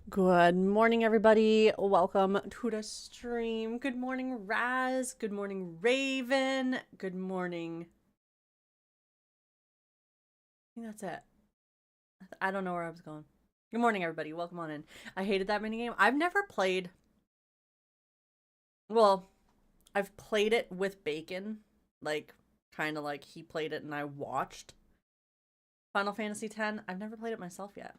Good morning, everybody. Welcome to the stream. Good morning, Raz. Good morning, Raven. Good morning. I think that's it. I don't know where I was going. Good morning, everybody. Welcome on in. I hated that minigame. I've never played. Well, I've played it with Bacon. Like, kind of like he played it and I watched Final Fantasy X. I've never played it myself yet.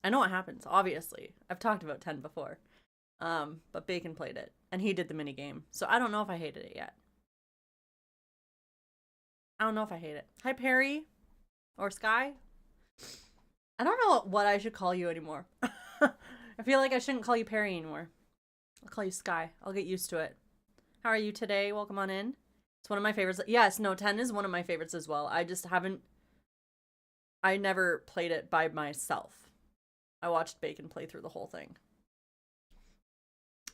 I know what happens, obviously. I've talked about 10 before. But Bacon played it, and he did the mini game. So I don't know if I hated it yet. I don't know if I hate it. Hi, Perry. Or Sky. I don't know what I should call you anymore. I feel like I shouldn't call you Perry anymore. I'll call you Sky. I'll get used to it. How are you today? Welcome on in. It's one of my favorites. Yes, no, 10 is one of my favorites as well. I just haven't... I never played it by myself. I watched Bacon play through the whole thing.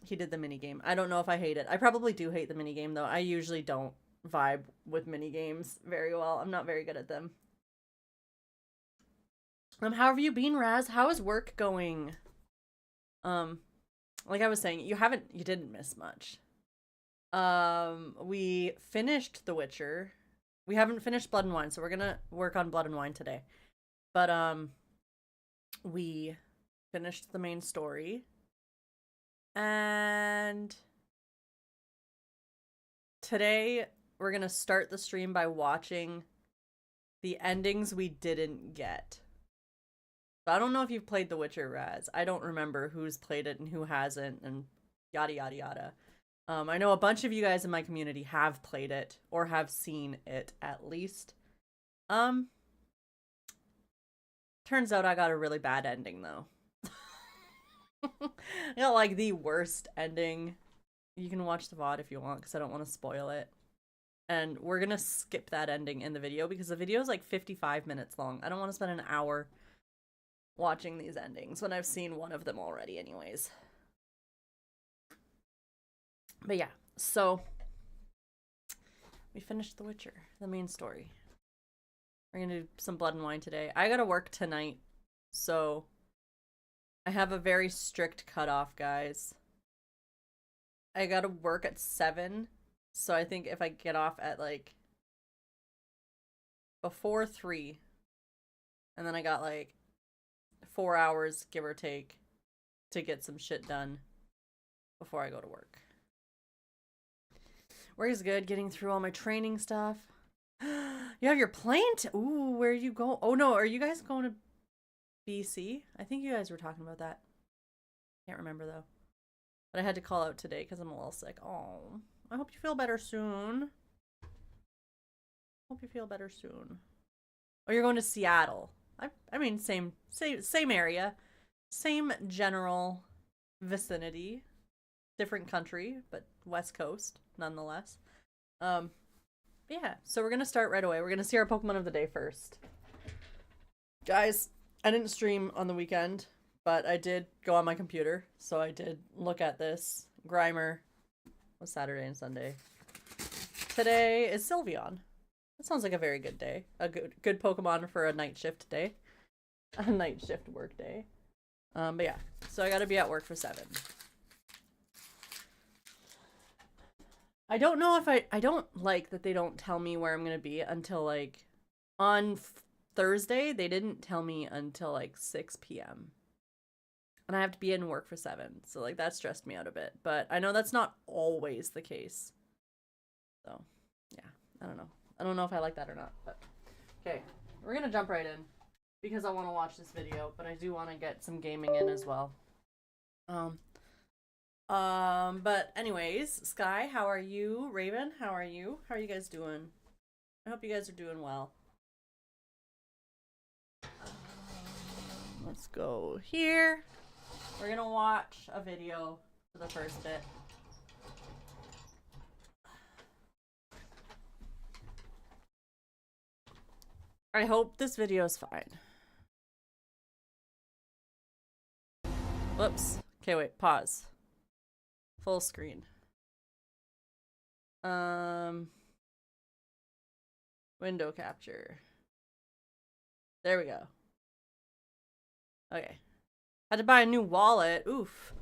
He did the mini game. I don't know if I hate it. I probably do hate the mini game though. I usually don't vibe with mini games very well. I'm not very good at them. How have you been, Raz? How is work going? Like I was saying, you didn't miss much. We finished The Witcher. We haven't finished Blood and Wine, so we're gonna work on Blood and Wine today. But we finished the main story. And today we're gonna start the stream by watching the endings we didn't get. So I don't know if you've played The Witcher, Raz. I don't remember who's played it and who hasn't, and yada yada yada. I know a bunch of you guys in my community have played it or have seen it at least. Turns out I got a really bad ending though. I got like the worst ending. You can watch the VOD if you want because I don't want to spoil it. And we're gonna skip that ending in the video because the video is like 55 minutes long. I don't want to spend an hour watching these endings when I've seen one of them already anyways. But yeah, so we finished The Witcher, the main story. We're gonna do some Blood and Wine today. I gotta work tonight, so I have a very strict cutoff, guys. I gotta work at 7, so I think if I get off at like before 3, and then I got like 4 hours, give or take, to get some shit done before I go to work. Work is good, getting through all my training stuff. You have your plane? Ooh, where are you going? Oh no, are you guys going to BC? I think you guys were talking about that. Can't remember though. But I had to call out today because I'm a little sick. Oh, I hope you feel better soon. Hope you feel better soon. Oh, you're going to Seattle. I mean, same area, same general vicinity, different country, but West Coast nonetheless. Yeah, so we're gonna start right away. We're gonna see our Pokemon of the day first. Guys, I didn't stream on the weekend, but I did go on my computer, so I did look at this. Grimer was Saturday and Sunday. Today is Sylveon. That sounds like a very good day. A good Pokemon for a night shift day. A night shift work day. But yeah, so I gotta be at work for 7. I don't know if I don't like that they don't tell me where I'm gonna be until like on Thursday. They didn't tell me until like 6 p.m. and I have to be in work for 7, so like that stressed me out a bit. But I know that's not always the case. So yeah, I don't know. I don't know if I like that or not. But okay, we're gonna jump right in because I want to watch this video, but I do want to get some gaming in as well. But anyways, Sky, how are you? Raven, how are you? How are you guys doing? I hope you guys are doing well. Let's go here. We're gonna watch a video for the first bit. I hope this video is fine. Whoops. Okay, wait, pause. Full screen. Window capture. There we go. Okay. Had to buy a new wallet. Oof.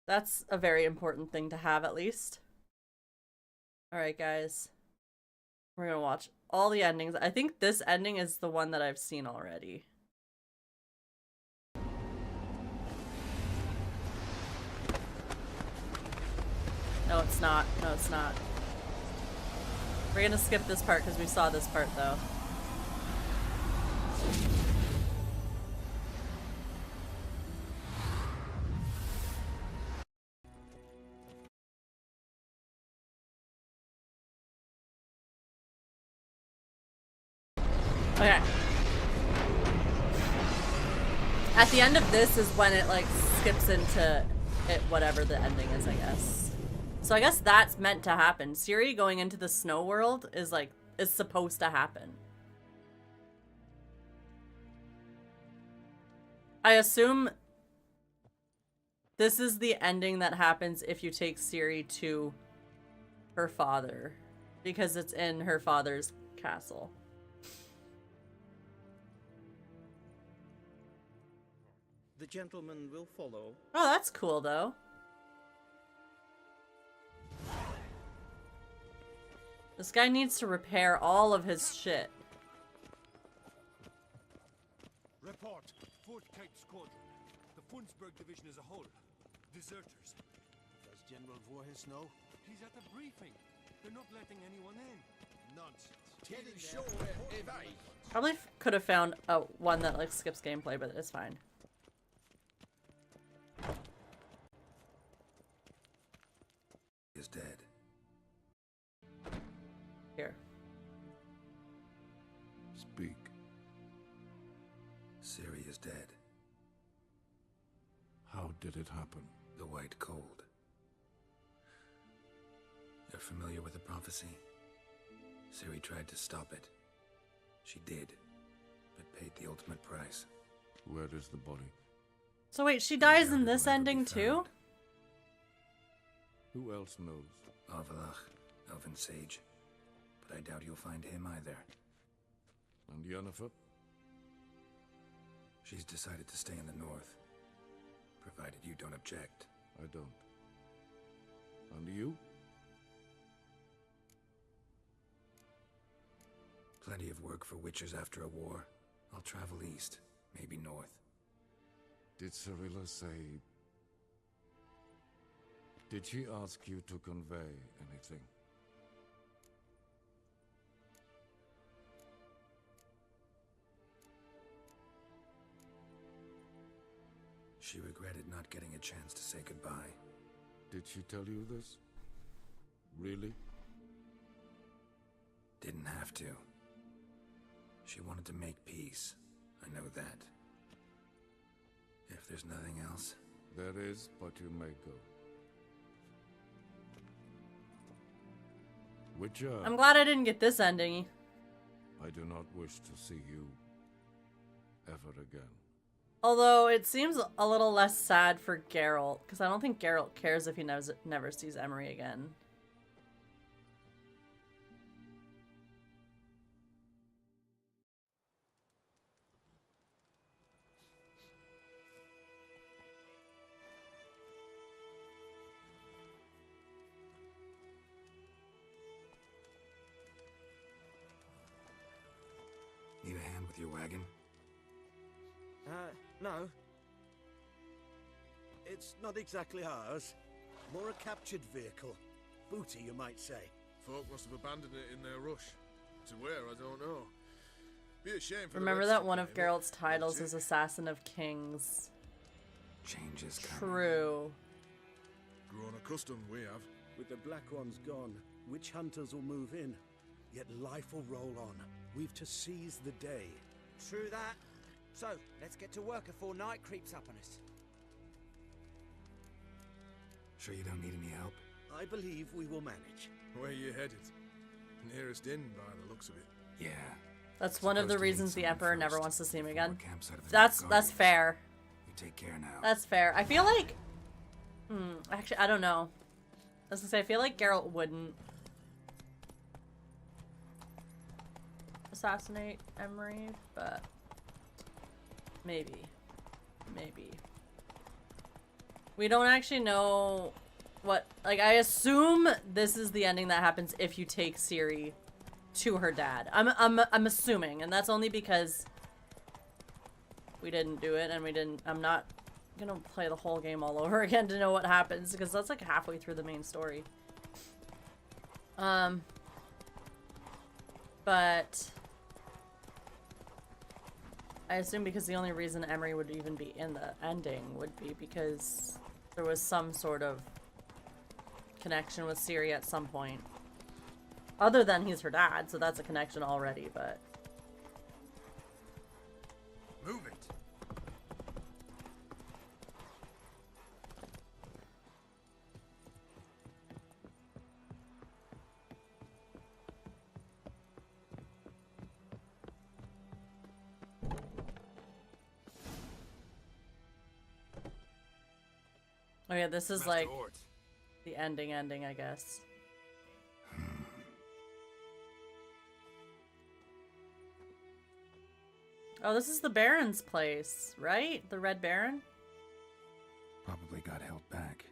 That's a very important thing to have, at least. Alright, guys. We're gonna watch all the endings. I think this ending is the one that I've seen already. No, it's not. No, it's not. We're gonna skip this part because we saw this part, though. Okay. At the end of this is when it, like, skips into it, whatever the ending is, I guess. So I guess that's meant to happen. Ciri going into the snow world is, like, is supposed to happen. I assume this is the ending that happens if you take Ciri to her father. Because it's in her father's castle. The gentleman will follow. Oh, that's cool, though. This guy needs to repair all of his shit. Report. 4th Cape Squadron. The Funsberg Division as a whole. Deserters. Does General Voorhis know? He's at the briefing. They're not letting anyone in. Nonsense. Getting sure Probably could have found one that like skips gameplay, but it's fine. Is dead. Here. Speak. Ciri is dead. How did it happen? The White Cold. You're familiar with the prophecy? Ciri tried to stop it. She did, but paid the ultimate price. Where is the body? So wait, she dies in Shrouded this will never be ending too? found. Who else knows? Avallac'h, Elven Sage. But I doubt you'll find him either. And Yennefer? She's decided to stay in the north. Provided you don't object. I don't. And you? Plenty of work for witchers after a war. I'll travel east, maybe north. Did Cirilla say... Did she ask you to convey anything? She regretted not getting a chance to say goodbye. Did she tell you this? Really? Didn't have to. She wanted to make peace. I know that. If there's nothing else... There is, but you may go. Witcher, I'm glad I didn't get this ending. I do not wish to see you ever again. Although it seems a little less sad for Geralt, because I don't think Geralt cares if he never sees Emery again. Need a hand with your wagon? No. It's not exactly ours. More a captured vehicle. Booty, you might say. Folk must have abandoned it in their rush. To where, I don't know. Be a shame for Remember the that rest one to of claim it, Geralt's titles won't is you? Assassin of Kings. Change is coming. True. Grown accustomed, we have. With the Black Ones gone, witch hunters will move in. Yet life will roll on. We've to seize the day. True that. So, let's get to work before night creeps up on us. Sure you don't need any help? I believe we will manage. Where you headed? Nearest inn, by the looks of it. Yeah. That's one of the Supposed to meet reasons the someone Emperor never first, wants to see him before again. camps out of the That's Guardians. fair. You take care now. That's fair. I feel like... actually, I don't know. I was gonna say, I feel like Geralt wouldn't assassinate Emery, but maybe. Maybe. We don't actually know what, like, I assume this is the ending that happens if you take Ciri to her dad. I'm assuming, and that's only because we didn't do it, and I'm not gonna play the whole game all over again to know what happens, because that's like halfway through the main story. But I assume because the only reason Emery would even be in the ending would be because there was some sort of connection with Ciri at some point. Other than he's her dad, so that's a connection already, but... Move it. Oh yeah, this is Master like Hort. the ending, I guess. Oh, this is the Baron's place, right? The Red Baron? Probably got held back.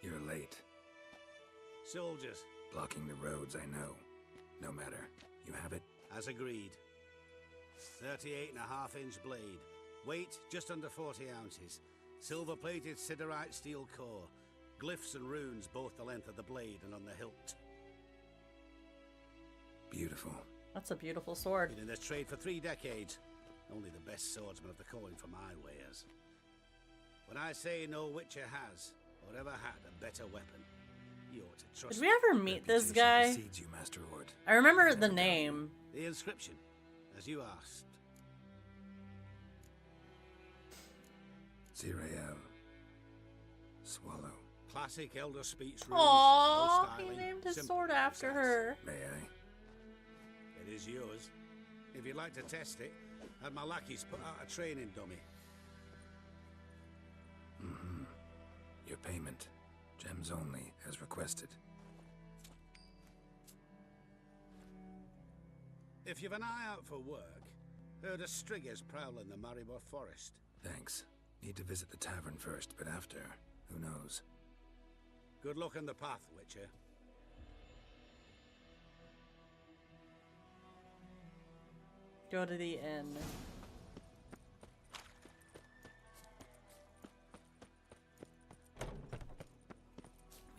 You're late. Soldiers, Blocking the roads, I know. No matter. You have it? as agreed. 38.5-inch blade. Weight just under 40 ounces. Silver-plated siderite steel core. Glyphs and runes both the length of the blade and on the hilt. Beautiful. That's a beautiful sword. Been in this trade for 3 decades. Only the best swordsman of the calling for my wares. When I say no Witcher has, or ever had, a better weapon, you ought to trust Did we ever meet this Reputation guy? precedes you, Master Hort. I remember the name. The inscription, as you asked. Zirael. Swallow. Classic elder speech runes. Aww, no he styling, named his simple, sword after precise. her. May I? It is yours. If you'd like to test it, have my lackeys put out a training dummy. Mm-hmm. Your payment. Gems only, as requested. If you've an eye out for work, heard of striggers prowling the Maribor forest. Thanks. Need to visit the tavern first, but after, who knows? Good luck on the path, Witcher. Go to the inn.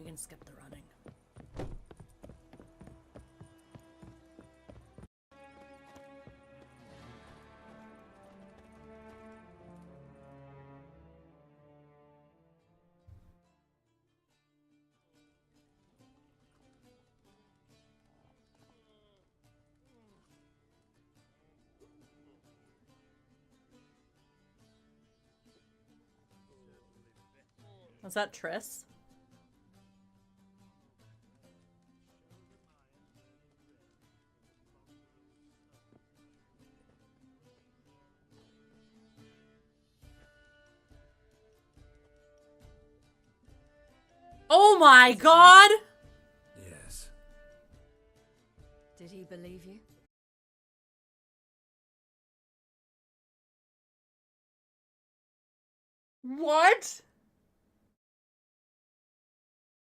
We can skip the running. Was that Triss? Oh my god! Yes. Did he believe you? What?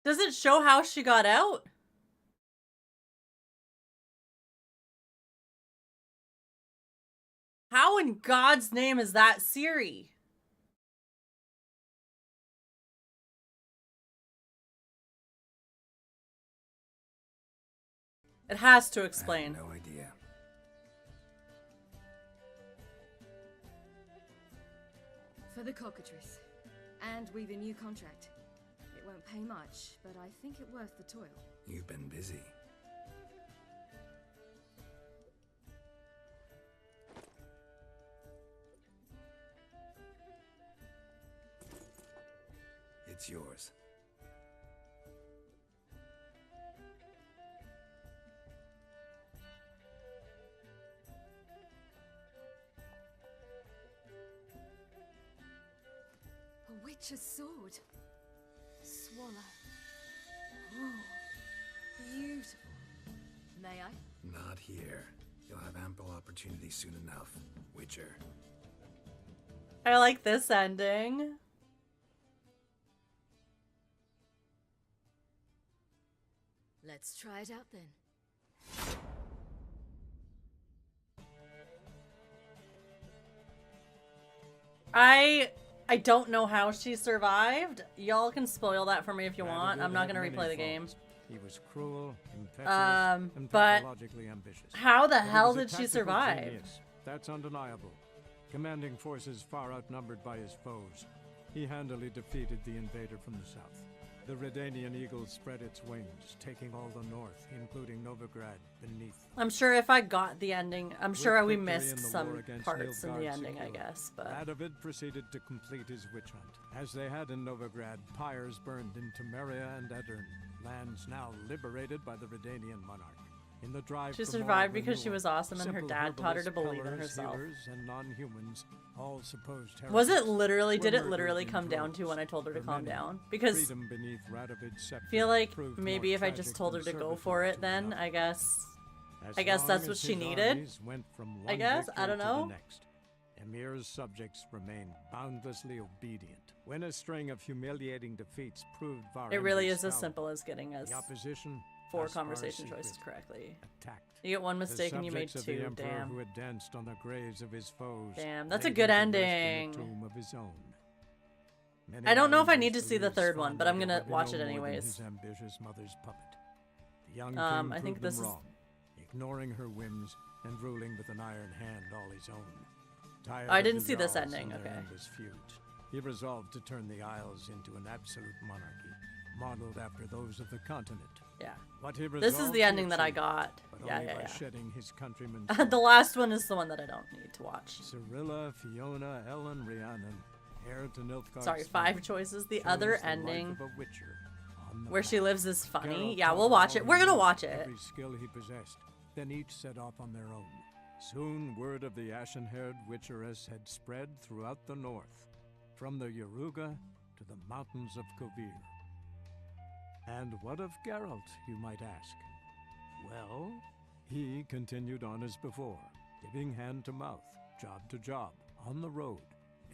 Does it show how she got out? How in God's name is that Ciri? It has to I explain. have no idea. For the cockatrice. And we've a new contract. It won't pay much, but I think it worth the toil. You've been busy. It's yours. Witcher's sword. Swallow. Oh, beautiful. May I? Not here. You'll have ample opportunity soon enough, Witcher. I like this ending. Let's try it out then. I don't know how she survived. Y'all can spoil that for me if you want. I'm not gonna replay the game. He was cruel, impetuous, and but pathologically ambitious. How the But he hell was a did she tactical survive? genius. That's undeniable. Commanding forces far outnumbered by his foes, he handily defeated the invader from the south. The Redanian eagle spread its wings, taking all the north, including Novigrad, beneath them. I'm sure if I got the ending, I'm sure we With victory missed in the some war against parts in the Nilfgaard ending, I secured, guess. But Radovid proceeded to complete his witch hunt. As they had in Novigrad, pyres burned in Temeria and Aedirn, lands now liberated by the Redanian monarch. In the drive she for more survived because she renewal, was awesome and her simple dad taught her to herbalists, believe in pillars, herself. healers, and non-humans, all supposed Was it heretics, literally, were did it murdered literally in come down to droves. when I told her to For calm many, down? Because freedom beneath Radovid's scepter I feel like proved maybe more if I just tragic told her than to go servitude for it to then, another. I guess As I guess long that's as what she his needed. armies went from I one guess, I victory don't to know. the next, Emir's subjects remained boundlessly obedient. When a string of humiliating defeats proved It really is Varendra's as power, simple as getting us the opposition, 4 thus far conversation secret, choices correctly. attacked. You get one The mistake and you made subjects of the 2. Emperor Damn. who had danced on the graves of his foes Damn, that's a laid good him to rest in a ending. tomb of his own. Many I don't know if I Islanders need to see the believed 3rd one, but I'm fondly gonna that he watch no it more than anyways. His ambitious mother's puppet. The young I king think proved this them is- wrong, ignoring her whims and ruling with an iron hand all his own. Tired I of didn't the see this Jarls ending, and their okay. endless feuds, he resolved to turn the Isles into an absolute monarchy, modeled after those of the continent. Yeah. What he This is resolved the to ending that I achieve, got. but Yeah, only yeah, by yeah. shedding his countrymen's The last one is the one that I don't need to watch. Cyrilla, Fiona, Ellen, Rhiannon, heir to Nilfgaard's Sorry, throne, 5 choices. The chose other the life ending of a witcher on the where she path. lives is funny. Geralt Yeah, taught we'll them watch all it. We're he gonna knew, watch it. Every skill he possessed. Then each set off on their own. Soon word of the ashen-haired witcheress had spread throughout the north, from the Yaruga to the mountains of Kovir. And what of Geralt, you might ask? Well, he continued on as before, giving hand to mouth, job to job, on the road,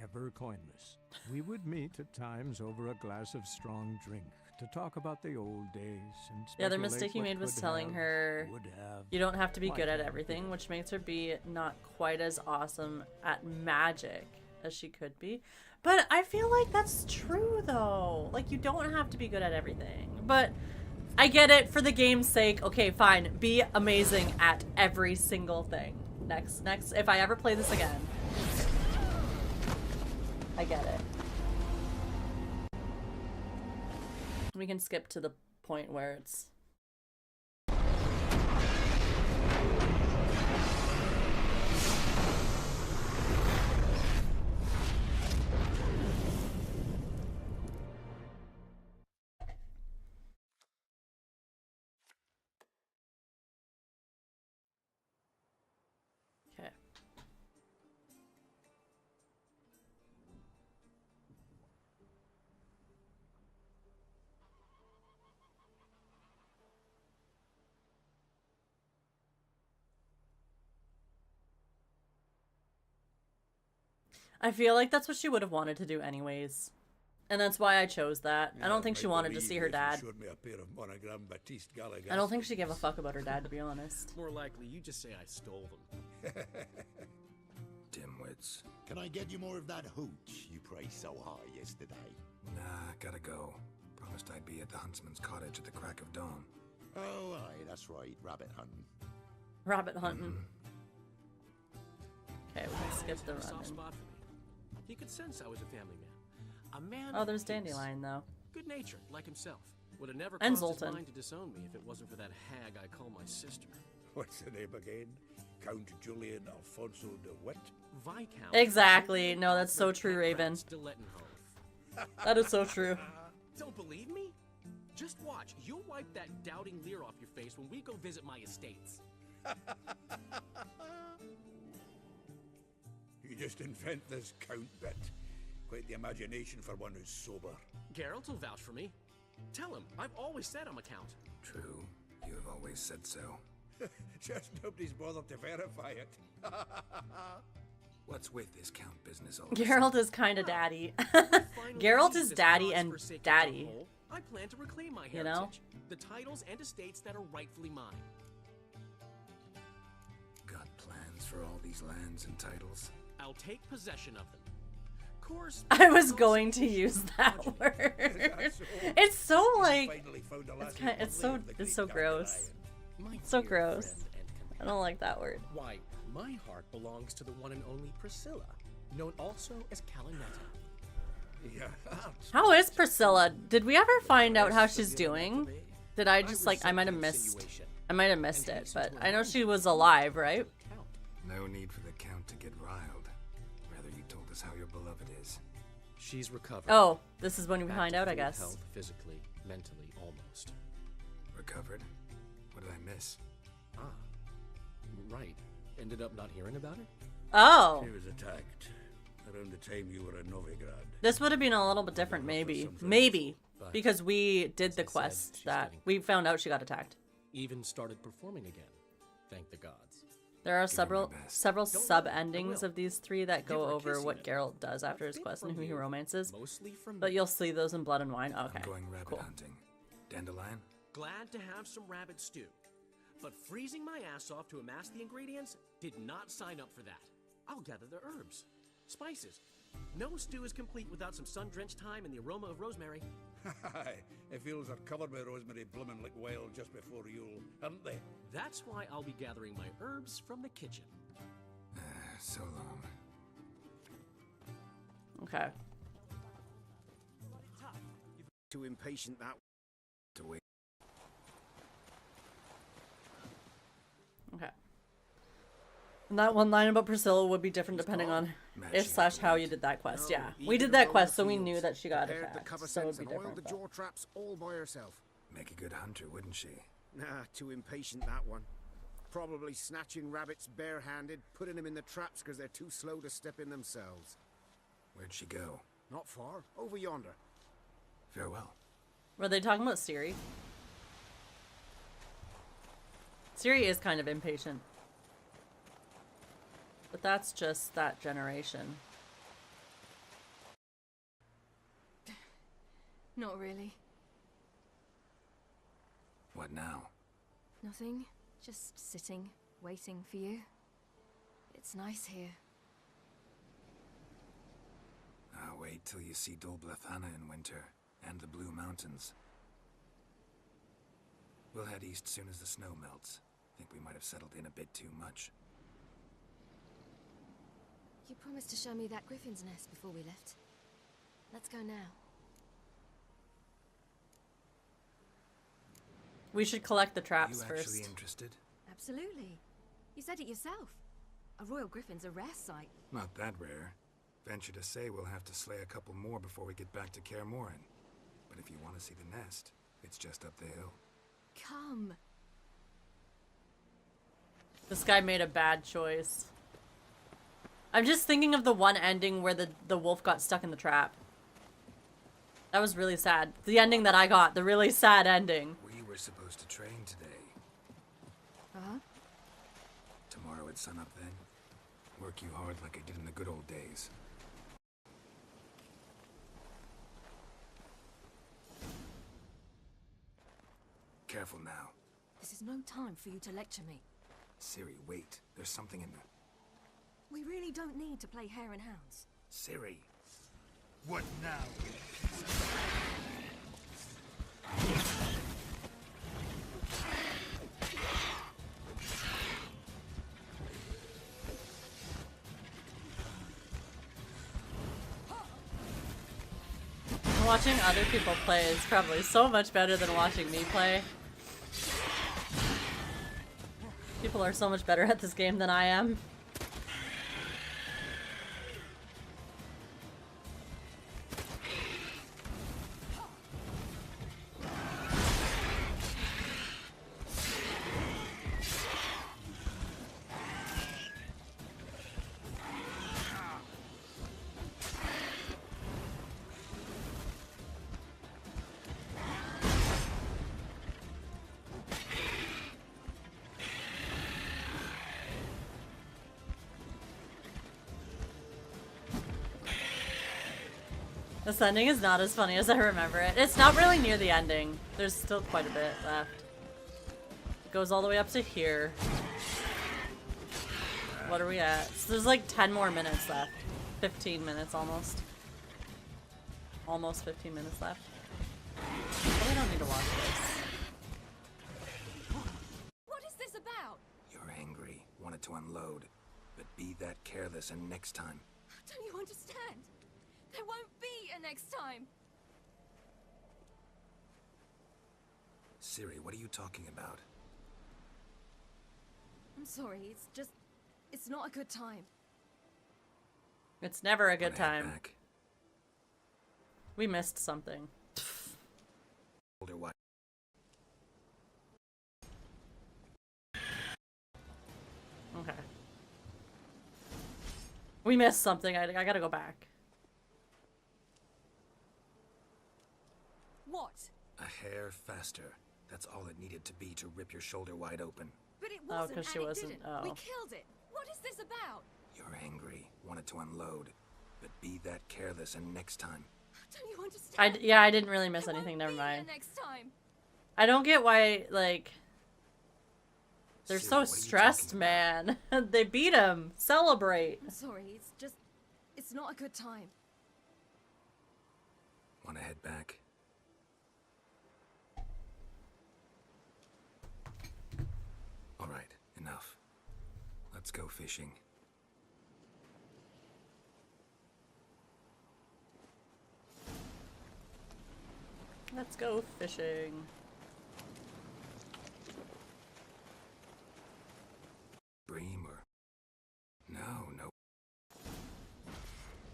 ever coinless. We would meet at times over a glass of strong drink to talk about the old days and The other speculate mistake he what made was could telling have, her would have, you don't have to be might good at have everything, been. which makes her be not quite as awesome at magic as she could be. But I feel like that's true though. Like you don't have to be good at everything. But I get it for the game's sake. Okay, fine. Be amazing at every single thing. Next, if I ever play this again. I get it. We can skip to the point where it's okay. I feel like that's what she would have wanted to do anyways. And that's why I chose that. I don't think she wanted to see her dad. I don't think she gave a fuck about her dad, to be honest. More likely, you just say I stole them. Dimwits. Can I get you more of that hooch you praised so high yesterday? Nah, gotta go. Promised I'd be at the huntsman's cottage at the crack of dawn. Oh, aye, that's right. Rabbit hunting. Rabbit hunting. Okay, we can skip the Soft running. spot for me. He could sense I was a family man. A man Oh, of there's peace. Dandelion though. Good-natured, like himself. Would have never And crossed his Zoltan. mind to disown me if it wasn't for that hag I call my sister. What's the name again? Count Julian Alfonso de Wet? Viscount. Exactly. No, that's so true, Raven. Stilettenhof. That is so true. Don't believe me? Just watch. You'll wipe that doubting leer off your face when we go visit my estates. You just invent this count bit. Quite the imagination for one who's sober. Geralt will vouch for me. Tell him, I've always said I'm a count. True. You have always said so. Just nobody's bothered to verify it. What's with this count business all of a Geralt is kind of daddy. Finally Geralt leave is this daddy and god's-forsaken daddy. hellhole. I plan to reclaim my heritage. You know? The titles and estates that are rightfully mine. Got plans for all these lands and titles? I'll take possession of them. Course, I was going to use that word. It's so like it's so gross. My So dear gross. friend and I companion. don't like that word. Why, my heart belongs to the one and only Priscilla, known also as Calinetta. Yeah. How is Priscilla? Did we ever find out how she's doing? Did I just like I might have missed it, but I know she was alive, right? Count. No need for the count to get riled. Rather, you told us how your beloved is. She's recovered. Oh, this is when we Back find to out, I full guess. Health, physically, mentally, almost. Recovered? What did I miss? Ah, right. Ended up not hearing about it? Oh, She was attacked around the time you were in Novigrad. this would have been a little bit different, maybe, because we did the quest that we found out she got attacked. Even started performing again. Thank the gods. There are Give her my several best. sub endings of these three that Give go her a over kiss, what you know. Geralt does after his A bit quest and from who he you, romances. Mostly from But me. you'll see those in Blood and Wine. Okay. I'm going rabbit cool. hunting. Dandelion? Glad to have some rabbit stew. But freezing my ass off to amass the ingredients did not sign up for that. I'll gather the herbs, spices. No stew is complete without some sun-drenched thyme and the aroma of rosemary. The fields are covered with rosemary blooming like wild just before Yule, aren't they? That's why I'll be gathering my herbs from the kitchen. So long. Okay. Too impatient that. To wait. Okay. And that one line about Priscilla would be different depending on if / how you did that quest. Yeah, we did that quest, so we knew that she got Prepared the attacked. cover So it would scents be and oiled different. the but- jaw traps all by herself. Make a good hunter, wouldn't she? Nah, too impatient that one. Probably snatching rabbits barehanded, putting them in the traps because they're too slow to step in themselves. Where'd she go? Not far, over yonder. Farewell. Were they talking about Ciri? Ciri is kind of impatient. But that's just that generation. Not really. What now? Nothing. Just sitting, waiting for you. It's nice here. I'll wait till you see Dol Blathanna in winter, and the Blue Mountains. We'll head east soon as the snow melts. Think we might have settled in a bit too much. You promised to show me that griffin's nest before we left. Let's go now. We should collect the traps You first. actually interested? Absolutely. You said it yourself. A royal griffin's a rare sight. Not that rare. Venture to say we'll have to slay a couple more before we get back to Kaer Morhen. But if you want to see the nest, it's just up the hill. Come. This guy made a bad choice. I'm just thinking of the one ending where the wolf got stuck in the trap. That was really sad. The ending that I got, the really sad ending. We were supposed to train today. Uh-huh. Tomorrow at sunup then. Work you hard like I did in the good old days. Careful now. This is no time for you to lecture me. Ciri, wait. There's something in the... We really don't need to play hare and hounds. Ciri. What now? Watching other people play is probably so much better than watching me play. People are so much better at this game than I am. This ending is not as funny as I remember it. It's not really near the ending. There's still quite a bit left. It goes all the way up to here. What are we at? So there's like 10 more minutes left. 15 minutes almost. Almost 15 minutes left. Probably don't need to watch this. What is this about? You're angry, wanted to unload, but be that careless and next time. Don't you understand? There won't be a next time. Ciri, what are you talking about? I'm sorry, it's not a good time. It's never a good Wanna head time. back? We missed something. Older wife. Okay. We missed something. I gotta go back. What? A hair faster. That's all it needed to be to rip your shoulder wide open. But it Oh, wasn't, 'cause she and it wasn't- didn't. oh. We killed it. What is this about? You're angry, wanted to unload, but be that careless and next time. Don't you understand? Yeah, I didn't really miss There anything. won't Never be mind. a next time. I don't get why, like, they're Ciri, so what are you stressed, talking man. They beat him. Celebrate. I'm sorry, it's not a good time. Wanna head back? All right, enough. Let's go fishing. Let's go fishing. Bream or... No.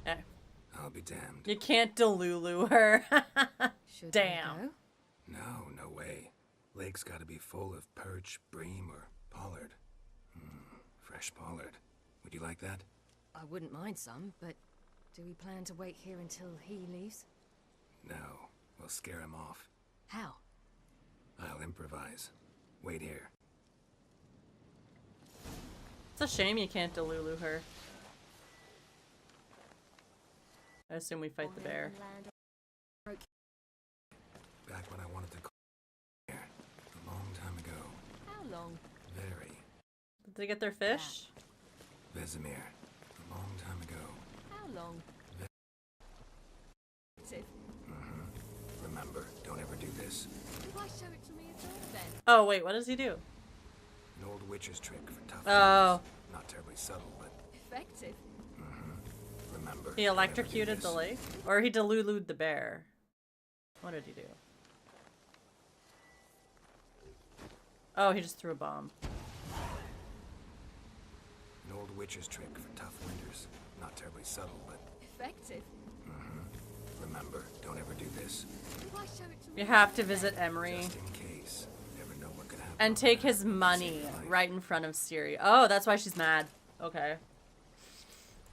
Eh. I'll be damned. You can't Delulu her. Should Damn. we go? No way. Lake's gotta be full of perch, bream, or pollard. Fresh pollard. Would you like that? I wouldn't mind some, but do we plan to wait here until he leaves? No. We'll scare him off. How? I'll improvise. Wait here. It's a shame you can't Delulu her. I assume we fight the bear. Back when I wanted to call here. A long time ago. How long? Very. Did they get their fish? Vesemir. A long time ago. How long? Remember, don't ever do this. Why show it to me at all then? Oh, wait, what does he do? An old witch's trick for tough Oh. guys. Not terribly subtle, but Effective. remember. He don't ever do electrocuted the this. lake? Or he Delulu'd the bear? What did he do? Oh, he just threw a bomb. An old witch's trick for tough winters. Not terribly subtle, but Effective. remember, don't ever do this. Why show it to me? You have to visit Emery Just in case. Never know what could happen. and take his money right in front of Ciri. Oh, that's why she's mad. Okay.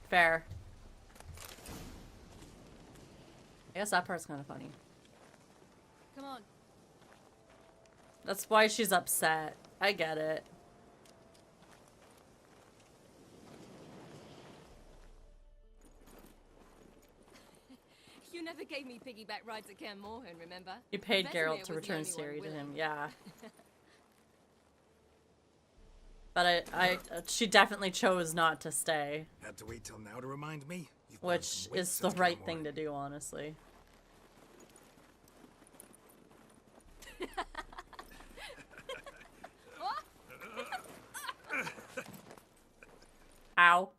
Fair. I guess that part's kind of funny. Come on. That's why she's upset. I get it. You never gave me piggyback rides at Kaer Morhen, remember? You paid Vesemir Geralt was to the return only one Ciri to willing. him. Yeah. But she definitely chose not to stay, Had to wait till now to remind me. You've put on which some weight is the since Kaer right thing Morhen. to do, honestly. Ow.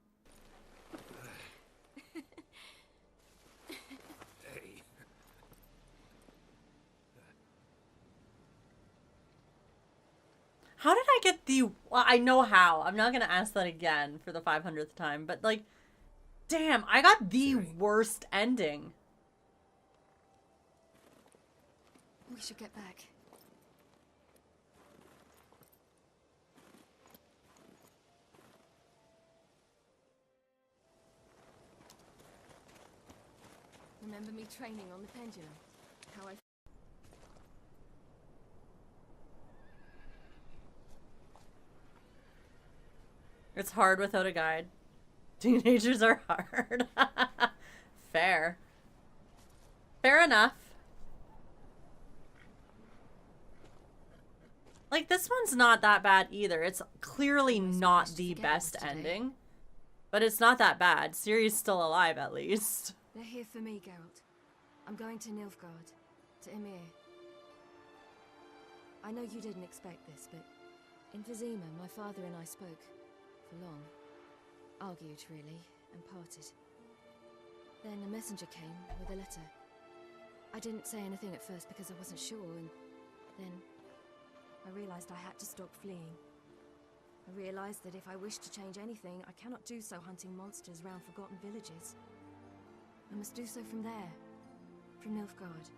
Hey. How did I get the... Well, I know how. I'm not going to ask that again for the 500th time, but like, damn, I got the worst ending. We should get back. Remember me training on the pendulum? How I... It's hard without a guide. Teenagers are hard. Fair. Fair enough. Like, this one's not that bad either. It's clearly not the best ending. But it's not that bad. Ciri's still alive, at least. They're here for me, Geralt. I'm going to Nilfgaard, to Emir. I know you didn't expect this, but in Vizima, my father and I spoke for long. Argued, really, and parted. Then a messenger came with a letter. I didn't say anything at first because I wasn't sure, and then I realized I had to stop fleeing. I realized that if I wish to change anything, I cannot do so hunting monsters round forgotten villages. I must do so from there, from Nilfgaard.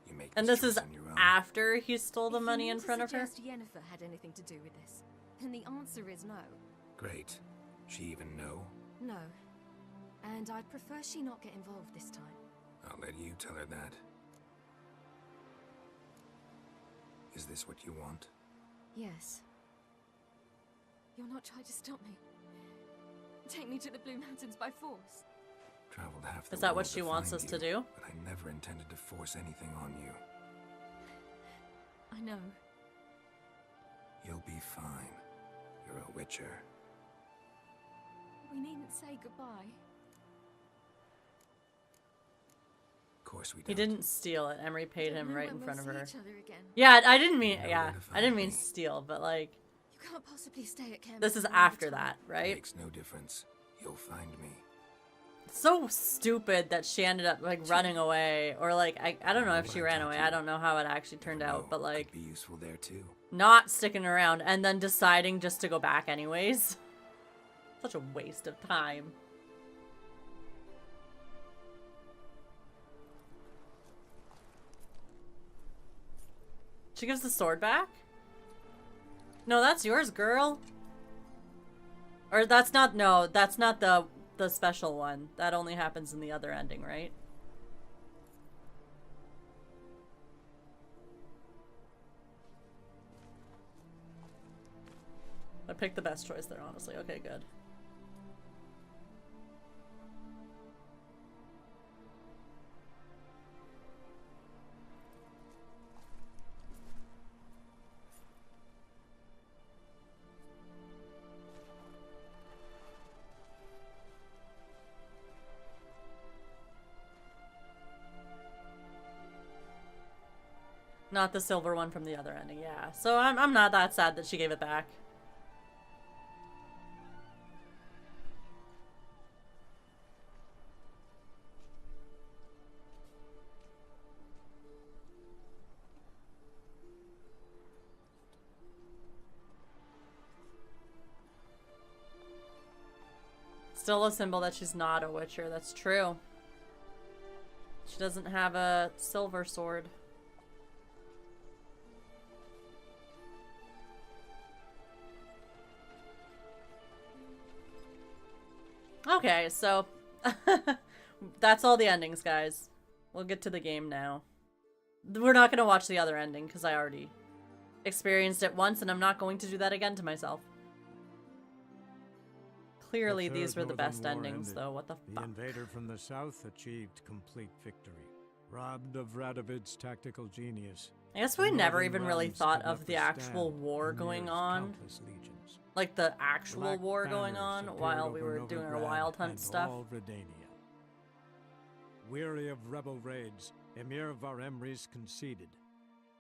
You make And this choice is on your own. after he stole the money in front of her? If you Yennefer had anything to do with this, then the answer is no. Great. She even know? No. And I'd prefer she not get involved this time. I'll let you tell her that. Is this what you want? Yes. You'll not try to stop me. Take me to the Blue Mountains by force. Traveled half the Is that what world she to wants find us you, to do? But I never intended to force anything on you. I know. You'll be fine. You're a Witcher. We needn't say goodbye. Of course we don't. He didn't steal it. Emery paid him right in front of her. Each other again. Yeah, I didn't mean, Never yeah, would have I didn't found mean me. steal, but like, You can't possibly stay at camp. this is all the after time. that, right? Makes no difference. You'll find me. So stupid that she ended up like running away, or like, I don't know if she ran away. I don't know how it actually turned Never out, know. but like, Could be useful there too. not sticking around and then deciding just to go back anyways. Such a waste of time. She gives the sword back? No, that's yours, girl. Or that's not, no, that's not the special one. That only happens in the other ending, right? I picked the best choice there, honestly. Okay, good. Not the silver one from the other ending, yeah. So I'm not that sad that she gave it back. Still a symbol that she's not a Witcher, that's true. She doesn't have a silver sword. Okay, so that's all the endings, guys. We'll get to the game now. We're not going to watch the other ending because I already experienced it once and I'm not going to do that again to myself. Clearly, these were the best endings, though. What the fuck? The invader from the south achieved complete victory. Robbed of Radovid's tactical genius. I guess we never Northern even really realms thought could of not the actual withstand war going Emir's on. countless legions. Like the actual Black war going banners on appeared while we over were doing our Novigrad wild hunt and stuff. all Redania. Weary of rebel raids, Emir Var-Emreis conceded,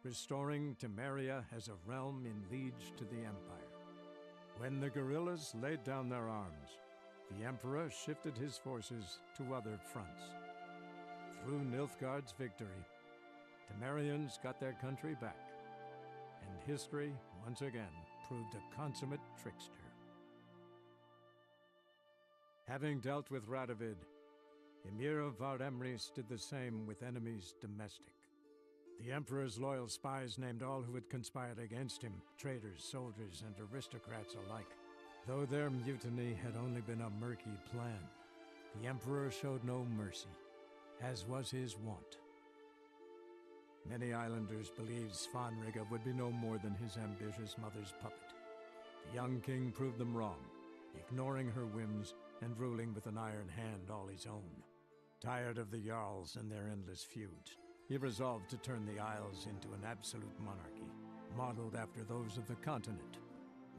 restoring Temeria as a realm in liege to the Empire. When the guerrillas laid down their arms, the Emperor shifted his forces to other fronts. Through Nilfgaard's victory, Temerians got their country back, and history, once again, proved a consummate trickster. Having dealt with Radovid, Emir of Var-Emreis did the same with enemies domestic. The Emperor's loyal spies named all who had conspired against him, traitors, soldiers, and aristocrats alike. Though their mutiny had only been a murky plan, the Emperor showed no mercy, as was his wont. Many islanders believed Svanrige would be no more than his ambitious mother's puppet. The young king proved them wrong, ignoring her whims and ruling with an iron hand all his own. Tired of the Jarls and their endless feuds, he resolved to turn the Isles into an absolute monarchy, modeled after those of the continent.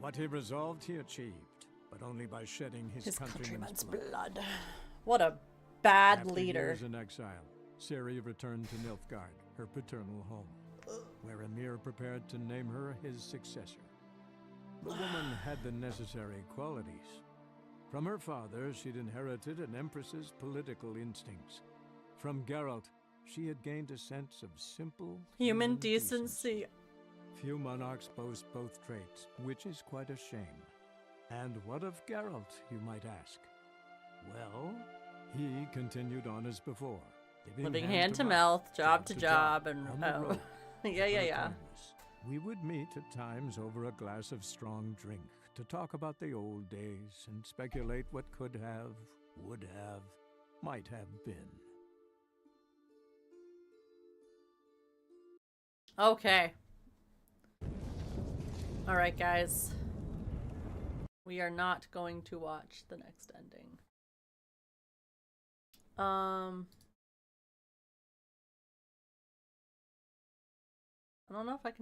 What he resolved, he achieved, but only by shedding his countrymen's blood. What a bad After leader. years in exile, Ciri returned to Nilfgaard, her paternal home, where Emir prepared to name her his successor. The woman had the necessary qualities. From her father, she'd inherited an empress's political instincts. From Geralt, she had gained a sense of simple Human decency. Few monarchs boast both traits, which is quite a shame. And what of Geralt, you might ask? Well, he continued on as before, Living hand to mouth, job to job, and on the road. yeah. We would meet at times over a glass of strong drink to talk about the old days and speculate what could have, would have, might have been. Okay. Alright, guys. We are not going to watch the next ending. I don't know if I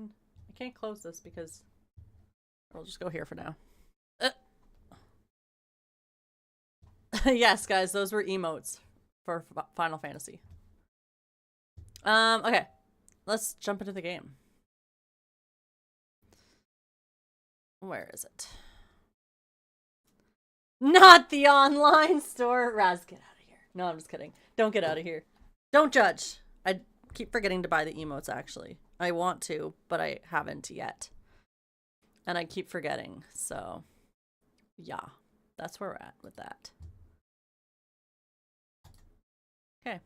can't close this because we'll just go here for now. Yes, guys, those were emotes for Final Fantasy. Okay. Let's jump into the game. Where is it? Not the online store. Raz, get out of here. No, I'm just kidding. Don't get out of here. Don't judge. I keep forgetting to buy the emotes, actually. I want to, but I haven't yet. And I keep forgetting. So, yeah. That's where we're at with that. Okay.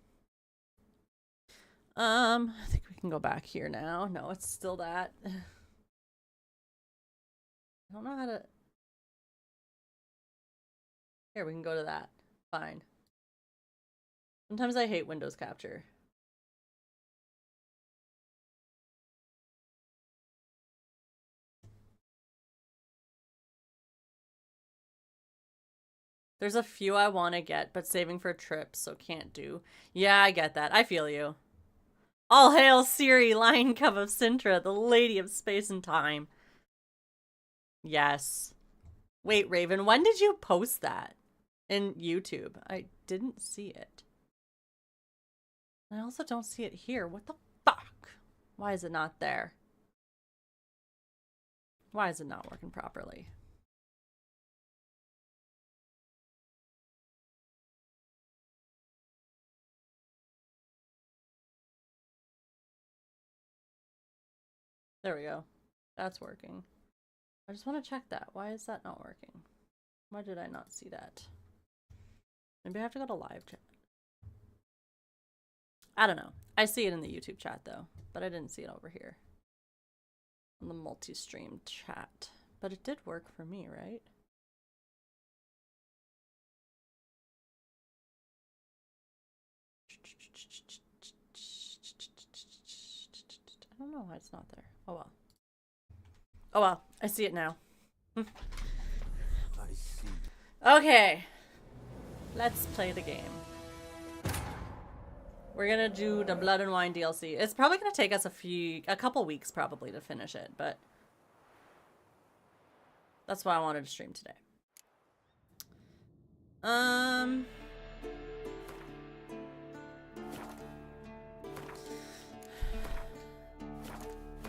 I think we can go back here now. No, it's still that. I don't know how to... Here, we can go to that. Fine. Sometimes I hate Windows Capture. There's a few I want to get, but saving for trips, so can't do. Yeah, I get that. I feel you. All hail Ciri, Lion Cub of Sintra, the Lady of Space and Time. Yes. Wait, Raven, when did you post that? In YouTube? I didn't see it. I also don't see it here. What the fuck? Why is it not there? Why is it not working properly? There we go. That's working. I just want to check that. Why is that not working? Why did I not see that? Maybe I have to go to live chat. I don't know. I see it in the YouTube chat though, but I didn't see it over here. On the multi-stream chat. But it did work for me, right? I don't know why it's not there. Oh well. Oh well. I see it now. I see. Okay. Let's play the game. We're gonna do the Blood and Wine DLC. It's probably gonna take us a couple weeks probably to finish it, but that's why I wanted to stream today.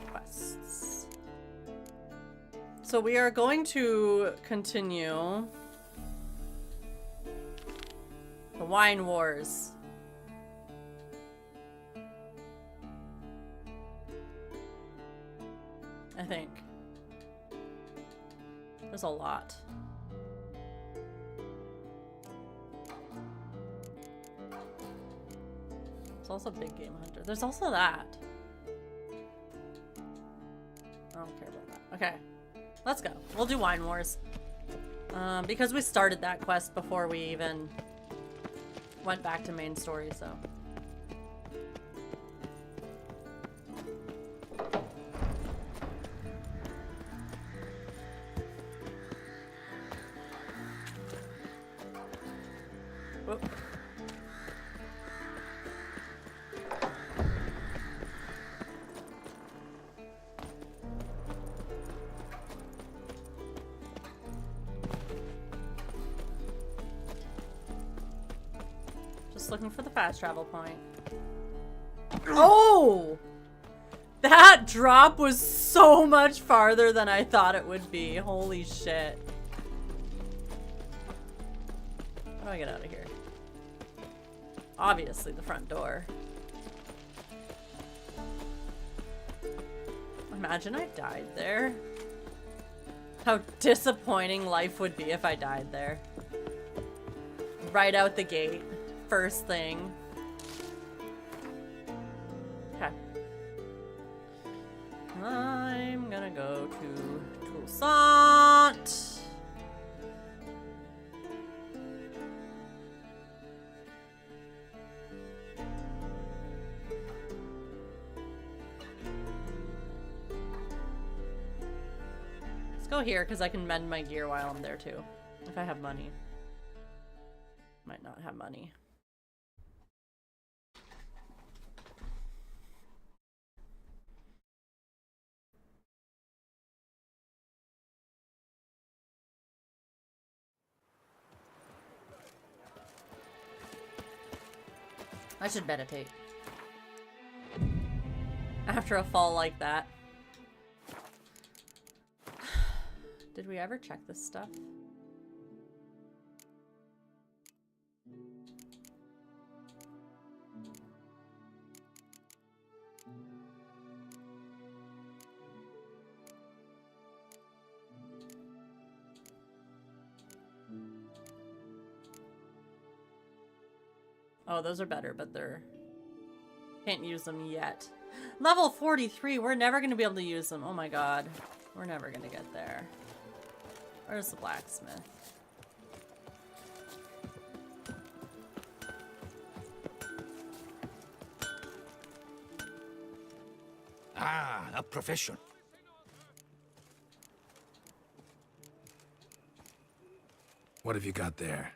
Quests. So we are going to continue the Wine Wars. I think. There's a lot. There's also Big Game Hunter. There's also that. I don't care about that. Okay. Let's go. We'll do Wine Wars. Because we started that quest before we even went back to main story, so. Whoop. Just looking for the fast travel point. Oh! That drop was so much farther than I thought it would be. Holy shit. How do I get out of here? Obviously the front door. Imagine I died there. How disappointing life would be if I died there. Right out the gate. First thing. Okay. I'm gonna go to Toussaint. Let's go here because I can mend my gear while I'm there too. If I have money. Might not have money. I should meditate. After a fall like that. Did we ever check this stuff? Oh, those are better, but they're... Can't use them yet. Level 43, we're never going to be able to use them. Oh my god. We're never going to get there. Where's the blacksmith? Ah, a profession. What have you got there?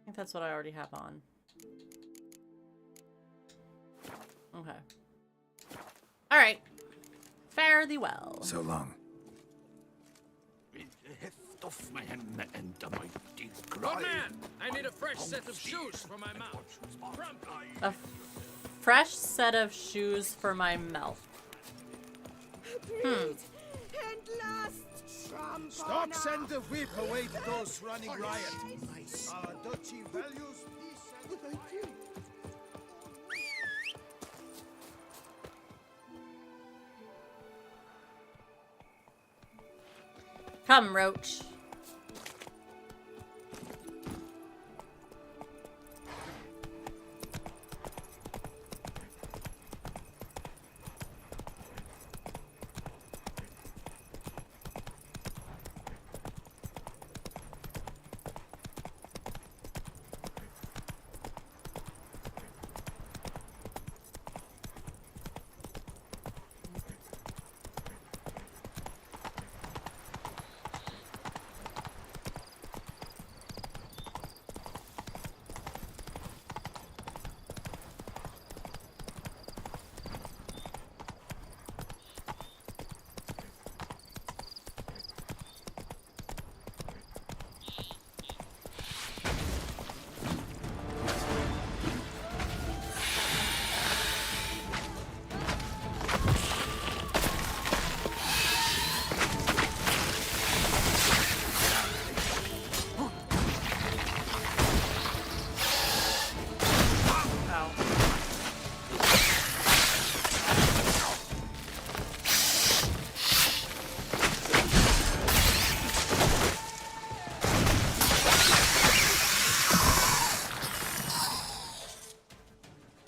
I think that's what I already have on. Okay. Alright. Fare thee well. So long. Good man! I need a fresh set of shoes for my mouth. A fresh set of shoes for my mouth. Stock send the whip away to those running riot. Our duchy values peace and ideal. Come, Roach.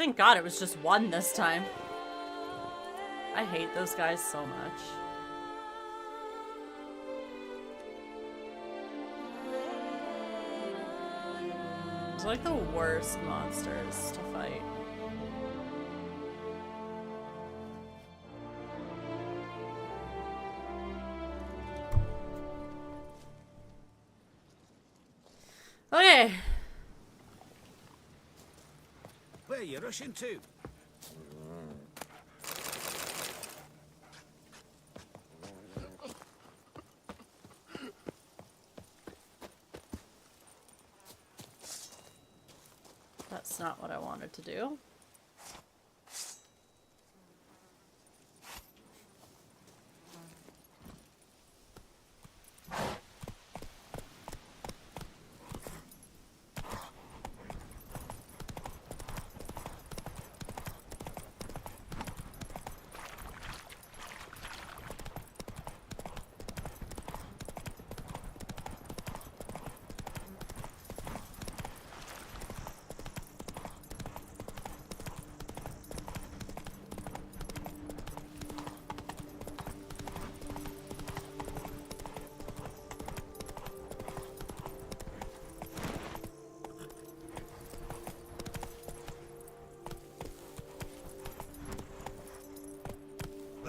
Thank God it was just one this time. I hate those guys so much. It's like the worst monsters to fight. Okay. Where are you rushing to? That's not what I wanted to do.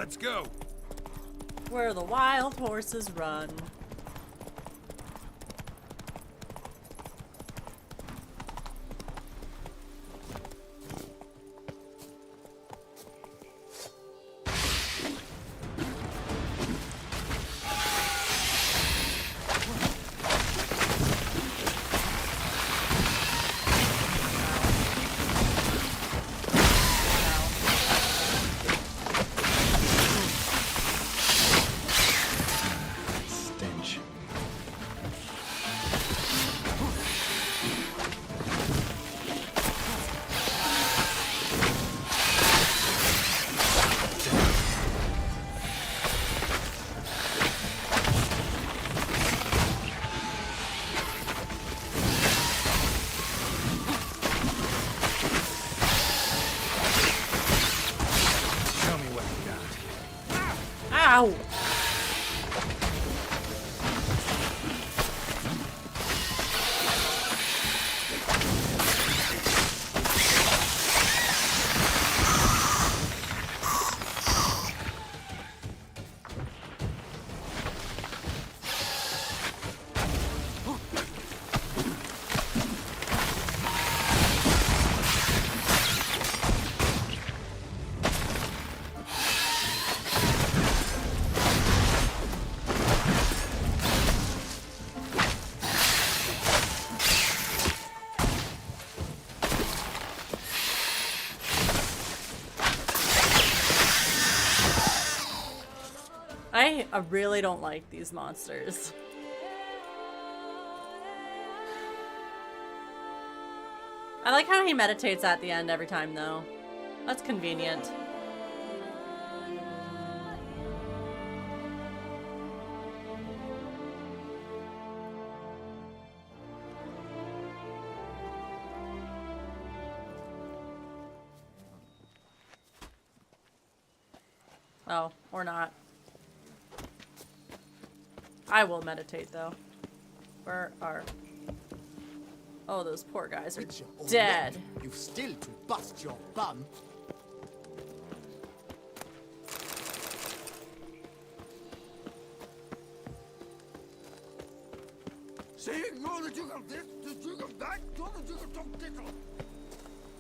Let's go. Where the wild horses run. Ow! I really don't like these monsters. I like how he meditates at the end every time, though. That's convenient. Oh, or not. I will meditate, though. Where are... Oh, those poor guys are dead. You've still to bust your bum. Say no the jiggle this, the jiggle that, do the jiggle don't tickle.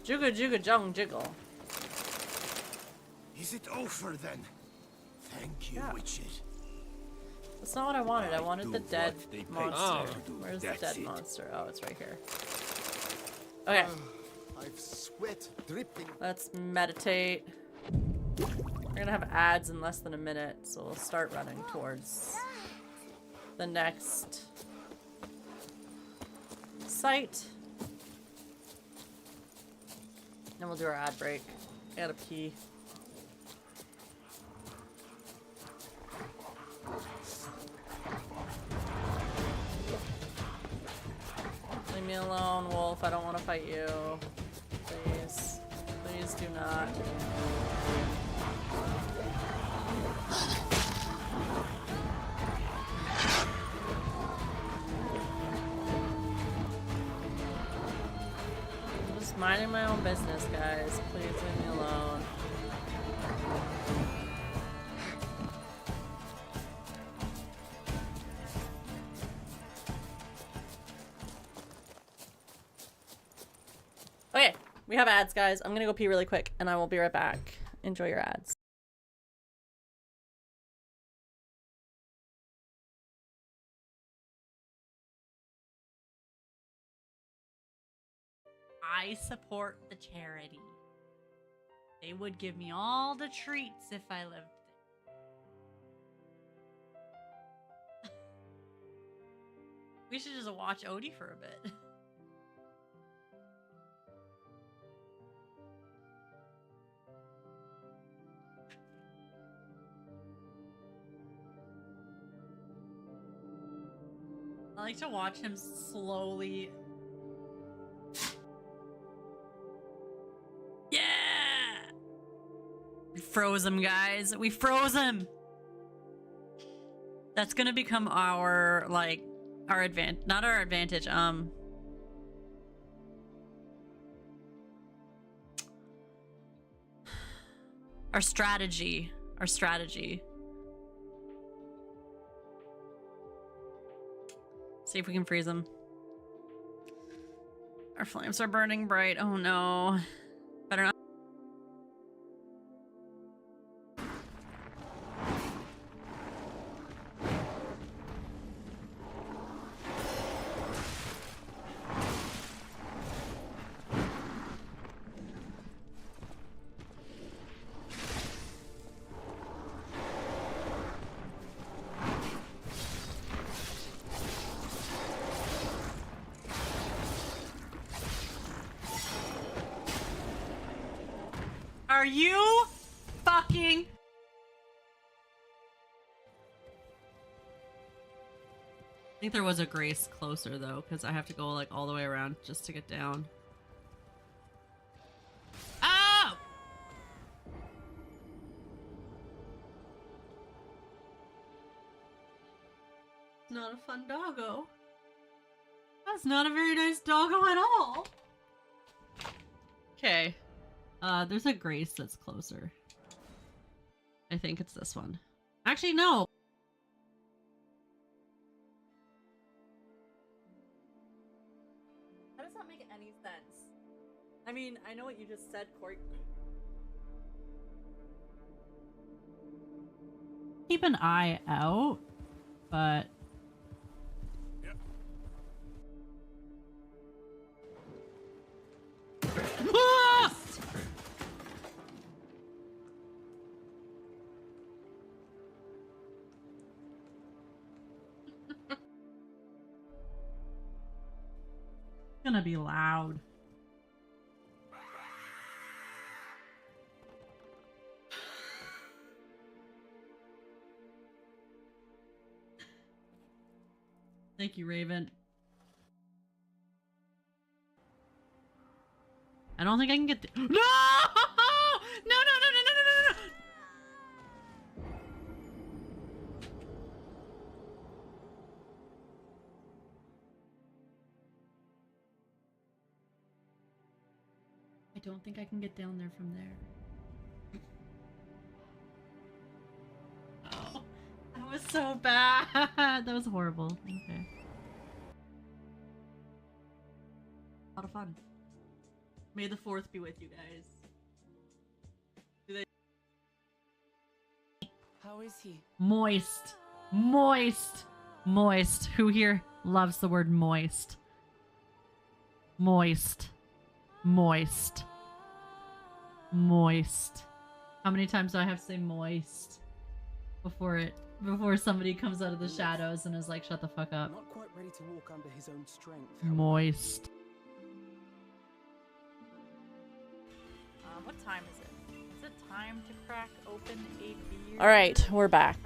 Jiggle jiggle jung jiggle. Is it over then? Thank you, witches. That's not what I wanted. I wanted the dead they pay monster. to do. Where's the That's dead it. monster? Oh, it's right here. Okay, I've sweat dripping. let's meditate. We're gonna have ads in less than a minute, so we'll start running towards the next site. Then we'll do our ad break. I gotta pee. Leave me alone, Wolf. I don't want to fight you. Please. Please do not. I'm just minding my own business, guys. Please leave me alone. Okay, we have ads, guys. I'm gonna go pee really quick, and I will be right back. Enjoy your ads. I support the charity. They would give me all the treats if I lived there. We should just watch Odie for a bit. I like to watch him slowly. Yeah! We froze him, guys. We froze him! That's gonna become our, like, our advantage. Not our advantage, our strategy. Our strategy. See if we can freeze them. Our flames are burning bright. Oh no. Better not. Are you fucking... I think there was a Grace closer though, because I have to go like all the way around just to get down. Oh! Not a fun doggo. That's not a very nice doggo at all. Okay. There's a Grace that's closer. I think it's this one. Actually, no. How does that make any sense? I mean, I know what you just said, Corey. Keep an eye out, but... Ah! Gonna be loud. Thank you, Raven. I don't think I can get the— No! No, no, no, no, no, no, no, no! I don't think I can get down there from there. Oh, that was so bad. That was horrible. Okay. A lot of fun. May the 4th be with you guys. Do they— How is he? Moist. Moist. Moist. Who here loves the word moist? Moist. Moist. Moist. How many times do I have to say moist before somebody comes out of the shadows and is like, shut the fuck up? Not quite ready to walk under his own strength. Moist. What time is it? Is it time to crack open a beer? All right, we're back.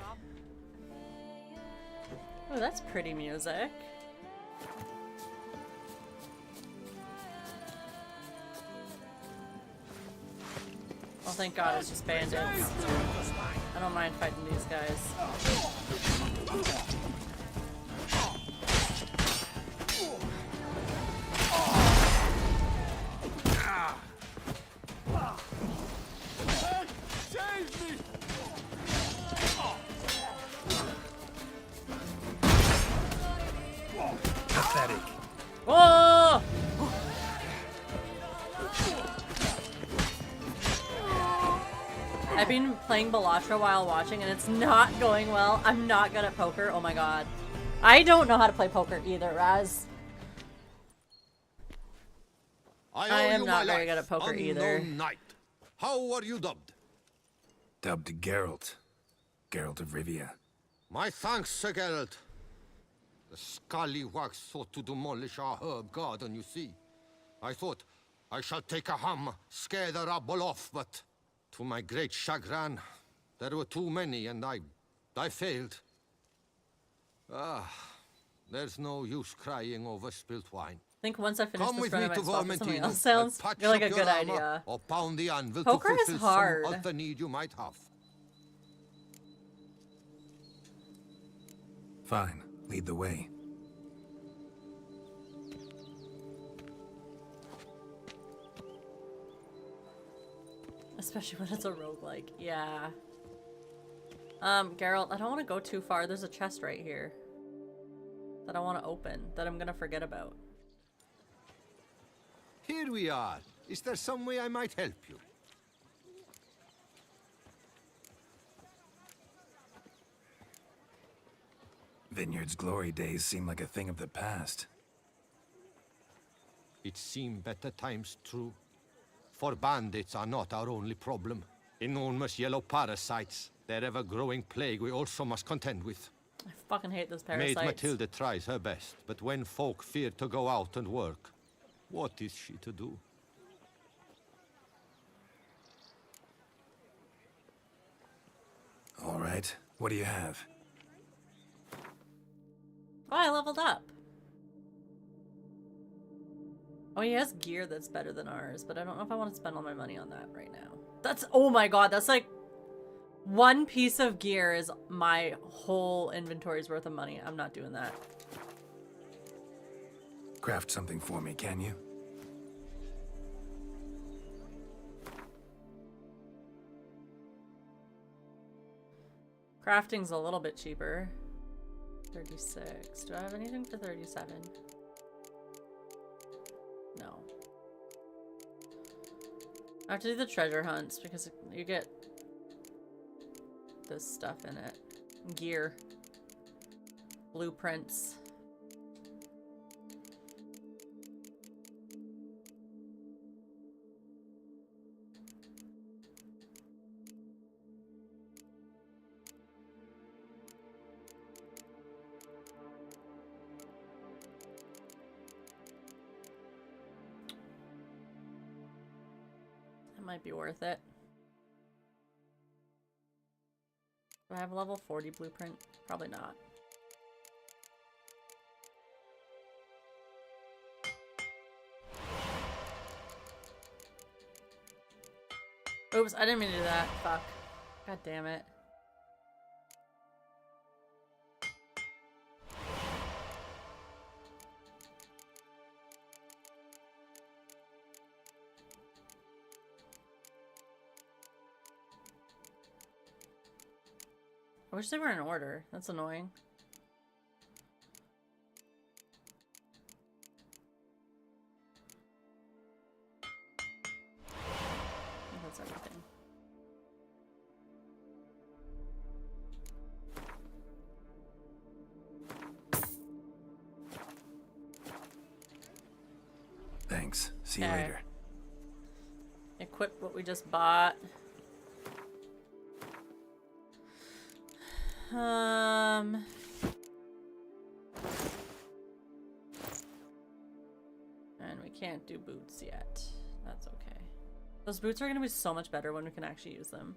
Oh, that's pretty music. thank God it's just bandits. I don't mind fighting these guys. Save me! Pathetic. Whoa! I've been playing Balatro while watching and it's not going well. I'm not good at poker. Oh my god. I don't know how to play poker either, Raz. I am not very good at poker either. Knight. How are you dubbed? Dubbed Geralt. Geralt of Rivia. My thanks, Sir Geralt. The scallywags sought to demolish our herb garden, you see. I thought, I shall take a hammer, scare the rabble off, but to my great chagrin, there were too many, and I failed. Ah, there's no use crying over spilt wine. I think once I finish Come this with run, I me might to swap with something Vermentino. else. Sounds I'll patch like a up your good armor idea. Or pound the anvil Poker to is fulfill hard. some other need you might have. Fine. Lead the way. Especially when it's a roguelike. Yeah. Geralt, I don't want to go too far. There's a chest right here that I want to open that I'm gonna forget about. Here we are. Is there some way I might help you? Vineyard's glory days seem like a thing of the past. It seemed better times, true. For bandits are not our only problem. Enormous yellow parasites, their ever-growing plague we also must contend with. I fucking hate those parasites. Maid Matilda tries her best, but when folk fear to go out and work, what is she to do? All right. What do you have? Oh, I leveled up. Oh, he has gear that's better than ours, but I don't know if I want to spend all my money on that right now. That's, oh my god, that's like one piece of gear is my whole inventory's worth of money. I'm not doing that. Craft something for me, can you? Crafting's a little bit cheaper. 36. Do I have anything for 37? No. I have to do the treasure hunts because you get this stuff in it. Gear. Blueprints. Might be worth it. Do I have a level 40 blueprint? Probably not. Oops, I didn't mean to do that. Fuck. God damn it. I wish they were in order. That's annoying. I think that's everything. Thanks. See you Okay. later. Equip what we just bought. And we can't do boots yet. That's okay. Those boots are going to be so much better when we can actually use them.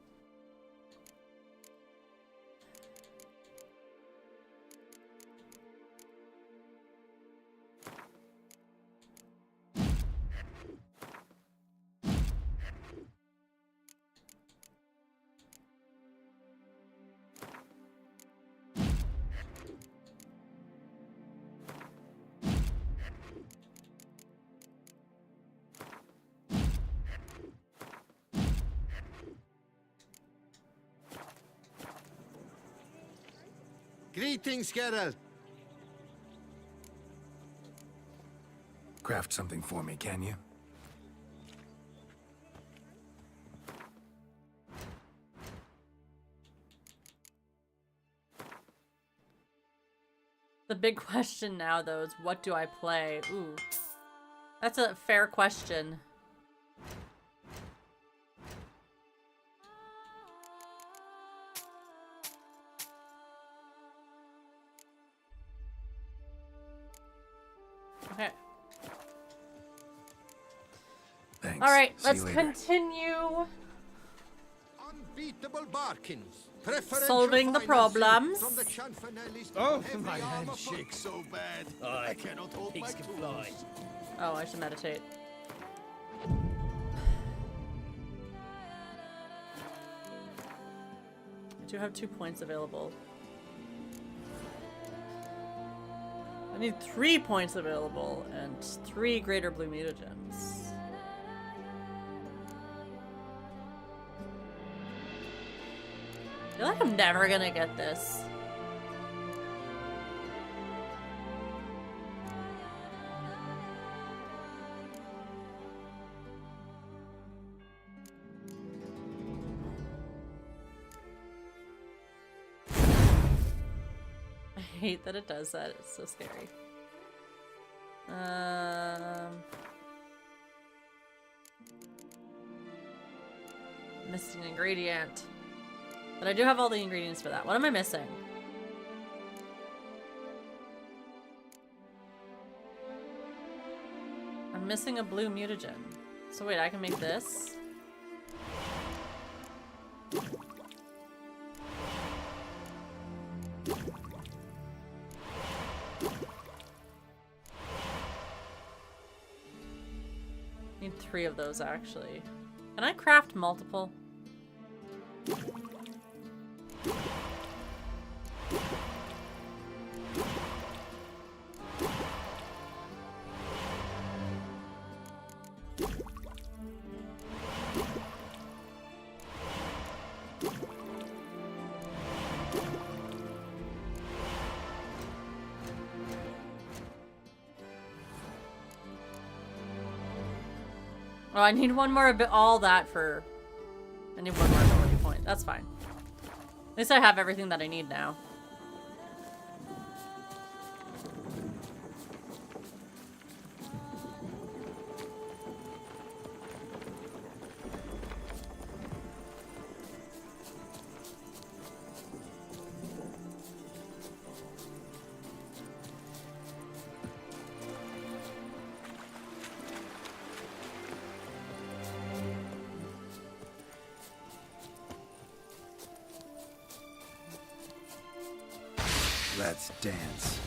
Greetings, Geralt. Craft something for me, can you? The big question now, though, is what do I play? Ooh. That's a fair question. Okay. Thanks. All right, See let's you later. continue Unbeatable Barkins. solving the problems. Oh, my hand shakes so bad. I cannot hold my tools. Oh, I should meditate. I do have 2 points available. I need 3 points available and 3 greater blue mutagens. I feel like I'm never gonna get this. I hate that it does that. It's so scary. Missing ingredient. But I do have all the ingredients for that. What am I missing? I'm missing a blue mutagen. So wait, I can make this? Need 3 of those, actually. Can I craft multiple? Oh, I need one more all that for... I need one more ability point. That's fine. At least I have everything that I need now. Let's dance.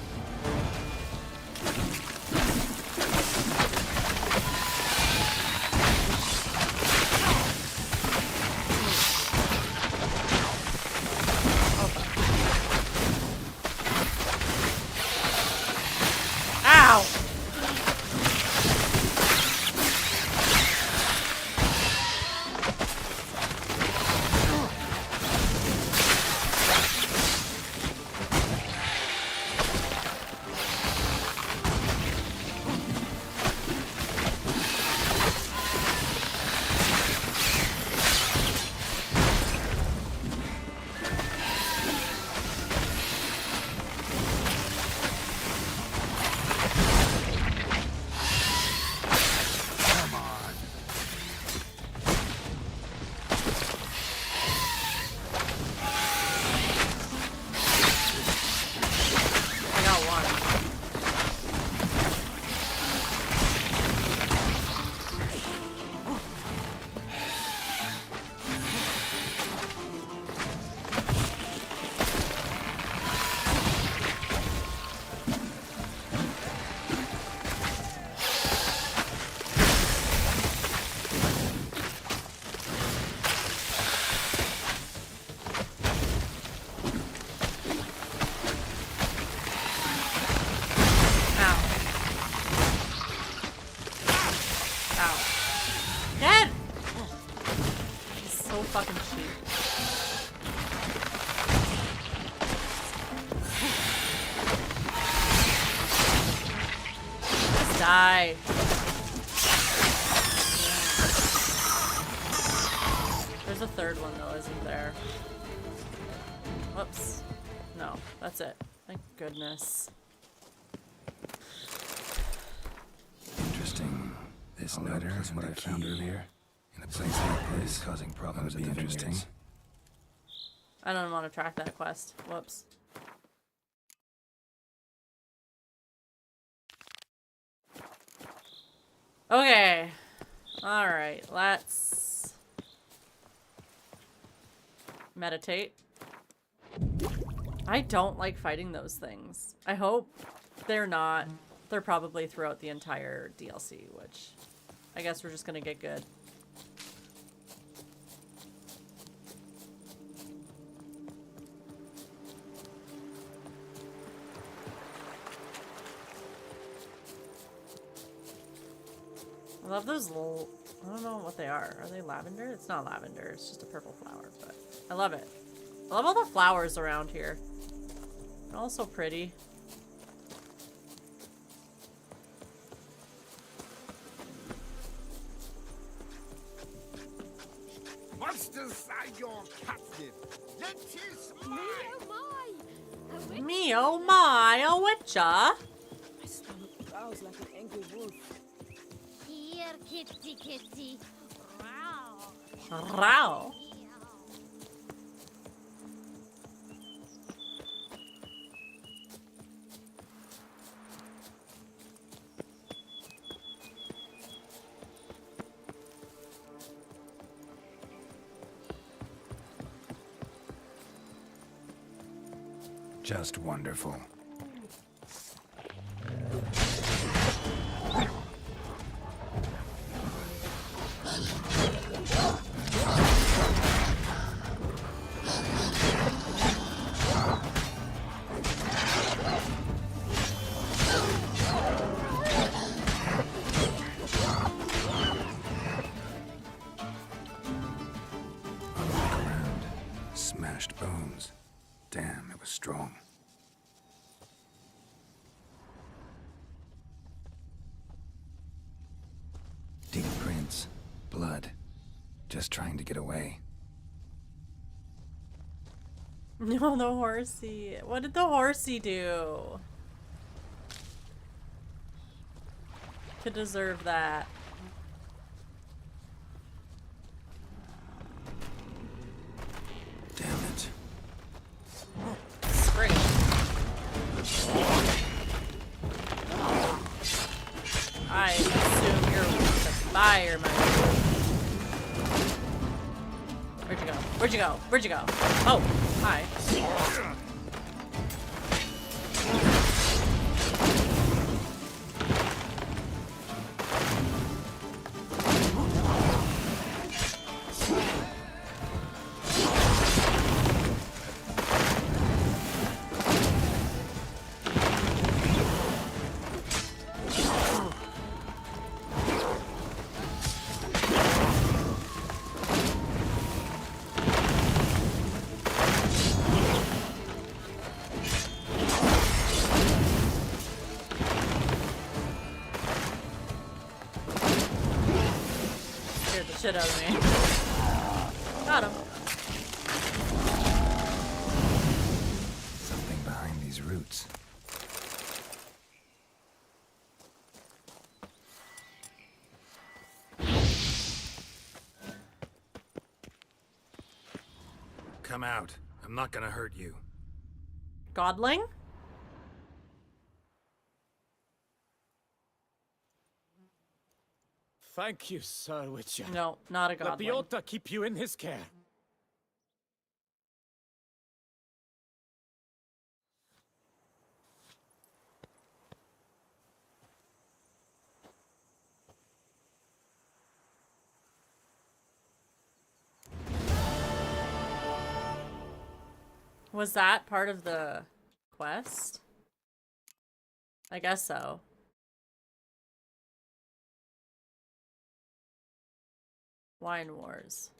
Ow! fucking cheap. Die. There's a third one though, isn't there? Whoops. No, that's it. Thank goodness. Interesting. This letter is what I found earlier. In a place like this, causing problems would be interesting. I don't want to track that quest. Whoops. Okay. Alright, let's meditate. I don't like fighting those things. I hope they're not. They're probably throughout the entire DLC, which I guess we're just gonna get good. I love those little, I don't know what they are. Are they lavender? It's not lavender, it's just a purple flower, but I love it. I love all the flowers around here. They're all so pretty. Monsters are your captive. Let his mine. Me oh my, a witcher. My stomach growls like an angry wolf. Here, kitty, kitty. Row. Row. Just wonderful. Smashed bones. Damn, it was strong. Deep prints. Blood. Just trying to get away. No, the horsey. What did the horsey do to deserve that? Damn it. Spring. I assume you're with the fire, my dude. Where'd you go? Where'd you go? Where'd you go? Oh, hi. Scared the shit out of me. Got him. Something behind these roots. Come out. I'm not gonna hurt you. Godling? Thank you, Sir Witcher. No, not a Let godling. Biota keep you in his care. Was that part of the quest? I guess so. Wine Wars.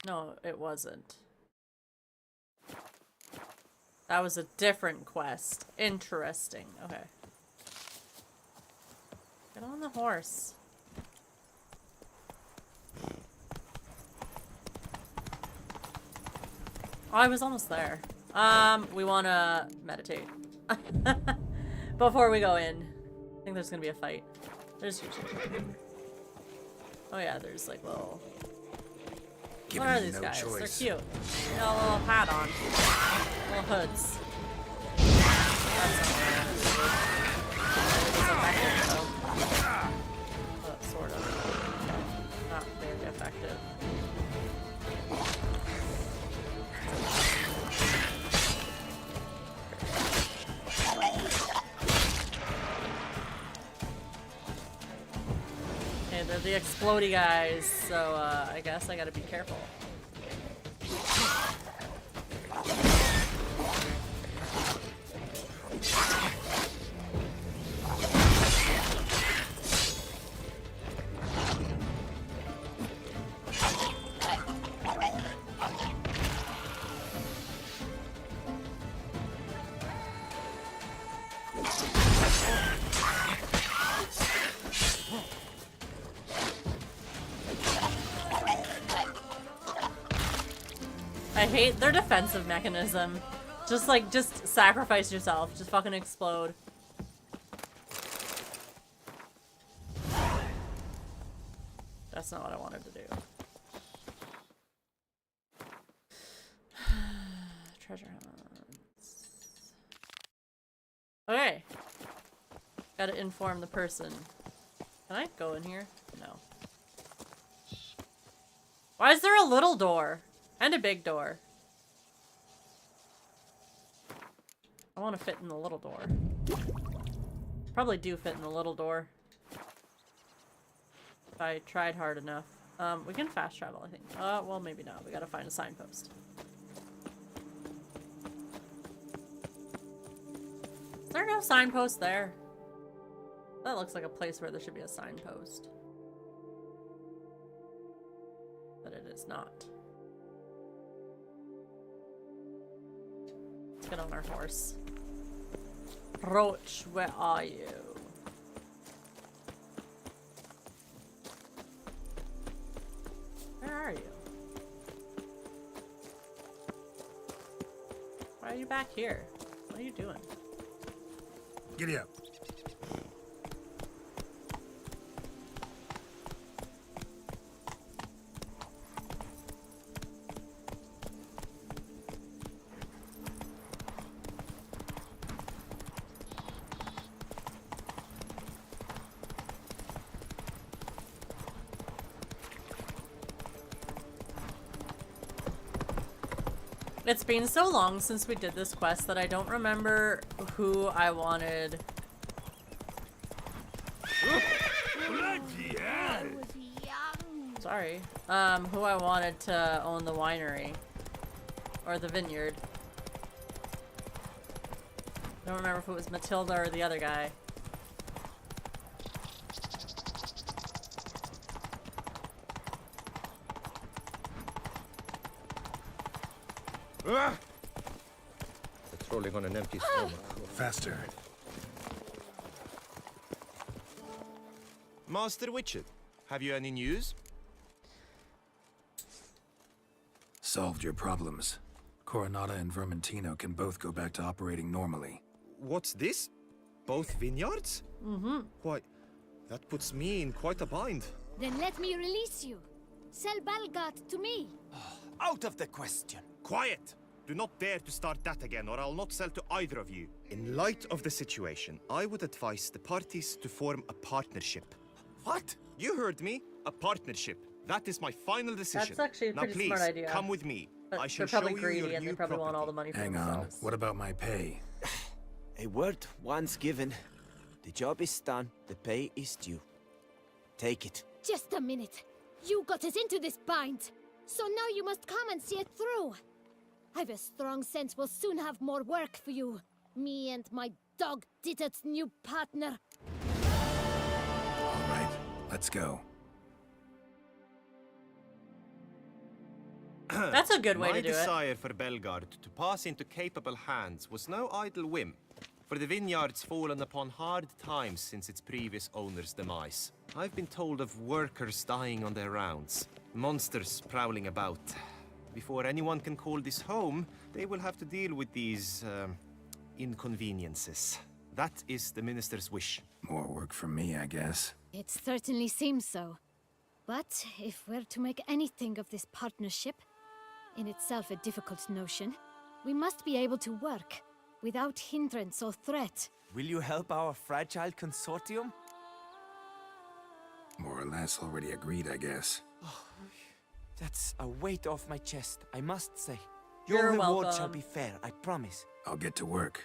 No, it wasn't. That was a different quest. Interesting. Okay. Get on the horse. Oh, I was almost there. We want to meditate. Before we go in. I think there's going to be a fight. There's usually... Oh yeah, there's like little... What are these guys? They're cute. They got a little hat on. Little hoods. That's effective though. But sort of. Not very effective. Okay, they're the explodey guys, so I guess I gotta be careful. I hate their defensive mechanism. Just sacrifice yourself. Just fucking explode. That's not what I wanted to do. Treasure hunts. Okay. Gotta inform the person. Can I go in here? No. Why is there a little door? And a big door. I want to fit in the little door. Probably do fit in the little door. If I tried hard enough. We can fast travel, I think. Well, maybe not. We gotta find a signpost. Is there no signpost there? That looks like a place where there should be a signpost. But it is not. Let's get on our horse. Roach, where are you? Where are you? Why are you back here? What are you doing? Giddy up. It's been so long since we did this quest that I don't remember who I wanted. Sorry. Who I wanted to own the winery. Or the vineyard. I don't remember if it was Matilda or the other guy. Patrolling on an empty stomach. Faster. Master Witcher, have you any news? Solved your problems. Coronata and Vermentino can both go back to operating normally. What's this? Both vineyards? Mm-hmm. Why, that puts me in quite a bind. Then let me release you. Sell Balgat to me. Out of the question. Quiet! Do not dare to start that again, or I'll not sell to either of you. In light of the situation, I would advise the parties to form a partnership. What? You heard me. A partnership. That is my final decision. That's actually a pretty smart idea. Come with me. But I shall they're probably show you greedy your and they new probably want all property. the money for Hang themselves. on. What about my pay? A word once given. The job is done. The pay is due. Take it. Just a minute. You got us into this bind. So now you must come and see it through. I've a strong sense we'll soon have more work for you. Me and my dog Ditter's new partner. All right, let's go. That's a good way My to do it. desire for Belgard to pass into capable hands was no idle whim. for the vineyard's fallen upon hard times since its previous owner's demise. I've been told of workers dying on their rounds, monsters prowling about. Before anyone can call this home, they will have to deal with these, inconveniences. That is the minister's wish. More work for me, I guess. It certainly seems so. But if we're to make anything of this partnership, in itself a difficult notion, we must be able to work without hindrance or threat. Will you help our fragile consortium? More or less already agreed, I guess. That's a weight off my chest, I must say. You're Your reward welcome. shall be fair, I promise. I'll get to work.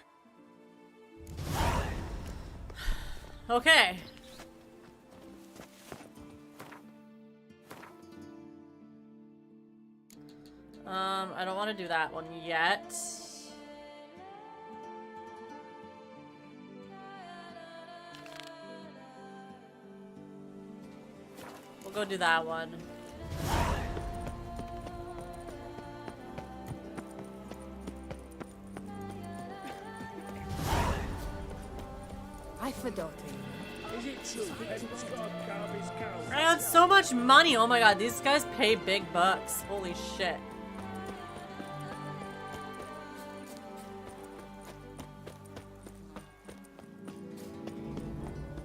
Okay. I don't want to do that one yet. We'll go do that one. I forgot. Is it true that Scott Garvey's cow? I got so much money. Oh my god, these guys pay big bucks. Holy shit.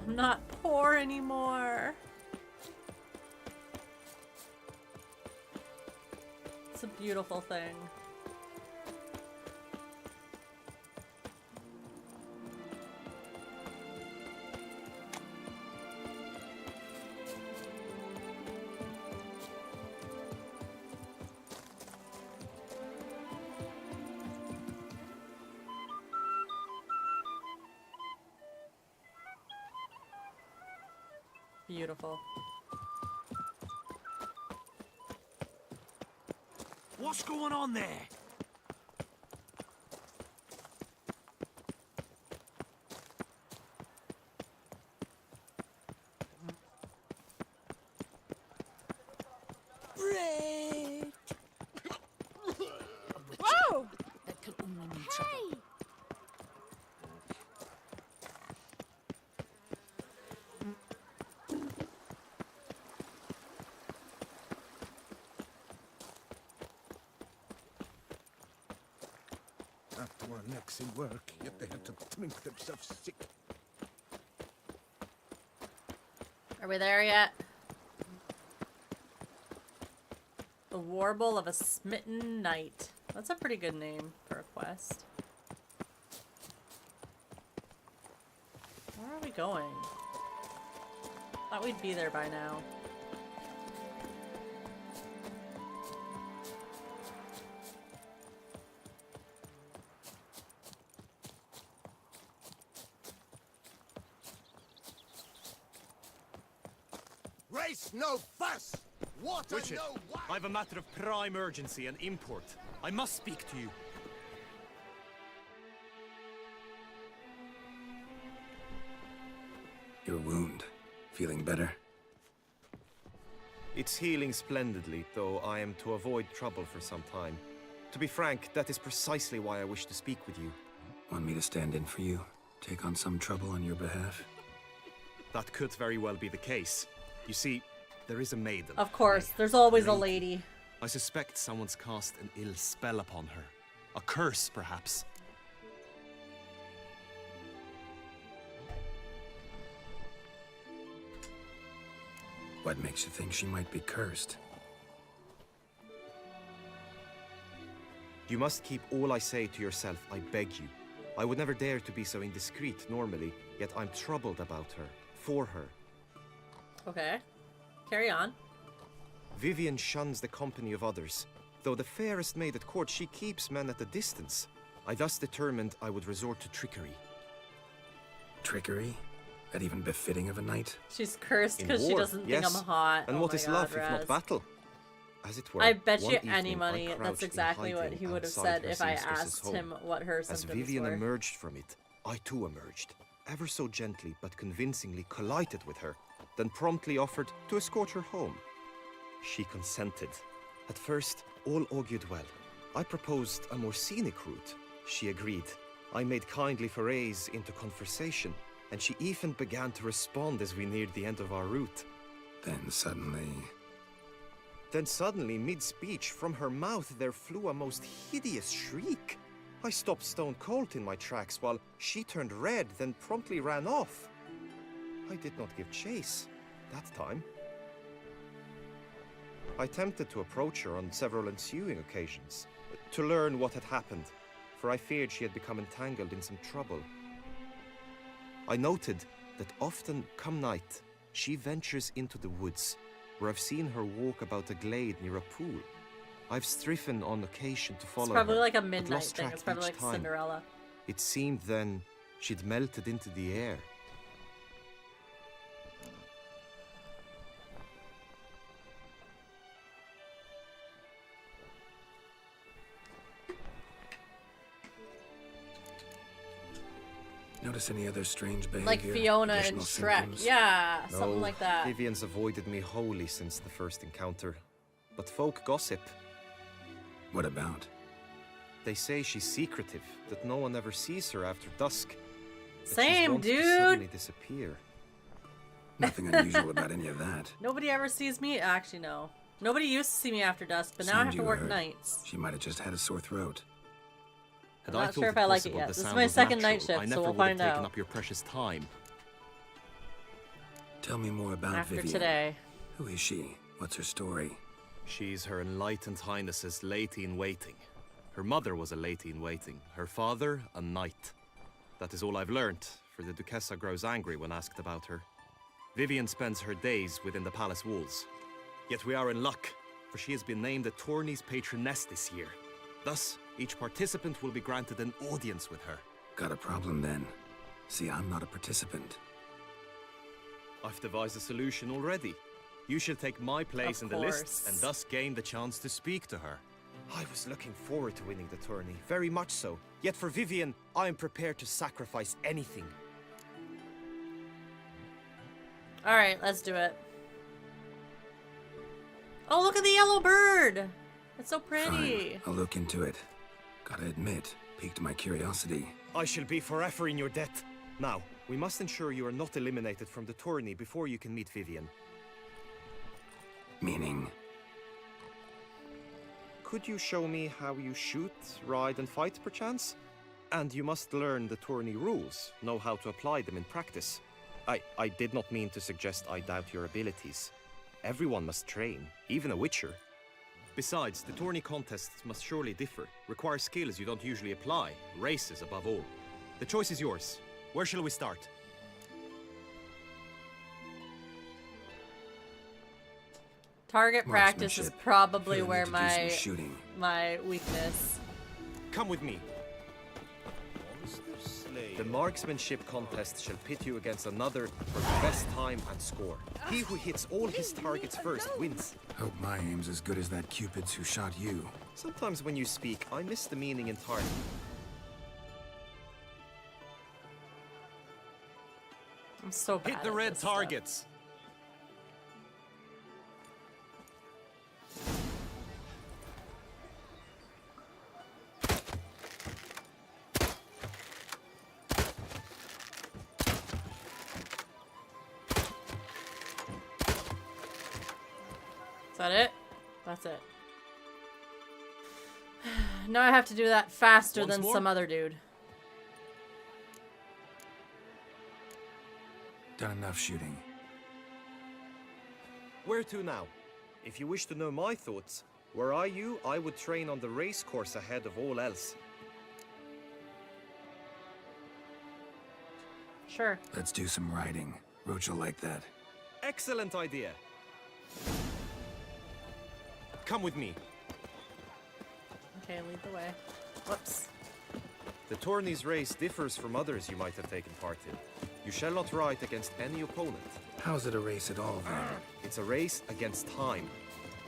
I'm not poor anymore. It's a beautiful thing. Beautiful. What's going on there? Bread! Whoa! That can only mean trouble. After our necks in work, yet they had to drink themselves sick. Are we there yet? The Warble of a Smitten Knight. That's a pretty good name for a quest. Where are we going? Thought we'd be there by now. Race no fuss! Water Richard, no wine! I've a matter of prime urgency and import. I must speak to you. Your wound. Feeling better? It's healing splendidly, though I am to avoid trouble for some time. To be frank, that is precisely why I wish to speak with you. Want me to stand in for you? Take on some trouble on your behalf? That could very well be the case. You see, there is a maiden. Of course, there's always a lady. I suspect someone's cast an ill spell upon her. A curse, perhaps. What makes you think she might be cursed? You must keep all I say to yourself, I beg you. I would never dare to be so indiscreet normally, yet I'm troubled about her, for her. Okay. Carry on. Vivian shuns the company of others. Though the fairest maid at court, she keeps men at a distance. I thus determined I would resort to trickery. Trickery? That even befitting of a knight? She's cursed In because she war, doesn't yes. think I'm hot. And Oh what my is God, love if Raz. not battle? As it were, I bet one you evening, any I money crouched that's in exactly what hiding he would have outside said her if I seamstress's asked home. him what her As symptoms Vivian were. emerged from it, I too emerged, ever so gently but convincingly collided with her, then promptly offered to escort her home. She consented. At first, all augured well. I proposed a more scenic route. She agreed. I made kindly forays into conversation, and she even began to respond as we neared the end of our route. Then suddenly, mid-speech, from her mouth there flew a most hideous shriek. I stopped stone cold in my tracks while she turned red, then promptly ran off. I did not give chase that time. I attempted to approach her on several ensuing occasions, to learn what had happened, for I feared she had become entangled in some trouble. I noted that often, come night, she ventures into the woods, where I've seen her walk about a glade near a pool. I've striven on occasion to follow her. It's probably like a but midnight lost thing. track It's probably each like time. Cinderella. It seemed then she'd melted into the air. notice any other strange behavior? Like Fiona and additional Shrek. symptoms? Yeah, No, something like that. Vivian's avoided me wholly since the first encounter. But folk gossip. What about? They say she's secretive, that no one ever sees her after dusk. that she's Same, wont to dude. suddenly disappear. Nothing unusual about any of that. Nobody ever sees me. Actually, no. Nobody used to see me after dusk, but now I have Seemed to you work heard. nights. She might have just had a sore throat. I'm not sure if I like it yet. This is my second night shift, so we'll find out. Up your precious time. Tell me more about After Vivian. today. Who is she? What's her story? She's Her Enlightened Highness's lady-in-waiting. Her mother was a lady-in-waiting. Her father, a knight. That is all I've learnt, for the Duchessa grows angry when asked about her. Vivian spends her days within the palace walls. Yet we are in luck, for she has been named the tourney's patroness this year. Thus, each participant will be granted an audience with her. Got a problem then. See, I'm not a participant. I've devised a solution already. You shall take my place in the lists and thus gain the chance to speak to her. I was looking forward to winning the tourney, very much so. Yet for Vivian, I am prepared to sacrifice anything. Alright, let's do it. Oh, look at the yellow bird! It's so pretty. Fine, I'll look into it. Gotta admit, piqued my curiosity. I shall be forever in your debt. Now, we must ensure you are not eliminated from the tourney before you can meet Vivian. Meaning? Could you show me how you shoot, ride, and fight, perchance? And you must learn the tourney rules, know how to apply them in practice. I did not mean to suggest I doubt your abilities. Everyone must train, even a witcher. Besides, the tourney contests must surely differ, require skills you don't usually apply, races above all. The choice is yours. Where shall we start? Target practice is probably Feel the where need to do some my shooting. my weakness. Come with me. The marksmanship contest shall pit you against another for the best time and score. He who hits all his targets first wins. Hope my aim's as good as that Cupid's who shot you. Sometimes when you speak, I miss the meaning entirely. I'm so bad. Hit the at red this stuff. targets. Is that it? That's it. Now I have to do that faster Once than more? some other dude. Done enough shooting. Where to now? If you wish to know my thoughts, were I you, I would train on the race course ahead of all else. Sure. Let's do some riding. Roach will like that. Excellent idea. Come with me. Okay, lead the way. Whoops. The tourney's race differs from others you might have taken part in. You shall not ride against any opponent. How's it a race at all, then? It's a race against time.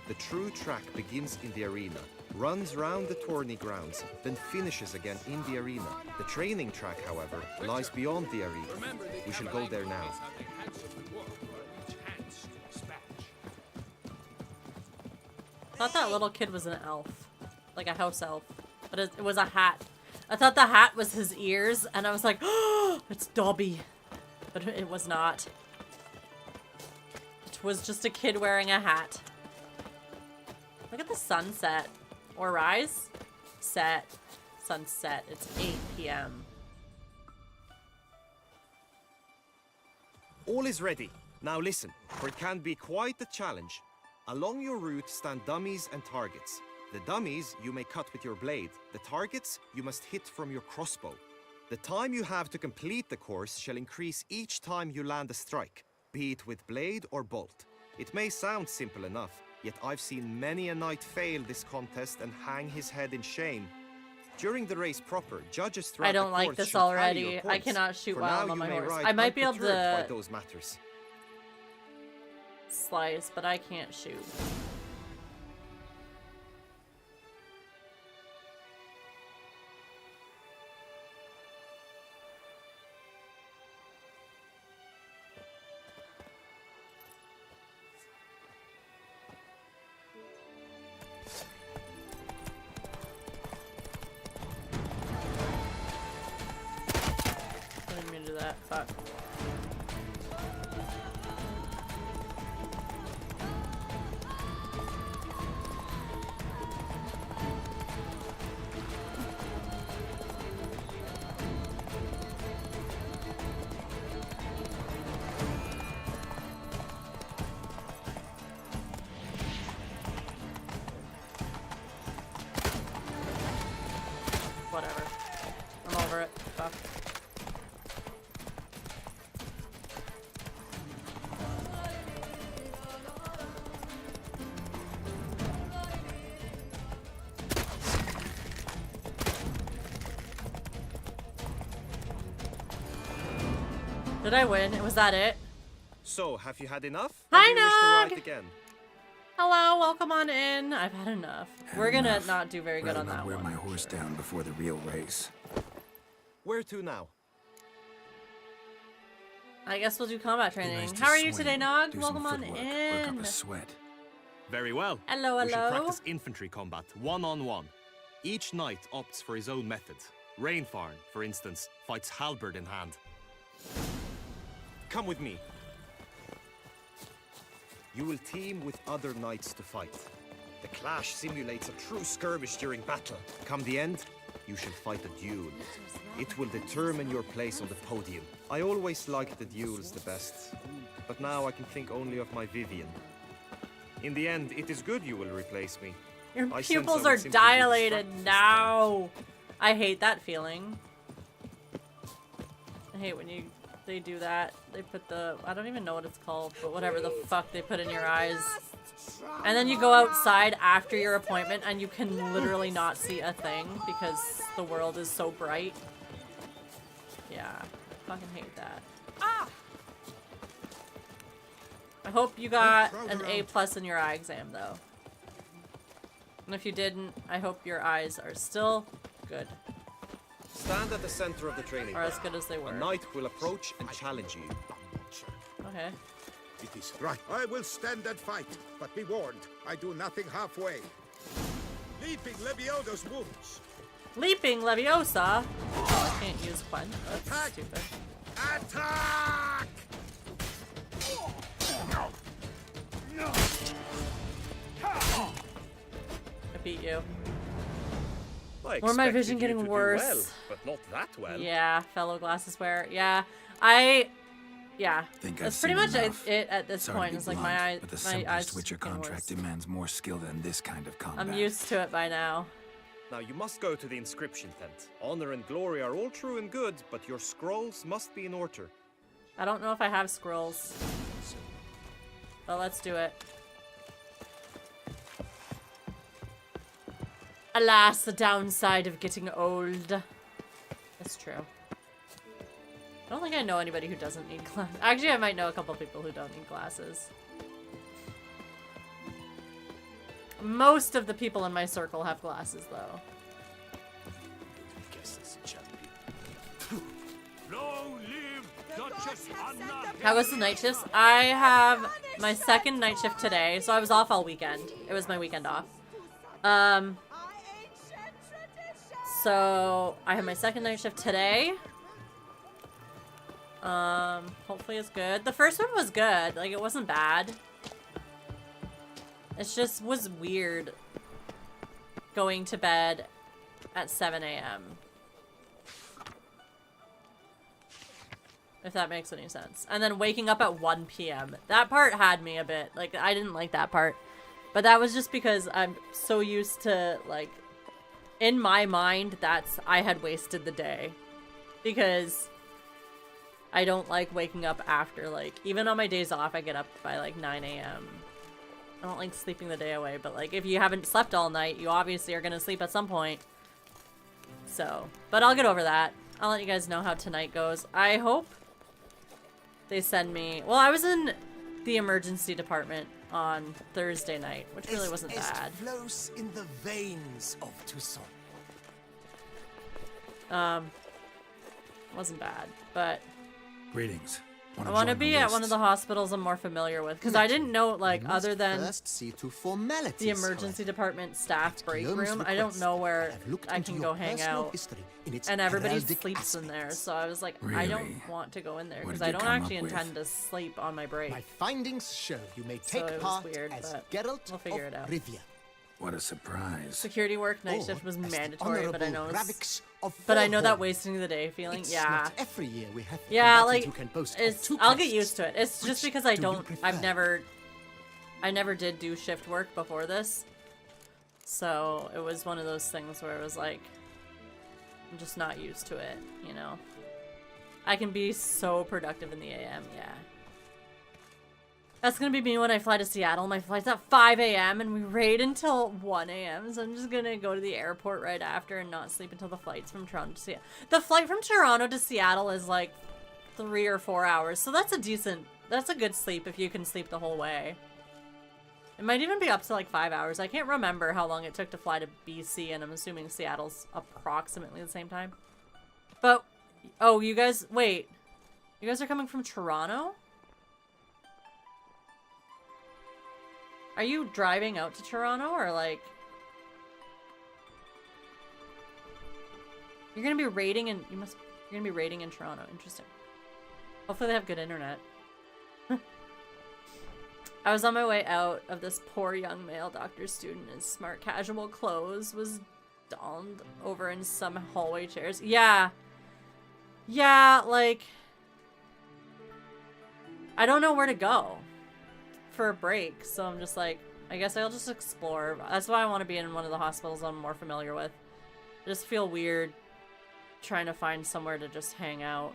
The true track begins in the arena, runs round the tourney grounds, then finishes again in the arena. The training track, however, lies beyond the arena. We shall go there now. I thought that little kid was an elf. Like a house elf. But it was a hat. I thought the hat was his ears, and I was like, oh, it's Dobby. But it was not. It was just a kid wearing a hat. Look at the sunset. Or rise? Set. Sunset. It's 8 p.m. All is ready. Now listen, for it can be quite a challenge. Along your route stand dummies and targets. The dummies you may cut with your blade. The targets you must hit from your crossbow. The time you have to complete the course shall increase each time you land a strike, be it with blade or bolt. It may sound simple enough, yet I've seen many a knight fail this contest and hang his head in shame. During the race proper, judges throughout I don't the like course this shall tally already. your I points. cannot shoot For while now I'm on you my may horse. ride I might be able unperturbed by to those matters. slice, but I can't shoot. I didn't mean to do that. Fuck. Whatever. I'm over it. Fuck. Did I win? Was that it? So, have you had enough? Hi, or do you wish to Nog! ride again? Hello, welcome on in. I've had enough. We're gonna enough. not do very good Rather on not that wear one. my horse down before the real race. Where to now? I guess we'll do combat training. Nice to How are you swing, today, Nog? do some Welcome on footwork, work up in. a sweat. Very well. Hello, We shall hello. practice infantry combat, one-on-one. Each knight opts for his own method. Rainfarn, for instance, fights halberd in hand. Come with me. You will team with other knights to fight. The clash simulates a true skirmish during battle. Come the end, you shall fight a duel. It will determine your place on the podium. I always liked the duels the best, but now I can think only of my Vivian. In the end, it is good you will replace me. Your I sense pupils I are would simply be dilated distracted now. I hate that feeling. I hate when they do that. They put the, I don't even know what it's called, but whatever the fuck they put in your eyes. And then you go outside after your appointment and you can literally not see a thing because the world is so bright. Yeah, I fucking hate that. I hope you got an A+ in your eye exam though. And if you didn't, I hope your eyes are still good. Stand at the center of the training Or as ground. good as they were. A knight will approach and challenge you. Okay. It is right. I will stand and fight, but be warned, I do nothing halfway. Leaping Leviosa's wounds. Leaping Leviosa. Oh, I can't use Quench. That's Attack! stupid. Attack! I beat you. I Or my expected vision you getting to do worse. well, but not that well. Yeah, fellow glasses wearer. Yeah, yeah. Think That's I've pretty seen much enough. it at this Sorry to point. be It's like blunt, my eye, but the my simplest eyes Witcher getting contract worse. demands more skill than this kind of combat. I'm used to it by now. Now you must go to the inscription tent. Honor and glory are all true and good, but your scrolls must be in order. I don't know if I have scrolls. But let's do it. Alas, the downside of getting old. That's true. I don't think I know anybody who doesn't need glasses. Actually, I might know a couple people who don't need glasses. Most of the people in my circle have glasses, though. Long live Duchess Anna. How was the night shifts? I have my second night shift today, so I was off all weekend. It was my weekend off. So I have my second night shift today. Hopefully it's good. The first one was good. Like, it wasn't bad. It just was weird going to bed at 7 a.m. If that makes any sense. And then waking up at 1 p.m. That part had me a bit. Like, I didn't like that part. But that was just because I'm so used to, like, in my mind, I had wasted the day. Because I don't like waking up after, like, even on my days off, I get up by, like, 9 a.m. I don't like sleeping the day away, but, like, if you haven't slept all night, you obviously are gonna sleep at some point. So, but I'll get over that. I'll let you guys know how tonight goes. I hope they send me... Well, I was in the emergency department on Thursday night, which really wasn't bad. Flows in the veins of Toussaint. Wasn't bad, but... Greetings. I want to be at one of the hospitals I'm more familiar with, because I didn't know, like, other than the emergency department staff break room, I don't know where I can go hang out, and everybody sleeps in there, so I was like, I don't want to go in there, because I don't actually intend to sleep on my break. My findings show you may So take it was part weird, as but Geralt we'll figure it out. Rivia. What a surprise. Security work night shift was mandatory, but I know Ravix of but I know that Vorhorn. wasting the day feeling, It's yeah. not every year we have a Yeah, combatant like, who can boast of it's, two I'll get crests. used to it. It's just Which because I do you don't, prefer? I never did do shift work before this. So it was one of those things where it was like, I'm just not used to it, you know? I can be so productive in the AM, yeah. That's gonna be me when I fly to Seattle. My flight's at 5 a.m. and we raid until 1 a.m. So I'm just gonna go to the airport right after and not sleep until the flight's from Toronto to Seattle. The flight from Toronto to Seattle is like 3 or 4 hours. So that's a good sleep if you can sleep the whole way. It might even be up to like 5 hours. I can't remember how long it took to fly to BC, and I'm assuming Seattle's approximately the same time. But, oh, you guys, wait. You guys are coming from Toronto? Are you driving out to Toronto, or like... You're gonna be raiding in... You're gonna be raiding in Toronto. Interesting. Hopefully they have good internet. I was on my way out of this poor young male doctor student in smart casual clothes was donned over in some hallway chairs. Yeah. Yeah, like... I don't know where to go for a break, so I'm just like, I guess I'll just explore. That's why I want to be in one of the hospitals I'm more familiar with. I just feel weird trying to find somewhere to just hang out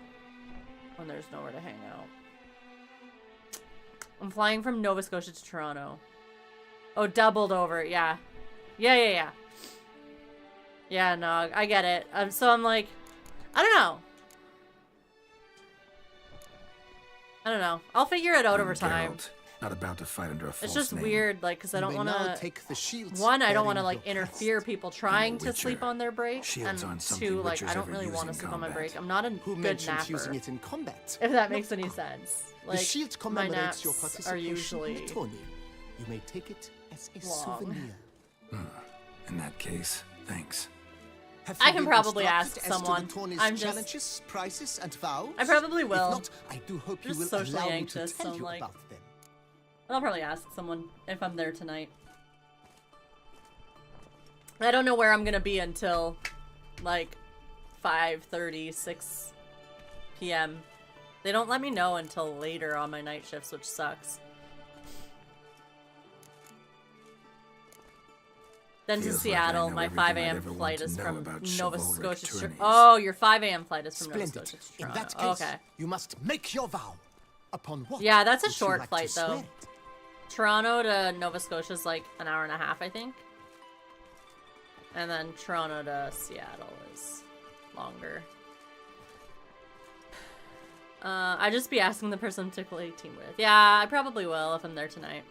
when there's nowhere to hang out. I'm flying from Nova Scotia to Toronto. Oh, doubled over, yeah. Yeah. Yeah, no, I get it. So I'm like, I don't know. I'll figure it out over time. Geralt, not about to fight under a false It's just name. weird, like, because I don't want to... One, I don't want to, like, interfere people trying to sleep on their break. Shields And aren't something two, like, Witchers I don't ever really use want to in sleep on my combat. break. I'm not a Who good mentioned napper. using it in combat? If that makes any sense. Like, The shield my commemorates your naps participation are usually in the tourney. You may take it as a long. souvenir. In that case, thanks. Have I you can been probably instructed ask as to the someone. tourney's I'm just... challenges, prizes, and vows? I probably will. If not, I do hope you Just will socially allow anxious, me to so tell I'm you like... about them. I'll probably ask someone if I'm there tonight. I don't know where I'm gonna be until, like, 5:30, 6 p.m. They don't let me know until later on my night shifts, which sucks. Then to Feels like I Seattle, know my everything 5 I'd a.m. ever want flight to is know from about Nova chivalric Scotia to tourneys. Oh, your 5 a.m. flight is from Splendid. Nova Scotia to In Toronto. that case, Okay. you must make your vow. Upon what? Yeah, that's a would you short like to flight, though. swear it? Toronto to Nova Scotia is like an hour and a half, I think. And then Toronto to Seattle is longer. I'd just be asking the person to play team with. Yeah, I probably will if I'm there tonight.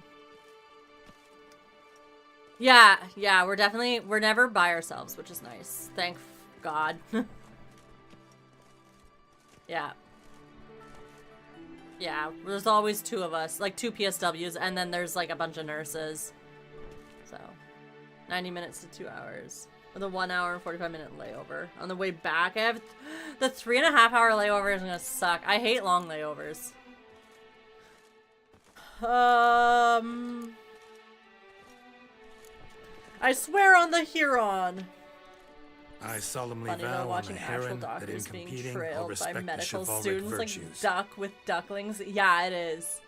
Yeah, we're never by ourselves, which is nice. Thank God. Yeah. Yeah, there's always two of us, like 2 PSWs, and then there's like a bunch of nurses. So, 90 minutes to 2 hours. With a 1 hour and 45-minute layover. On the way back, I have the 3.5-hour layover is gonna suck. I hate long layovers. I swear on the Huron. I solemnly Funny though, vow on the watching actual Heron that in doctors being competing I'll trailed by respect the medical chivalric students virtues. like duck with ducklings. Yeah, it is.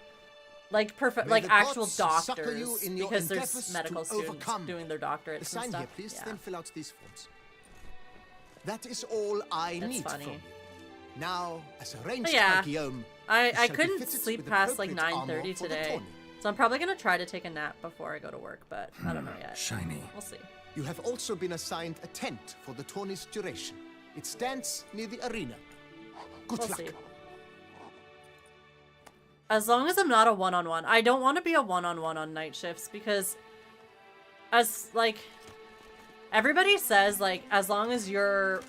Like perfect, May like the actual gods succor doctors, you in your because endeavors there's to medical students overcome. doing their doctorates and Sign stuff. here, please, Yeah. then fill out these forms. That is all I That's need funny. from you. Now, as arranged But yeah, by Guillaume, I you shall be couldn't fitted sleep with past like appropriate armor 9:30 for the today, tourney. so I'm probably gonna try to take a nap before I go to work, but I don't know yet. Shiny. We'll see. You have also been assigned a tent for the tourney's duration. It stands near the arena. Good We'll luck. see. As long as I'm not a one-on-one. I don't want to be a one-on-one on night shifts because as like everybody says, like as long as your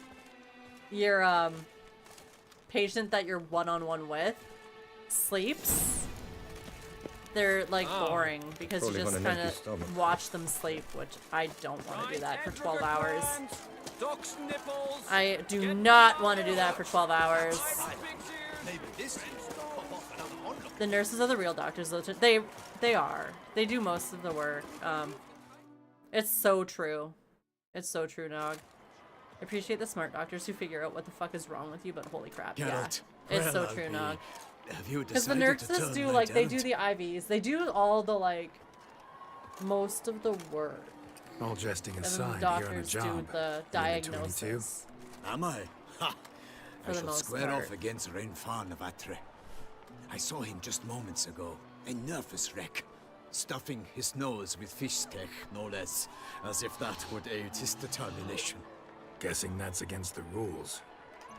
patient that you're one-on-one with sleeps, they're like boring because you Probably just gonna make kind you stomach. of watch them sleep, which I don't want to do that for 12 hours. Duck's nipples. I do not want to do that for 12 hours. Maybe this The nurses are the real doctors, though. They are. They do most of the work. It's so true. It's so true, Nog. I appreciate the smart doctors who figure out what the fuck is wrong with you, but holy crap, Geralt, yeah. It's well, so I'll true, be- Nog. Have you Because the decided to nurses turn do, my like, they do talent? the IVs. They do all the, like, most of the work. All jesting And then aside, the you're on a doctors job. do the Limit 22. diagnosis. Am I? Ha! For I the shall most square part. off against Rainfan of Atre. I saw him just moments ago. A nervous wreck. Stuffing his nose with fish steak, no less. As if that would aid his determination. Guessing that's against the rules.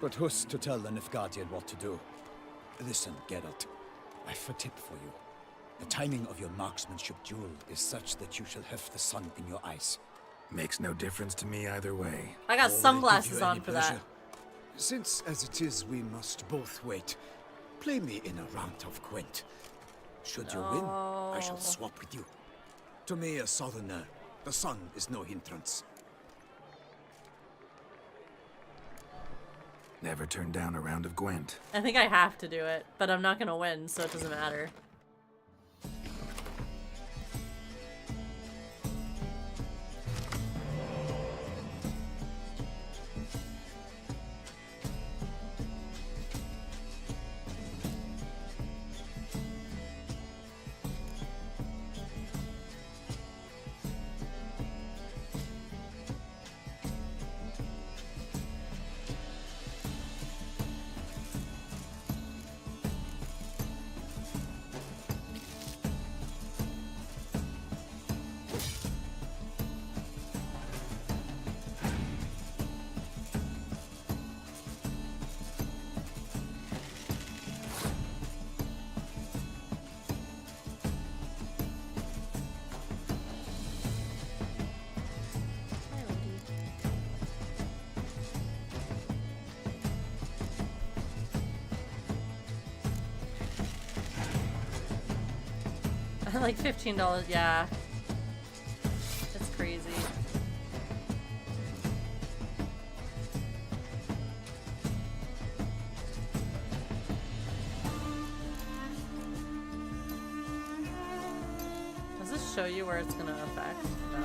But who's to tell the Nilfgaardian what to do? Listen, Geralt. I've a tip for you. The timing of your marksmanship duel is such that you shall have the sun in your eyes. Makes no difference to me either way. I got Will it give sunglasses you on any for that. pleasure? Since, as it is, we must both wait, play me in a round of Gwent. Should you win, I shall No. swap with you. To me, a southerner, the sun is no hindrance. Never turned down a round of Gwent. I think I have to do it, but I'm not gonna win, so it doesn't matter. Like $15, yeah. It's crazy. Does this show you where it's gonna affect? No.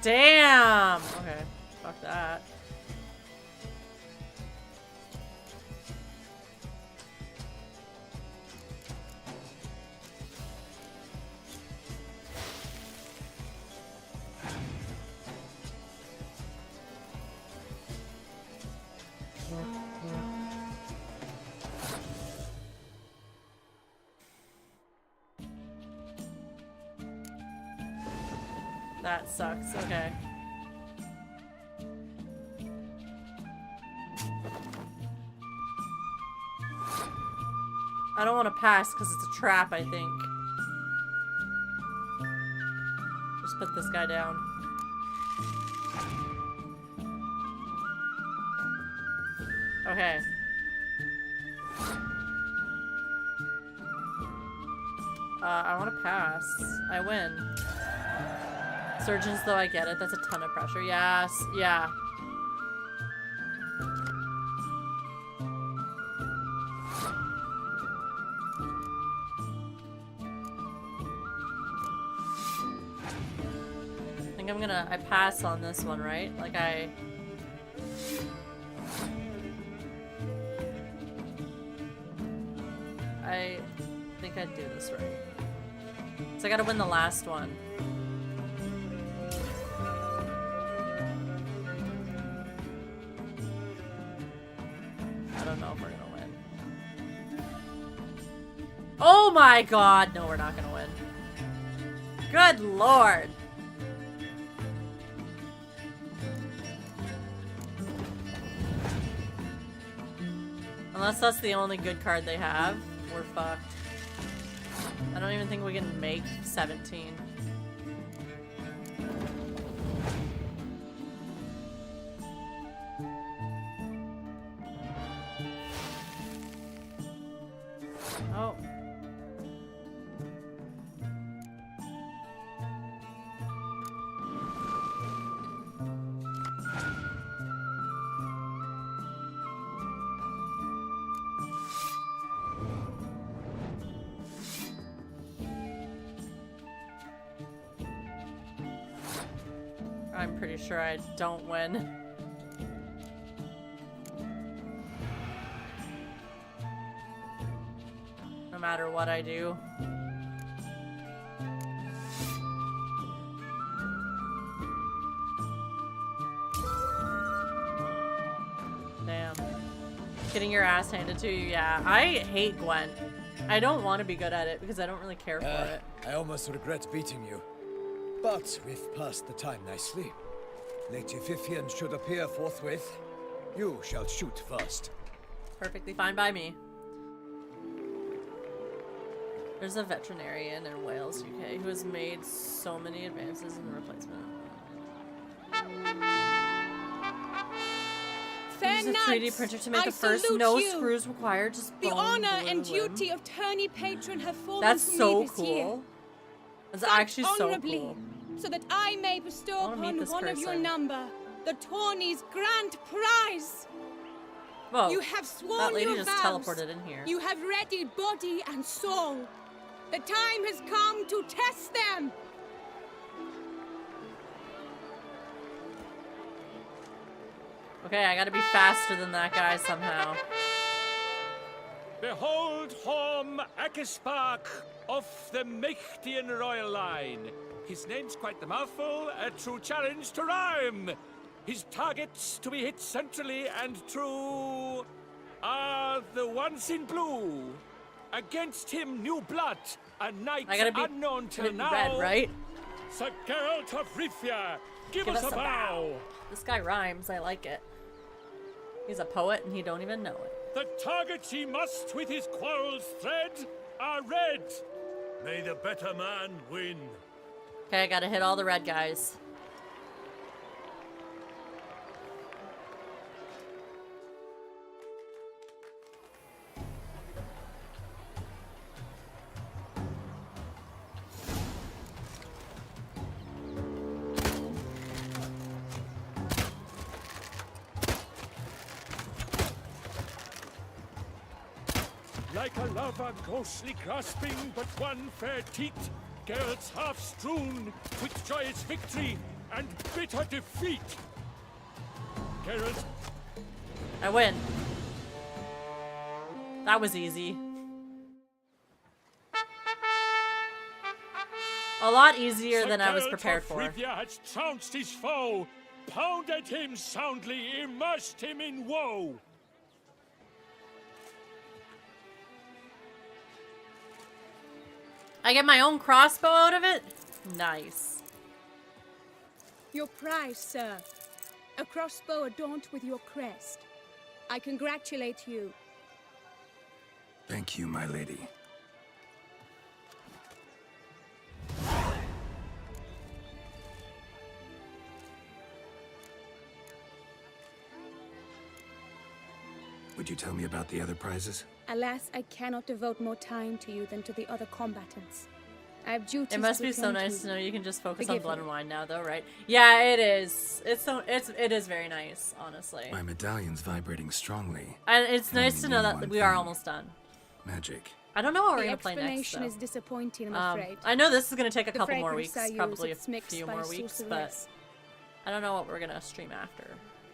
Damn! Okay, fuck that. That sucks. Okay. I don't want to pass because it's a trap, I think. Just put this guy down. Okay. I want to pass. I win. Surgeons, though, I get it. That's a ton of pressure. Yes. Yeah. I think I pass on this one, right? Like I think I'd do this right. So I gotta win the last one. I don't know if we're gonna win. Oh my god! No, we're not gonna win. Good lord! Unless that's the only good card they have, we're fucked. I don't even think we can make 17. Oh. I'm pretty sure I don't win. No matter what I do. Damn. Getting your ass handed to you, yeah. I hate Gwent. I don't want to be good at it because I don't really care for it. I almost regret beating you. But we've passed the time nicely. Lady Vivian should appear forthwith. You shall shoot first. Perfectly fine by me. There's a veterinarian in Wales, UK, who has made so many advances in the replacement. Use a 3D printer to make the first. No screws required. Just the bone honor glue and them. duty of tourney patron have fallen That's to so me this cool. year. That's Fight actually so honorably, cool. so that I may bestow I wanna meet upon this one of your person. number the tourney's grand prize. Whoa, You have sworn that lady your just vows. teleported in here. You have readied body and soul. The time has come to test them. Okay, I gotta be faster than that guy somehow. Behold Horm Akispark of the Mechtian royal line. His name's quite the mouthful, a true challenge to rhyme. His targets to be hit centrally and true are the ones in blue. Against him, new blood, a knight I gotta be unknown till now. red, right? Sir Geralt of Rivia, give us a bow. This guy rhymes. I like it. He's a poet and he don't even know it. The targets he must with his quarrels thread are red. May the better man win. Okay, I gotta hit all the red guys. Like a lover ghostly grasping but one fair teat, Geralt's half strewn with joyous victory and bitter defeat. Geralt, I win. That was easy. A lot easier than I was prepared for. Rivia has trounced his foe, pounded him soundly, immersed him in woe. I get my own crossbow out of it? Nice. Your prize, sir. A crossbow adorned with your crest. I congratulate you. Thank you, my lady. Would you tell me about the other prizes? Alas, I cannot devote more time to you than to the other combatants. I have duties. It must to be so attend nice to. to know you can just focus Forgive on Blood me. and Wine now, though, right? Yeah, it is. It is very nice, honestly. My medallion's vibrating strongly. And it's Can nice only to know mean that one we are thing. almost done. Magic. I don't know what we're The gonna play next. explanation Though. is disappointing, I'm afraid. I know this is gonna take a The couple more fragrance weeks, I use, probably a it's mixed few by more a weeks, but sorceress. I don't know what we're gonna stream after.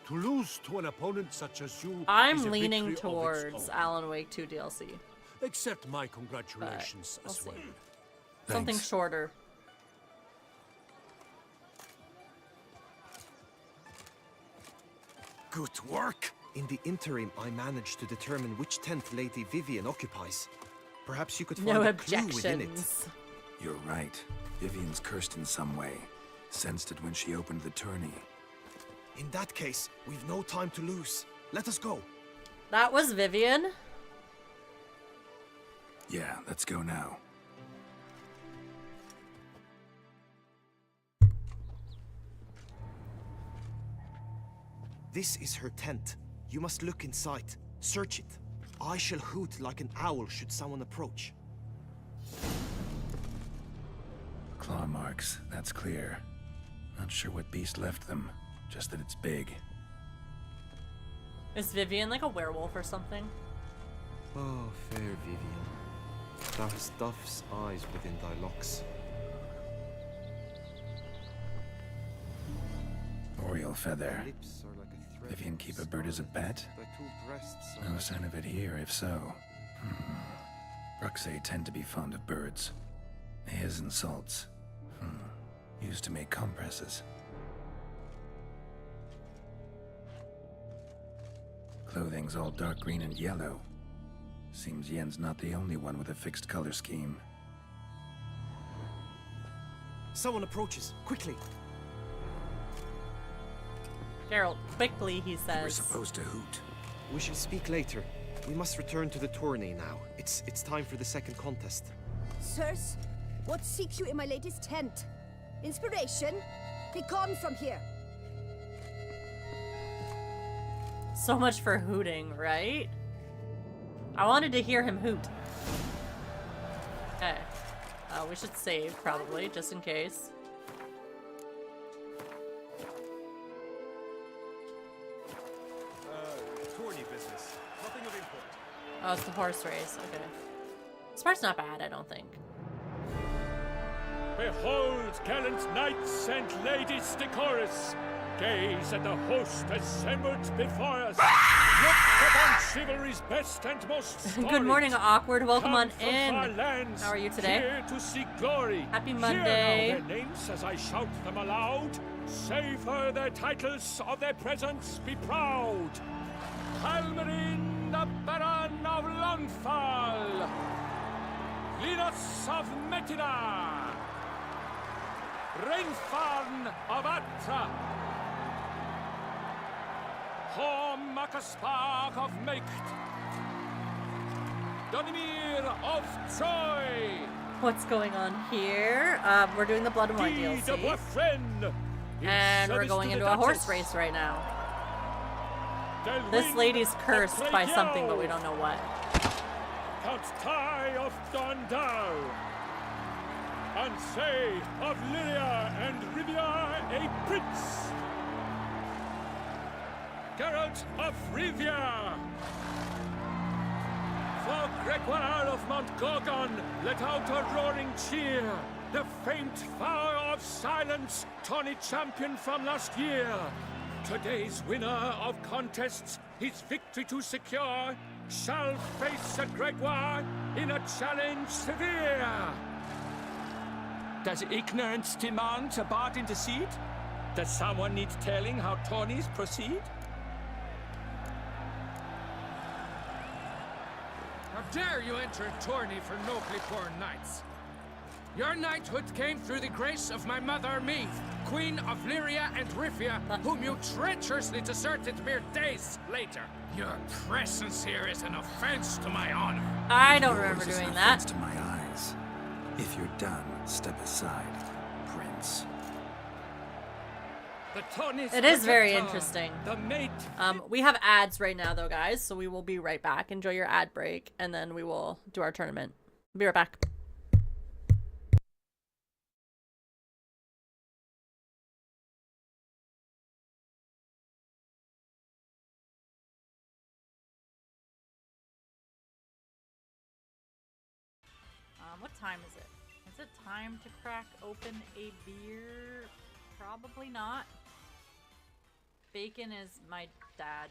To lose to an opponent such as you is I'm a leaning victory of its towards own. Alan Wake 2 DLC. Accept my congratulations We'll as see. well. Something Thanks. shorter. Good work! In the interim, I managed to determine which tent Lady Vivian occupies. Perhaps you could find No a clue within it. objections. You're right. Vivian's cursed in some way. Sensed it when she opened the tourney. In that case, we've no time to lose. Let us go. That was Vivian. Yeah, let's go now. This is her tent. You must look inside. Search it. I shall hoot like an owl should someone approach. Claw marks, that's clear. Not sure what beast left them, just that it's big. Is Vivian like a werewolf or something? Oh, fair Vivian. Thou hast dove's eyes within thy locks. Oriole feather. Thy lips are like a thread Vivian of keep a bird as a pet? Thy two breasts are No like sign of it here, if so. Bruxay tend to be fond of birds. His and salts. Used to make compresses. Clothing's all dark green and yellow. Seems Yen's not the only one with a fixed color scheme. Someone approaches. Quickly! Geralt, quickly, he says. We're supposed to hoot. We shall speak later. We must return to the tourney now. It's time for the second contest. Sirs, what seeks you in my lady's tent? Inspiration? Begone from here. So much for hooting, right? I wanted to hear him hoot. Okay. We should save, probably, just in case. Tourney business. Nothing of import. Oh, it's the horse race. Okay. This part's not bad, I don't think. Behold, gallant knights and ladies decorous. Gaze at the host assembled before us. Look upon chivalry's best and most storied. Good morning, Awkward. Welcome on Come from in. far lands, How are you today? Here to seek glory. Happy Hear Monday. now their names as I shout them aloud. Savor their titles, of their presence be proud. Halmarin, the Baron of Lonfall. Linus of Metida. Rainfarn of Atra. Horm Makaspark of Meikt. Donimir of Troy. What's going on here? We're doing the Blood and Wine Guy de DLC. Boisfren. And we're service going to into the a horse Duchess. race right now. Del This Wing lady's of cursed by Traigiau. something, but we don't know what. Count Tai of Dondal. Ansay of Lyria and Rivia a prince. Geralt of Rivia. For Gregoire of Mount Gorgon, let out a roaring cheer. The faint vow of silence, tourney champion from last year. Today's winner of contests, his victory to secure, shall face a Gregoire in a challenge severe. Does ignorance demand a bard intercede? Does someone need telling how tourneys proceed? How dare you enter a tourney for nobly born knights? Your knighthood came through the grace of my mother, Meve, Queen of Lyria and Rifia, whom you treacherously deserted mere days later. Your presence here is an offense to my honor. I don't remember Yours is doing an that. offense to my eyes. If you're done, step aside, Prince. The Tawny's It is very protector, interesting. The mate. We have ads right now, though, guys, so we will be right back. Enjoy your ad break, and then we will do our tournament. Be right back. What time is it? Is it time to crack open a beer? Probably not. Bacon is my dad.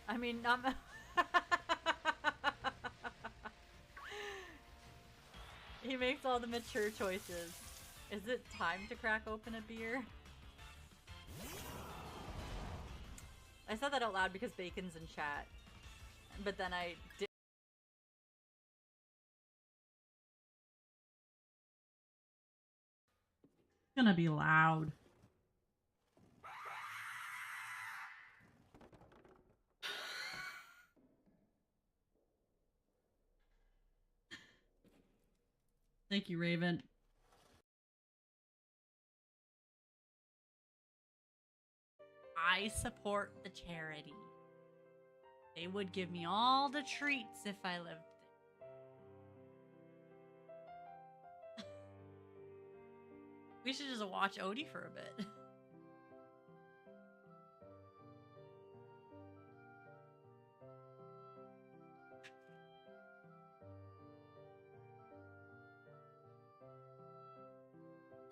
I mean, not my... He makes all the mature choices. Is it time to crack open a beer? I said that out loud because Bacon's in chat. But then I did. It's gonna be loud. Thank you, Raven. I support the charity. They would give me all the treats if I lived there. We should just watch Odie for a bit.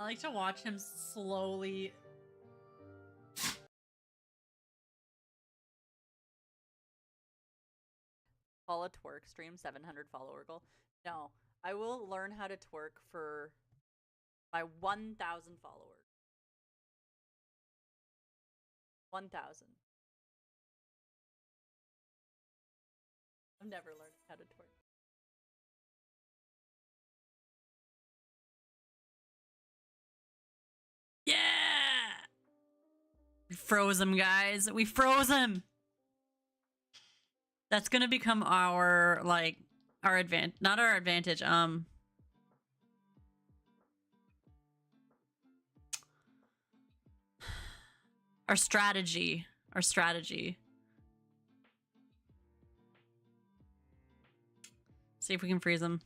I like to watch him slowly. Follow twerk stream 700 follower goal. No, I will learn how to twerk for my 1,000 followers. 1,000. I've never learned how to twerk. Yeah! We froze him, guys. We froze him! That's gonna become our, like, our advantage. Not our advantage, our strategy. Our strategy. See if we can freeze him.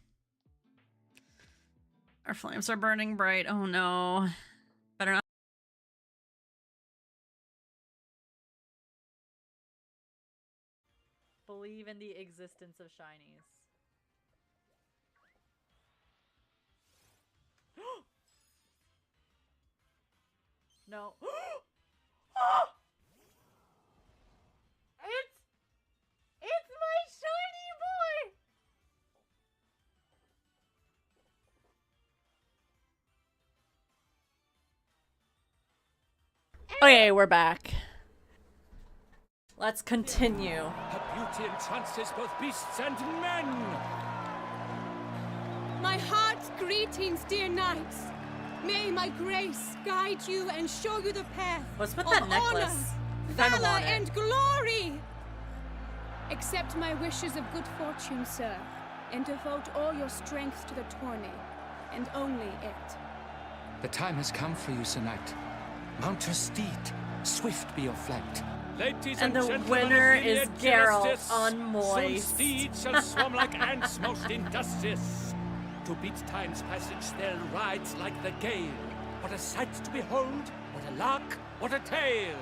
Our flames are burning bright. Oh no. Better not. Believe in the existence of shinies. No. It's my shiny boy! Okay, we're back. Let's continue. Her beauty entrances both beasts and men. My heart's greetings, dear knights. May my grace guide you and show you the path What's with of that necklace? honor, Kinda valor, want it. and glory. Accept my wishes of good fortune, sir, and devote all your strength to the tourney, and only it. The time has come for you, Sir Knight. Mount your steed. Swift be your flight. Ladies And and the gentlemen winner of is Iliad Geralt Justice, on Moist. Soon steeds shall swarm like ants most industrious. To beat time's passage, they'll ride like the gale. What a sight to behold! What a lark! What a tale!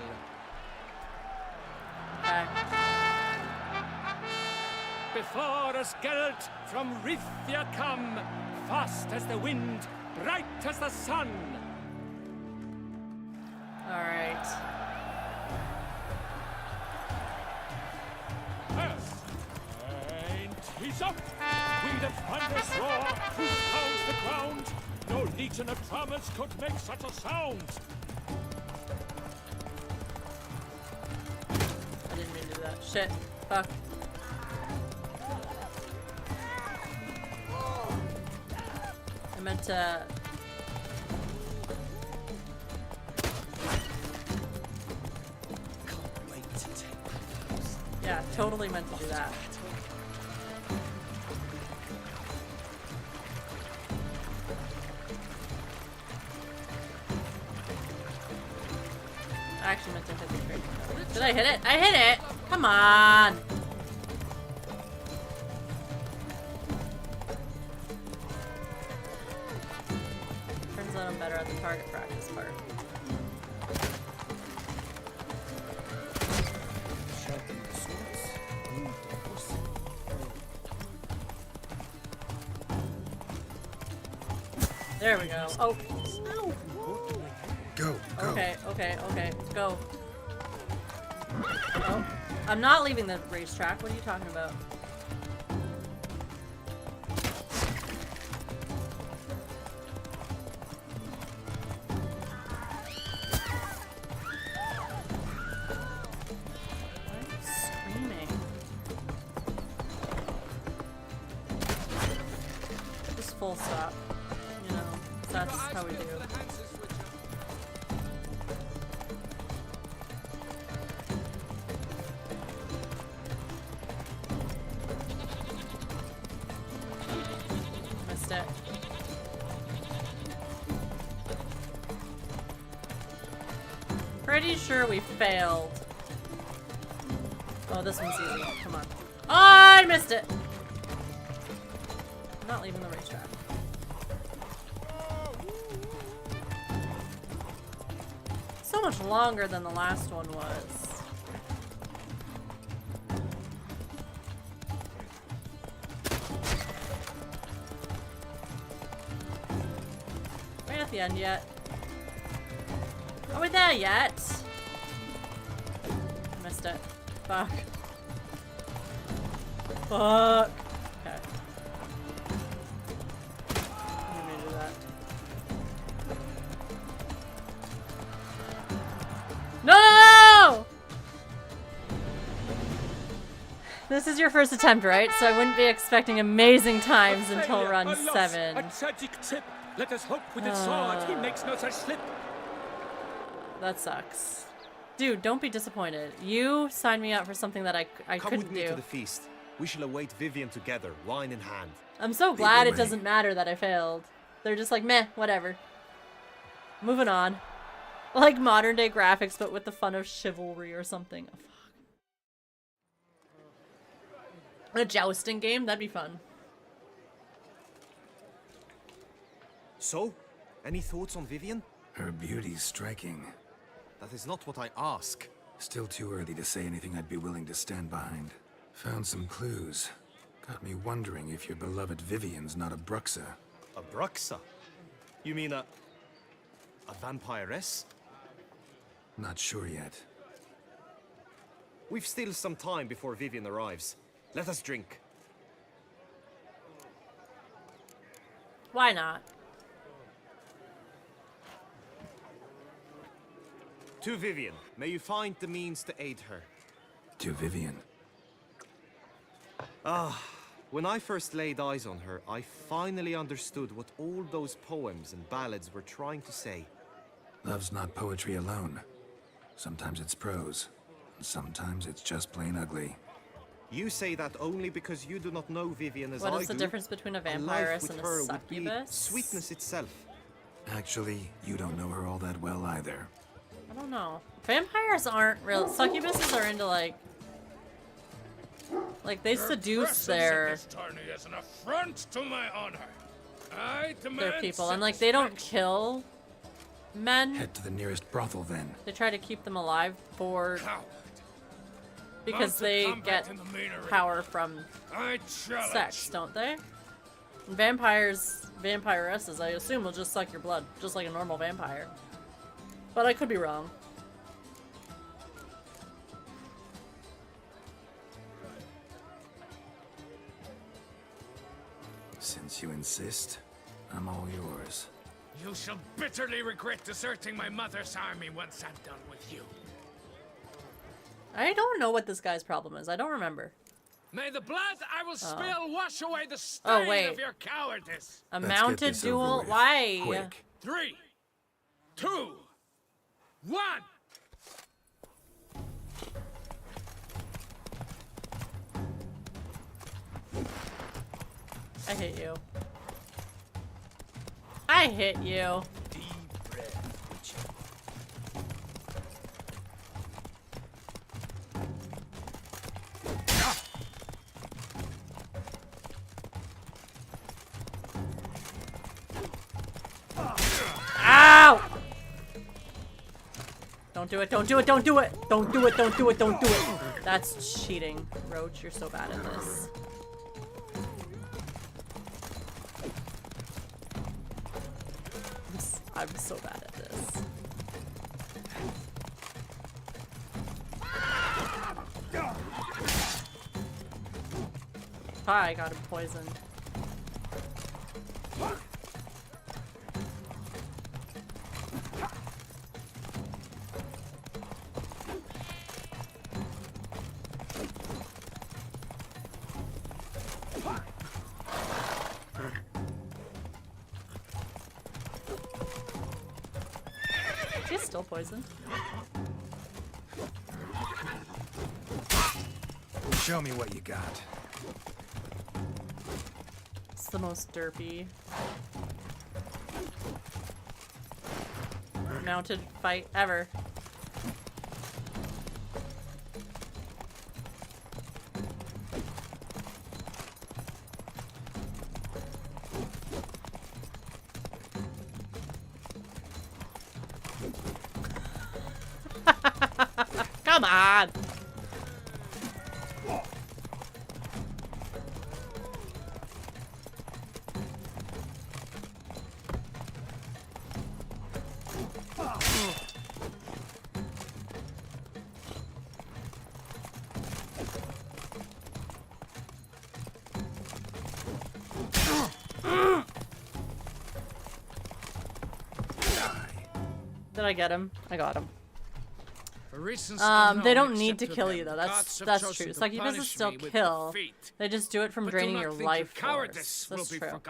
Before us, Geralt, from Rithia come, fast as the wind, bright as the sun. All right. And he's up! Wind of thunderous roar, hoof pounds the ground. No legion of drummers could make such a sound. I didn't mean to do that. Shit. Fuck. I meant to... Yeah, totally meant to do that. I actually meant to hit the crate. Did I hit it? I hit it! Come on! Turns out I'm better at the target practice part. There we go. Oh. Go. Okay, go. Oh. I'm not leaving the racetrack. What are you talking about? Why are you screaming? Just full stop. You know, that's how we do. Missed it. Pretty sure we failed. Oh, this one's easy. Come on. Oh, I missed it! I'm not leaving the racetrack. So much longer than the last one was. Are we at the end yet? Are we there yet? I missed it. Fuck. Fuck. Okay. I'm gonna do that. No! This is your first attempt, right? So I wouldn't be expecting amazing times until run A loss, 7. A tragic tip. Let us hope with its sword he makes no such slip. That sucks. Dude, don't be disappointed. You signed me up for something that I Come couldn't with me do. to the feast. We shall await Vivian together, wine in hand. I'm so glad it doesn't matter that I failed. They're just like, meh, whatever. Moving on. Like modern day graphics, but with the fun of chivalry or something. Oh, fuck. A jousting game? That'd be fun. So, any thoughts on Vivian? Her beauty's striking. That is not what I ask. Still too early to say anything I'd be willing to stand behind. Found some clues. Got me wondering if your beloved Vivian's not a Bruxa. A Bruxa? You mean a vampiress? Not sure yet. We've still some time before Vivian arrives. Let us drink. Why not? To Vivian, may you find the means to aid her. To Vivian. When I first laid eyes on her, I finally understood what all those poems and ballads were trying to say. Love's not poetry alone. Sometimes it's prose, and sometimes it's just plain ugly. You say that only because you do not know Vivian as I do. What is the difference between a life vampiress with and a her would be succubus? sweetness itself. Actually, you don't know her all that well either. I don't know. Vampires aren't real. Succubuses are into like they seduce their As an affront to my honor. I demand their people, and like they don't kill men. Head to the nearest brothel then. They try to keep them alive for because Mounted they combat get in the main arena. power from I challenge sex, you. don't they? And vampiresses, I assume, will just suck your blood, just like a normal vampire. But I could be wrong. Since you insist, I'm all yours. You shall bitterly regret deserting my mother's army once I'm done with you. I don't know what this guy's problem is. I don't remember. May the blood I will spill wash away the Oh, stain wait. of your cowardice. A Let's mounted get this over duel? with. Why? Quick. 3, 2, 1. I hate you. I hit you. Ow! Don't do it, don't do it, don't do it! Don't do it, don't do it, don't do it! That's cheating. Roach, you're so bad at this. I'm so bad at this. Ah, I got him poisoned. She's still poisoned. Show me what you got. It's the most derpy mounted fight ever. Come on! Did I get him? I got him. They don't need to kill you though. That's true. Succubus still kill. They just do it from draining your life force. That's true.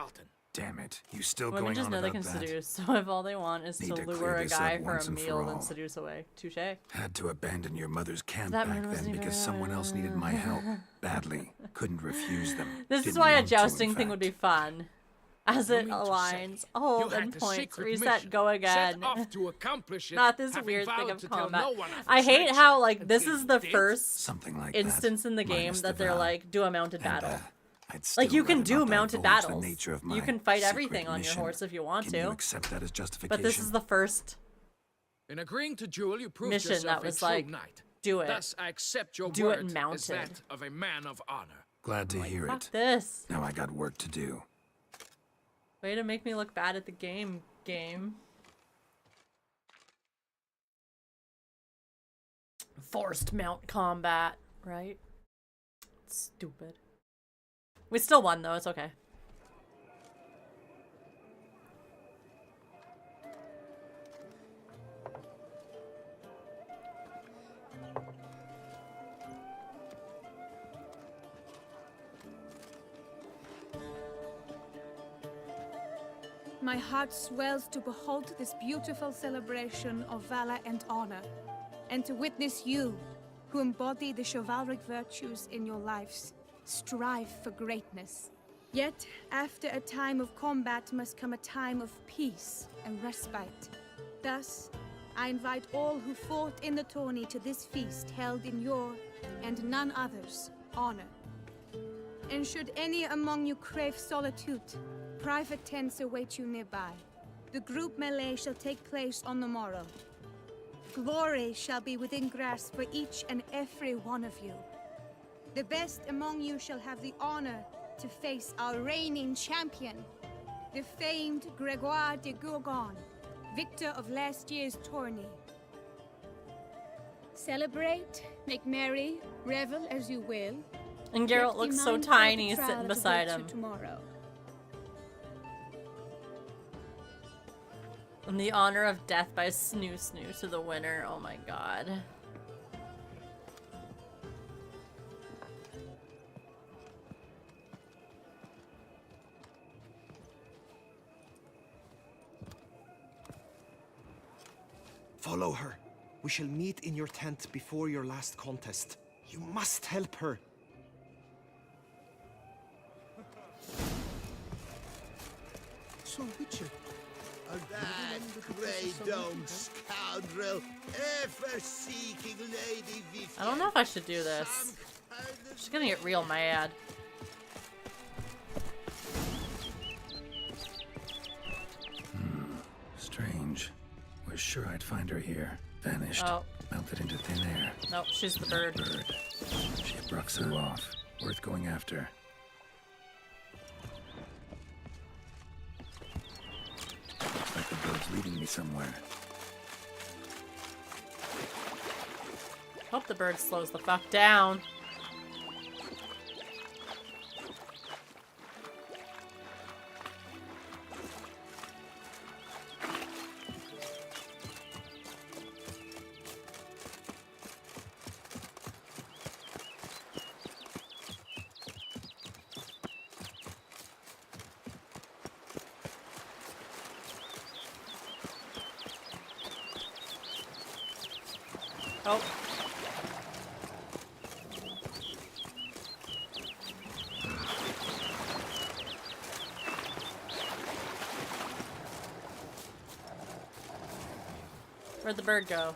Damn it! You still Women going just on know they about can that? seduce, so if all they want is to Need to lure clear a this guy up for once a and for meal, then all. seduce away. Touche. Had to abandon your mother's camp That back man wasn't then even because someone else needed my help badly. Couldn't refuse them. This is Didn't why a want to, in jousting thing would be fun. As it aligns, hold and points, reset, go again. To accomplish it, Not this having weird thing vowed of to tell combat. no one of I its hate nature. how like this Until is the you did. first Something like instance in the game minus that the they're vow. like do a mounted battle. I'd still Like you can rather do not mounted divulge the battles. nature of my You can fight secret everything on your mission. horse if you want Can to. you accept that as justification? But this is the first In agreeing to duel, you proved mission yourself that was a true like, knight. do it. Thus, I accept your Do it word as mounted. that of a man of honor. Glad to hear Fuck it. this. Now I got work to do. Way to make me look bad at the game. Forced mount combat, right? Stupid. We still won though, it's okay. My heart swells to behold this beautiful celebration of valor and honor, and to witness you, who embody the chivalric virtues in your lives, strive for greatness. Yet, after a time of combat must come a time of peace and respite. Thus, I invite all who fought in the tourney to this feast held in your, and none other's, honor. And should any among you crave solitude, private tents await you nearby. The group melee shall take place on the morrow. Glory shall be within grasp for each and every one of you. The best among you shall have the honor to face our reigning champion, the famed Gregoire de Gourgon, victor of last year's tourney. Celebrate, make merry, revel as you will. And Yet Geralt be looks so mindful of the tiny trial sitting that beside awaits you him. Tomorrow. And the honor of death by Snoo Snoo to the winner. Oh my god. Follow her. We shall meet in your tent before your last contest. You must help her. So, Witcher, That grey dome scoundrel, ever seeking Lady Vivian. I don't know if I should do this. She's gonna get real mad. Strange. Was sure I'd find her here. Vanished. Oh. Melted into thin air. Nope, she's the bird. She had Bruxu off. Worth going after. Looks like the bird's leading me somewhere. Hope the bird slows the fuck down. Oh. Where'd the bird go?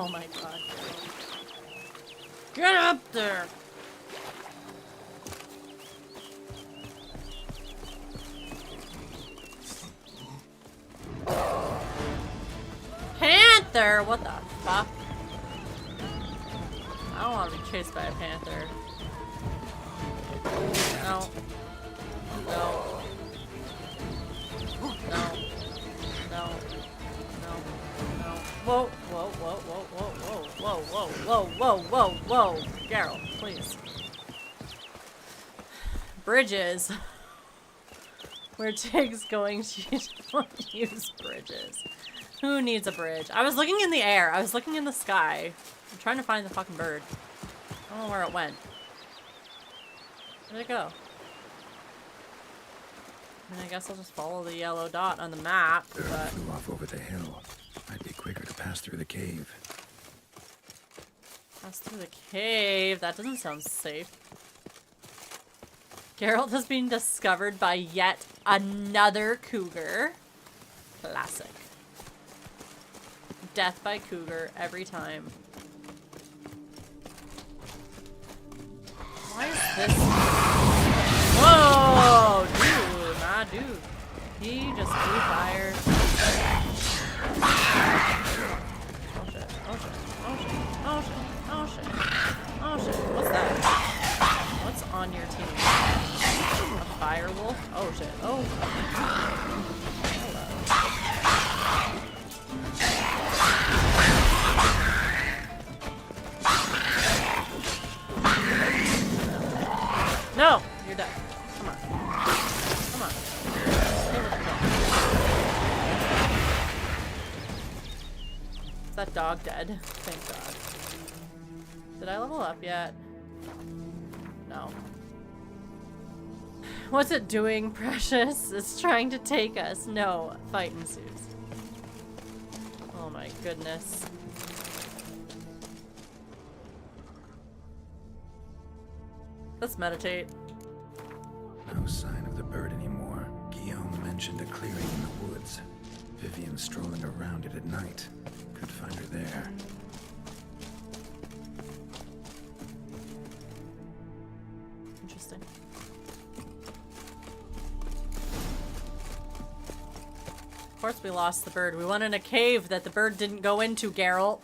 Oh my god. Get up there! Panther! What the fuck? I don't want to be chased by a panther. No. No. No. No. No. No. Whoa, whoa, whoa, whoa, whoa, whoa, whoa, whoa, whoa, whoa, whoa, whoa. Geralt, please. Bridges. Where Tig's going, she don't use bridges. Who needs a bridge? I was looking in the air. I was looking in the sky. I'm trying to find the fucking bird. I don't know where it went. Where'd it go? I mean, I guess I'll just follow the yellow dot on the map, but... Flew off over the hill. Might be quicker to pass through the cave. Pass through the cave? That doesn't sound safe. Geralt has been discovered by yet another cougar. Classic. Death by cougar every time. Why is this? Whoa, dude, my dude. He just blew fire. Oh shit, oh shit, oh shit, oh shit, oh shit, oh shit. What's that? What's on your team? A fire wolf? Oh shit, oh. Hello. No! You're dead. Come on. Come on. Is that dog dead? Thank God. Did I level up yet? No. What's it doing, Precious? It's trying to take us. No. Fight ensues. Oh my goodness. Let's meditate. No sign of the bird anymore. Guillaume mentioned a clearing in the woods. Vivian strolling around it at night. Could find her there. Interesting. Of course we lost the bird. We went in a cave that the bird didn't go into, Geralt.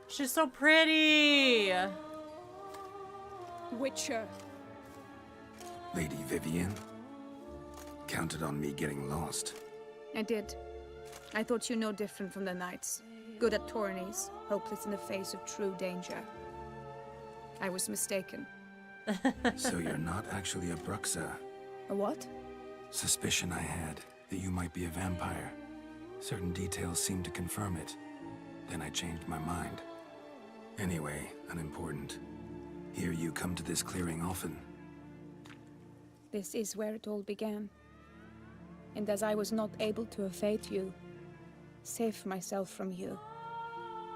She's so pretty! Witcher, Lady Vivian? Counted on me getting lost. I did. I thought you no different from the knights. Good at tourneys, hopeless in the face of true danger. I was mistaken. So you're not actually a Bruxa. A what? Suspicion I had that you might be a vampire. Certain details seemed to confirm it. Then I changed my mind. Anyway, unimportant. Here you come to this clearing often. This is where it all began. And as I was not able to evade you, save myself from you,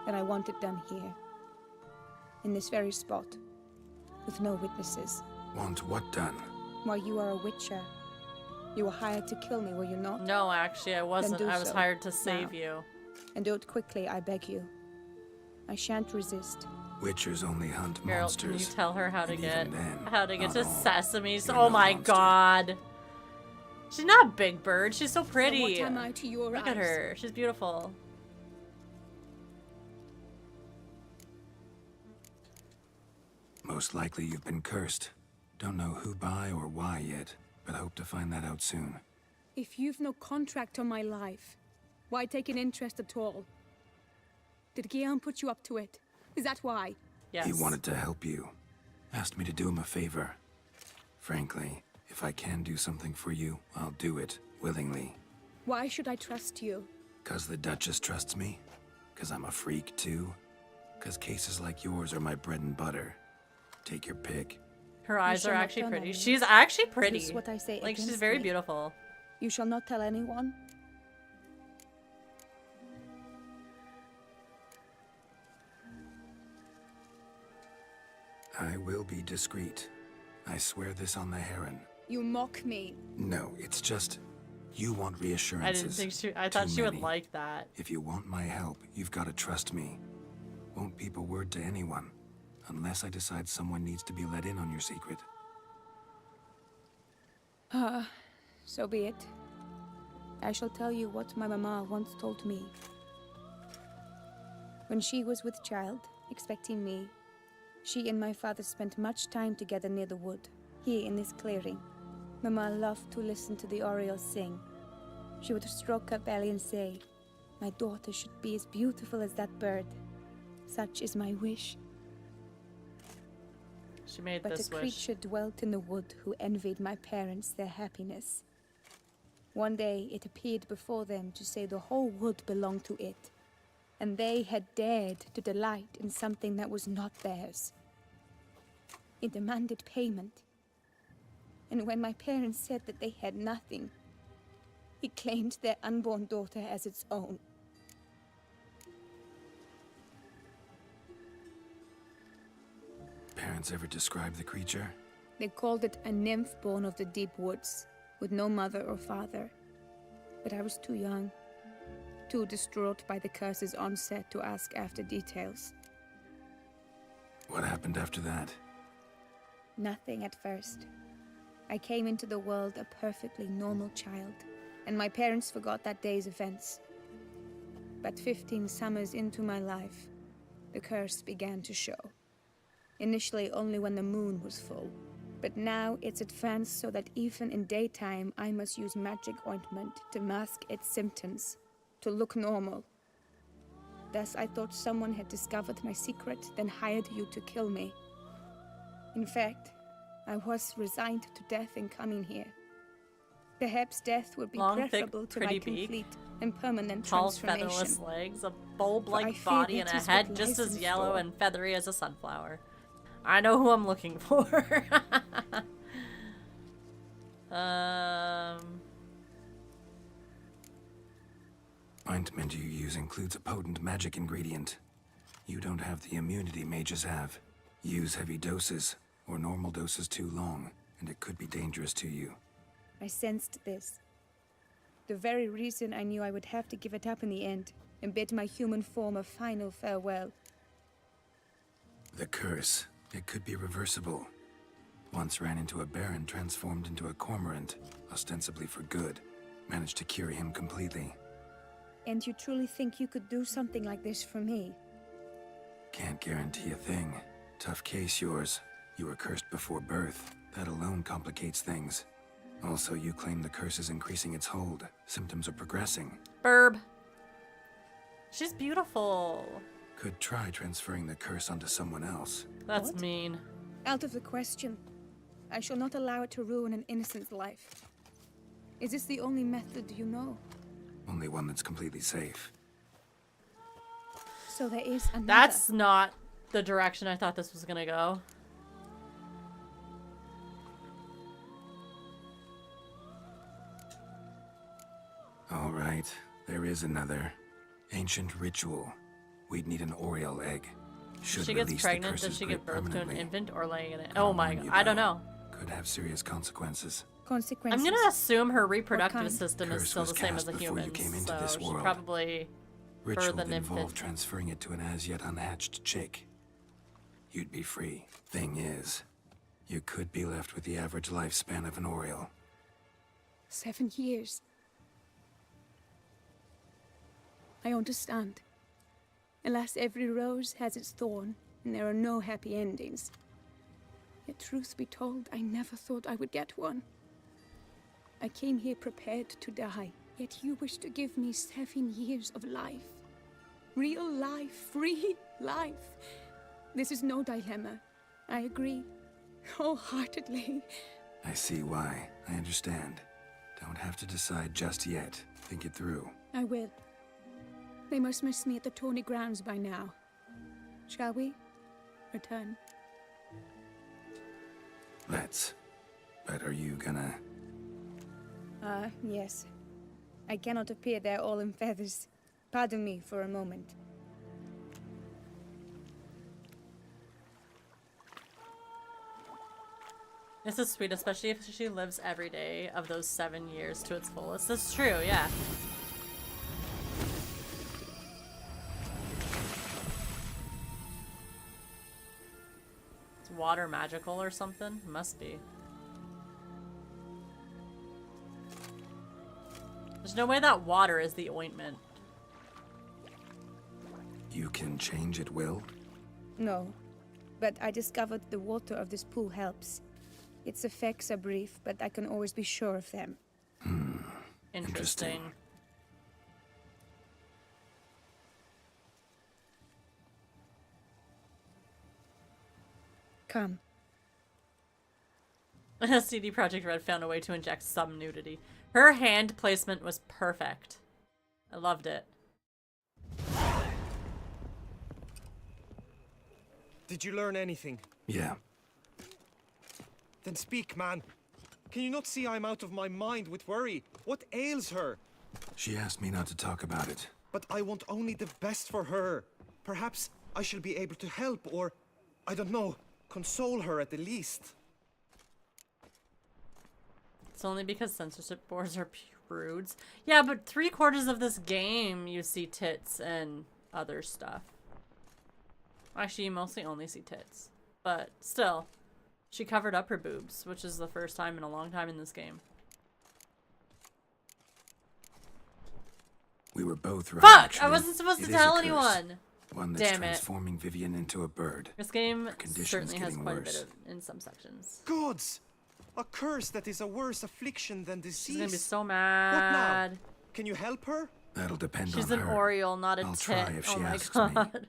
then I want it done here. In this very spot. With no witnesses. Want what done? Why, you are a witcher. You were hired to kill me, were you not? No, actually, I wasn't. I was hired to save now. you. And do it quickly, I beg you. I shan't resist. Witchers only hunt Girl, monsters. can you tell her how to and get even then, to not all. Sesame? You're Oh no my monster. god. She's not Big Bird. She's so pretty. So what am I to your Look at eyes? her. She's beautiful. Most likely you've been cursed. Don't know who by or why yet, but hope to find that out soon. If you've no contract on my life, why take an interest at all? Did Guillaume put you up to it? Is that why? He wanted to help you. Asked me to do him a favor. Frankly, if I can do something for you, I'll do it, willingly. Why should I trust you? 'Cause the Duchess trusts me? 'Cause I'm a freak, too? 'Cause cases like yours are my bread and butter? Take your pick. Her eyes shall are not actually tell pretty. anyone. She's actually pretty. This is what I say Like, she's against very me. beautiful. You shall not tell anyone? I will be discreet. I swear this on the Heron. You mock me. No, it's just... You want I reassurances. didn't think she. I thought Too she would many. like that. If you want my help, you've got to trust me. Won't peep a word to anyone, unless I decide someone needs to be let in on your secret. So be it. I shall tell you what my mama once told me. When she was with child, expecting me, she and my father spent much time together near the wood, here in this clearing. Mama loved to listen to the orioles sing. She would stroke her belly and say, "My daughter should be as beautiful as that bird. Such is my wish." She made But this a wish. creature dwelt in the wood who envied my parents their happiness. One day it appeared before them to say the whole wood belonged to it, and they had dared to delight in something that was not theirs. It demanded payment, and when my parents said that they had nothing, it claimed their unborn daughter as its own. Parents ever describe the creature? They called it a nymph born of the deep woods, with no mother or father. But I was too young, too distraught by the curse's onset to ask after details. What happened after that? Nothing at first. I came into the world a perfectly normal child, and my parents forgot that day's events. But 15 summers into my life, the curse began to show. Initially only when the moon was full, but now it's advanced so that even in daytime I must use magic ointment to mask its symptoms, to look normal. Thus I thought someone had discovered my secret, then hired you to kill me. In fact, I was resigned to death in coming here. Perhaps death would be Long, thick, preferable to my pretty beak. complete and permanent Tall, transformation. featherless legs, a I bulb-like fear body, and that a is what head just lies as in yellow store. and feathery as a sunflower. I know who I'm looking for. Ointment you use includes a potent magic ingredient. You don't have the immunity mages have. Use heavy doses, or normal doses too long, and it could be dangerous to you. I sensed this. The very reason I knew I would have to give it up in the end, and bid my human form a final farewell. The curse, it could be reversible. Once ran into a baron transformed into a cormorant, ostensibly for good. Managed to cure him completely. And you truly think you could do something like this for me? Can't guarantee a thing. Tough case yours. You were cursed before birth. That alone complicates things. Also, you claim the curse is increasing its hold. Symptoms are progressing. Burb. She's beautiful. Could try transferring the curse onto someone else. That's mean. Out of the question. I shall not allow it to ruin an innocent's life. Is this the only method you know? Only one that's completely safe. So there is another. That's not the direction I thought this was gonna go. All right, there is another. Ancient ritual. We'd need an Oriole egg. Should If she gets release the pregnant, curse's does she grip give birth to an permanently. infant or laying in it? Can't Oh my warn god, you, I don't though. know. Could have serious consequences. Consequences. I'm gonna assume her reproductive kind? system is Curse still was the same cast as a before you human, came into so this she world. probably Ritual birthed an would involve infant. transferring it to an as yet unhatched chick. You'd be free. Thing is, you could be left with the average lifespan of an Oriole. 7 years. I understand. Alas, every rose has its thorn, and there are no happy endings. Yet, truth be told, I never thought I would get one. I came here prepared to die, yet you wish to give me 7 years of life. Real life, free life. This is no dilemma. I agree. Wholeheartedly. I see why. I understand. Don't have to decide just yet. Think it through. I will. They must miss me at the Tawny grounds by now. Shall we? Return. Let's. But are you gonna... Yes. I cannot appear there all in feathers. Pardon me for a moment. This is sweet, especially if she lives every day of those 7 years to its fullest. That's true, yeah. Is water magical or something? Must be. There's no way that water is the ointment. You can change at will? No. But I discovered the water of this pool helps. Its effects are brief, but I can always be sure of them. Interesting. Come. CD Projekt Red found a way to inject some nudity. Her hand placement was perfect. I loved it. Did you learn anything? Yeah. Then speak, man. Can you not see I'm out of my mind with worry? What ails her? She asked me not to talk about it. But I want only the best for her. Perhaps I shall be able to help or, I don't know, console her at the least. It's only because censorship boards are prudes. Yeah, but 3/4 of this game you see tits and other stuff. Actually, you mostly only see tits. But still, she covered up her boobs, which is the first time in a long time in this game. We were both right. Fuck! Actually. I wasn't supposed to It is a tell curse. anyone! One that's Damn it. transforming Vivian into a bird. This game Her condition's certainly has getting quite worse. a bit of in some sections. Gods! A curse that is a worse affliction than disease. She's gonna be so What mad. now? Can you help her? That'll depend She's on an her. Oriole, not a I'll tit. try if she Oh my asks god. me.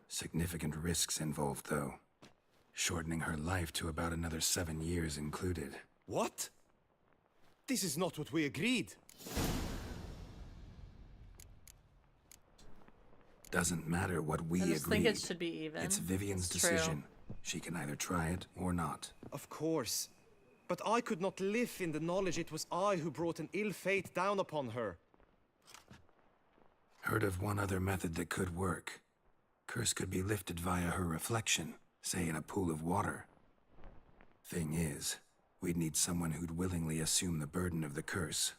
Significant risks involved, though. Shortening her life to about another 7 years included. What? This is not what we agreed. Doesn't matter what we I just agreed. think it should be even. It's Vivian's It's true. decision. She can either try it or not. Of course. But I could not live in the knowledge it was I who brought an ill fate down upon her. Heard of one other method that could work. Curse could be lifted via her reflection, say in a pool of water. Thing is, we'd need someone who'd willingly assume the burden of the curse.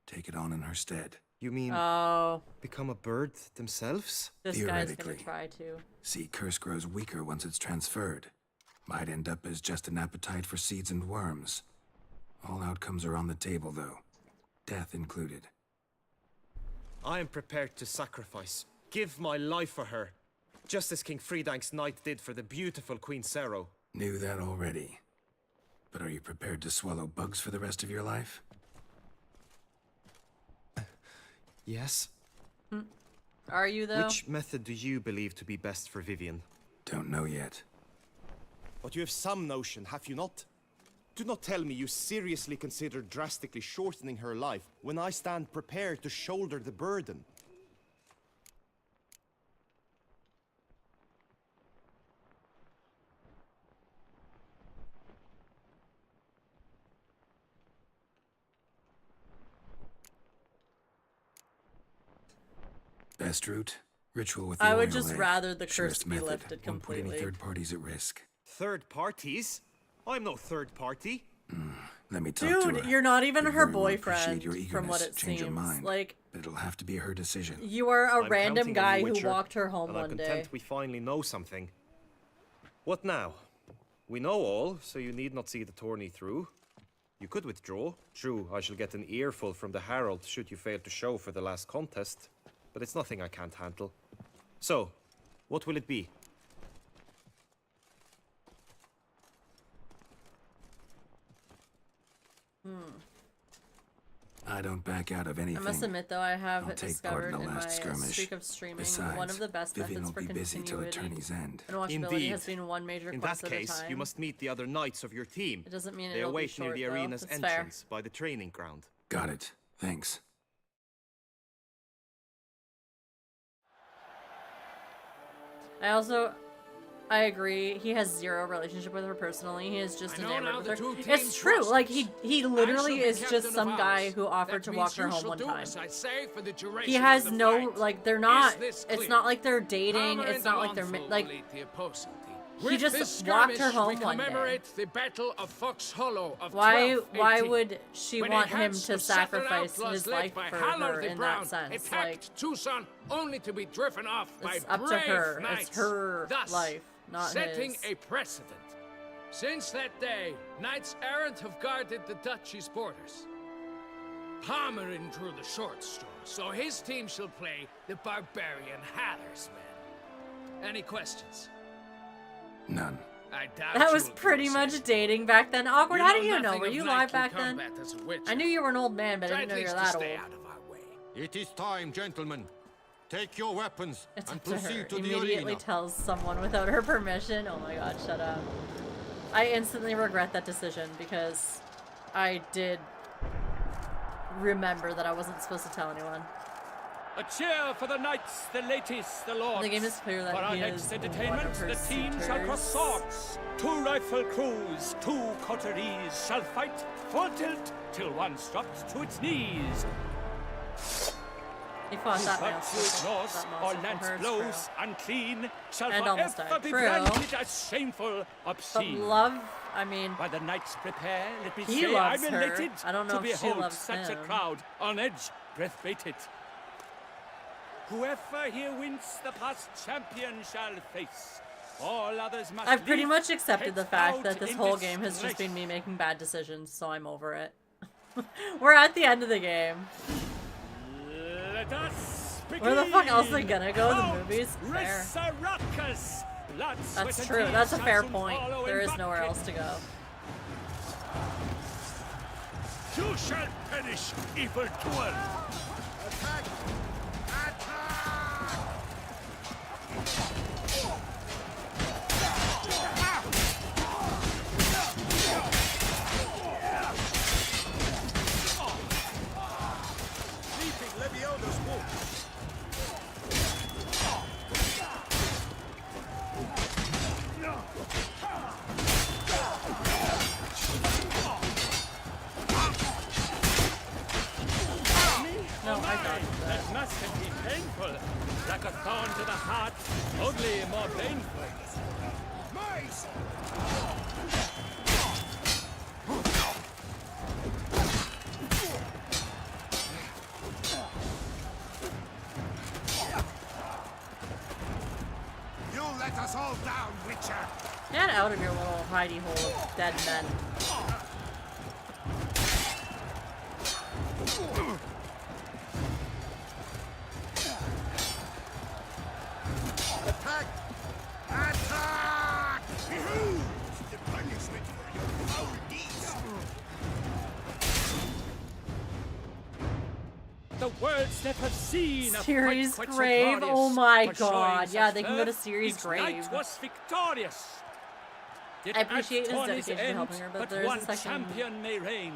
Take it on in her stead. You mean Oh, become a bird themselves? this guy's gonna Theoretically. try to. See, curse grows weaker once it's transferred. Might end up as just an appetite for seeds and worms. All outcomes are on the table, though. Death included. I am prepared to sacrifice. Give my life for her. Just as King Fridank's knight did for the beautiful Queen Sero. Knew that already. But are you prepared to swallow bugs for the rest of your life? Yes. Are you, though? Which method do you believe to be best for Vivian? Don't know yet. But you have some notion, have you not? Do not tell me you seriously consider drastically shortening her life when I stand prepared to shoulder the burden. Best route? Ritual with the I would oil just egg. rather the curse Surest be method. lifted Won't put any completely. third parties at risk. Third parties? I'm no third party. Let me talk to Dude, her. you're not even I'd her very well appreciate boyfriend, your from what eagerness. it Change her seems. mind. Like, But it'll have to be her decision. you are a I'm random counting on guy you, who Witcher, walked her home and I'm one content day. we finally know something. What now? We know all, so you need not see the tourney through. You could withdraw. True, I shall get an earful from the Herald should you fail to show for the last contest, but it's nothing I can't handle. So, what will it be? I don't back out of anything. I must admit, though, I have I'll take part discovered in the in my last skirmish. streak of streaming Besides, one of the best Vivian methods will for be busy till continuity attorney's end. and watchability Indeed. has been one major In quest that at a case, time. you must meet the other knights of your team. It doesn't mean They it'll be await near short, the though. arena's It's fair. entrance by the training ground. Got it. Thanks. I agree. He has zero relationship with her personally. He is just I know now enamored the with her. two teams It's true. trust Like us. he I literally shall be is just captain some of guy ours. who offered That to walk means her you home shall one do time. as I say for the duration He has of the no fight. like they're not. Is this It's clear? not like they're dating. Hammer It's and not like they're Alonso like will lead the opposing team. he With just this walked her skirmish, home we one day. commemorate the Battle of Fox Hollow of Why 1218, would she when want a him hands to of Southern sacrifice outlaws his led life by for Hallar her the in Brown that sense? attacked Like Tucson only to be driven off by it's up to brave her. knights, It's her thus life, not setting his. a precedent. Since that day, knights errant have guarded the duchy's borders. Palmerin drew the short straw, so his team shall play the barbarian Hallar's men. Any questions? None. I doubt That you was will do pretty the much same. dating back then. Awkward. You How know do you know? nothing Were of you live knightly back then? combat as a witcher. I knew you were an old man, but I Try didn't know at you were least that to old. stay out of our way. It is time, gentlemen. Take your weapons It's and up to her. proceed to the Immediately arena. tells someone without her permission. Oh my god, shut up. I instantly regret that decision because I did remember that I wasn't supposed to tell anyone. A cheer for the knights, the ladies, the lords. The game is clear that for our he next is entertainment, one of her the team shall cross suitors. swords. 2 rifle crews, 2 coteries shall fight full tilt till one's dropped to its knees. He fought that But mouse. to ignores That or mouse lance before it's blows unclean shall And almost forever died. be True. branded as shameful, But obscene. love, I mean, While the knights prepare, let me he say loves I'm her. elated I don't know to if she behold loves such a him. crowd on edge, breath baited. Whoever here wins the past champion shall face. All others must I've pretty leave, much accepted the head fact out that this in whole game has just disgrace. been me making bad decisions, so I'm over it. We're at the end of the game. Let us Where the fuck else are they begin. gonna go? The Count movies? Fair. Resaracus. Blood, sweat, That's and true. tears That's a shall fair soon point. follow There in is nowhere bucket. else to go. You shall perish, evil doer. Attack! Attack! Leaping Levioda's wound. No, I got That must have been painful. Like a thorn to the heart, only more painful. Mice! You let us all down, Witcher! Get out of your little hidey hole of dead men. Attack! Attack! Behold the punishment for your foul deeds! the world's never seen a Ciri's fight quite grave. so Oh my glorious. For showing god. Yeah, such they can go to verve, Ciri's each grave. knight was victorious. Yet I appreciate at his tourney's dedication to end, helping her, but there's one a section champion may reign.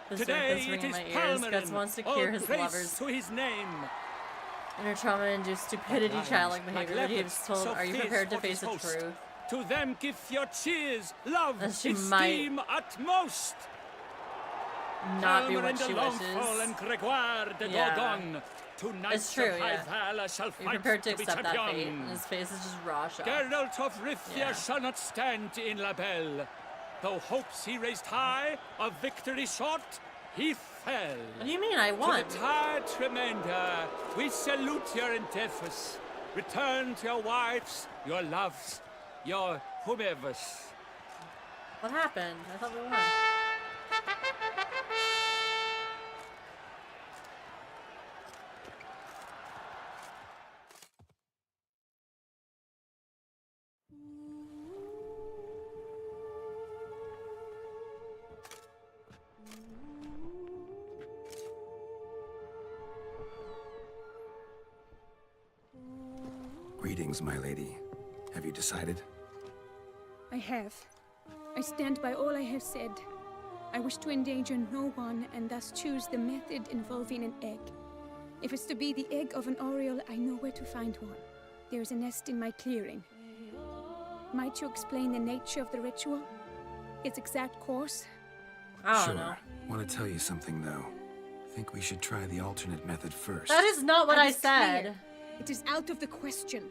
that's Today ringing it in is my ears. Guts Palmerin. wants to All cure his grace lovers. to his name. Inner trauma-induced stupidity, Lions, childlike like behavior. He leopards, was told, so are you fierce prepared to for face his the host. truth? To them give your cheers, love, As she esteem utmost. Not be Palmerin what de she Longfall wishes. and Gregoire de Yeah. Dordogne. Two It's knights true, of high yeah. valor shall You're fight prepared to be accept that fate, champion. and his face is just raw shock. Geralt of Rivia Yeah. shall not stand in La Belle. Though hopes he raised high, of victory short, he fell. What do you mean, I won? To the tired Tremenda, we salute your endeavors. Return to your wives, your loves, your whomevers. What happened? I thought we won. Greetings, my lady. Have you decided? I have. I stand by all I have said. I wish to endanger no one and thus choose the method involving an egg. If it's to be the egg of an oriole, I know where to find one. There is a nest in my clearing. Might you explain the nature of the ritual? Its exact course? I Sure. don't know. Want to tell you something, though. Think we should try the alternate method first. That is not what I was said. clear. It is out of the question.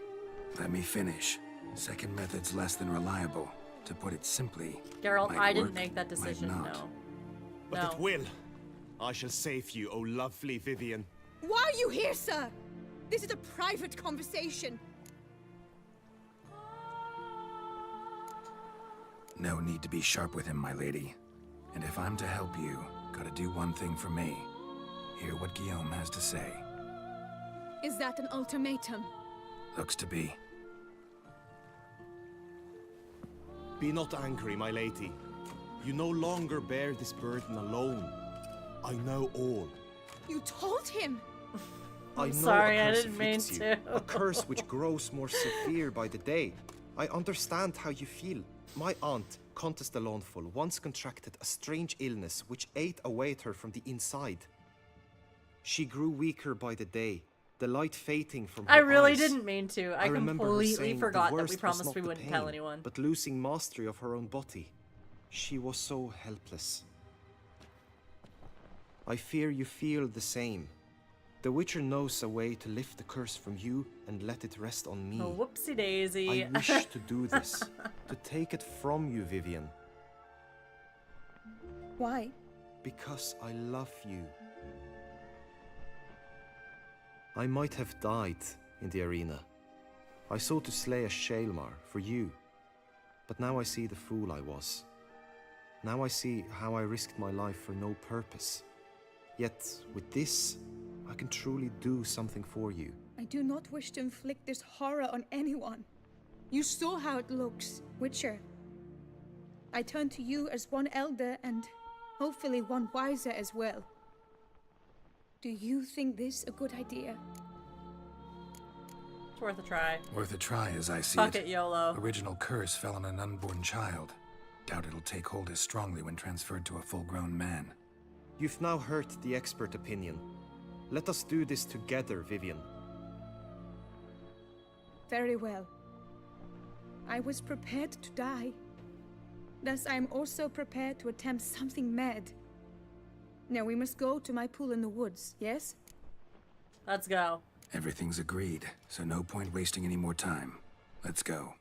Let me finish. Second method's less than reliable. To put it simply, Geralt, might I didn't work, make that might decision, not. no. But No. it will. I shall save you, O lovely Vivian. Why are you here, sir? This is a private conversation. No need to be sharp with him, my lady. And if I'm to help you, gotta do one thing for me. Hear what Guillaume has to say. Is that an ultimatum? Looks to be. Be not angry, my lady. You no longer bear this burden alone. I know all. You told him! I know sorry, a I curse didn't mean afflicts you, to. a curse which grows more severe by the day. I understand how you feel. My aunt, Countess de Lawnful, once contracted a strange illness which ate away at her from the inside. She grew weaker by the day, the light fading from her I really eyes. didn't mean to. I remember her completely saying the forgot that we worst was promised not we the wouldn't tell pain, anyone. but losing mastery of her own body. She was so helpless. I fear you feel the same. The Witcher knows a way to lift the curse from you and let it rest on me. Oh, whoopsie daisy. I wish to do this, to take it from you, Vivian, Why? because I love you. I might have died in the arena. I sought to slay a Shaelmar for you, but now I see the fool I was. Now I see how I risked my life for no purpose. Yet, with this, I can truly do something for you. I do not wish to inflict this horror on anyone. You saw how it looks, Witcher. I turn to you as one elder and hopefully one wiser as well. Do you think this a good idea? It's worth a try. Worth a try, as I see Fuck it, YOLO. Original curse fell on an unborn child. Doubt it'll take hold as strongly when transferred to a full-grown man. You've now heard the expert opinion. Let us do this together, Vivian. Very well. I was prepared to die. Thus I am also prepared to attempt something mad. Now we must go to my pool in the woods, yes? Let's go. Everything's agreed, so no point wasting any more time. Let's go.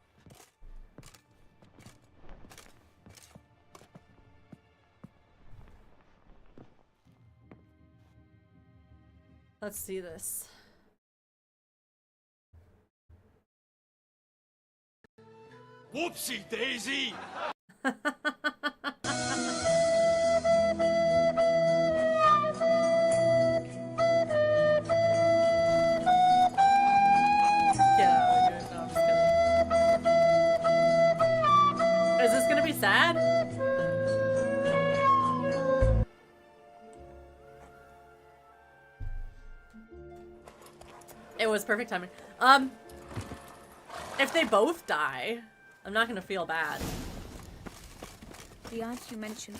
Let's see this. Whoopsie daisy! Get out of here. No, I'm just kidding. Is this gonna be sad? It was perfect timing. If they both die, I'm not gonna feel bad. The aunt you mentioned,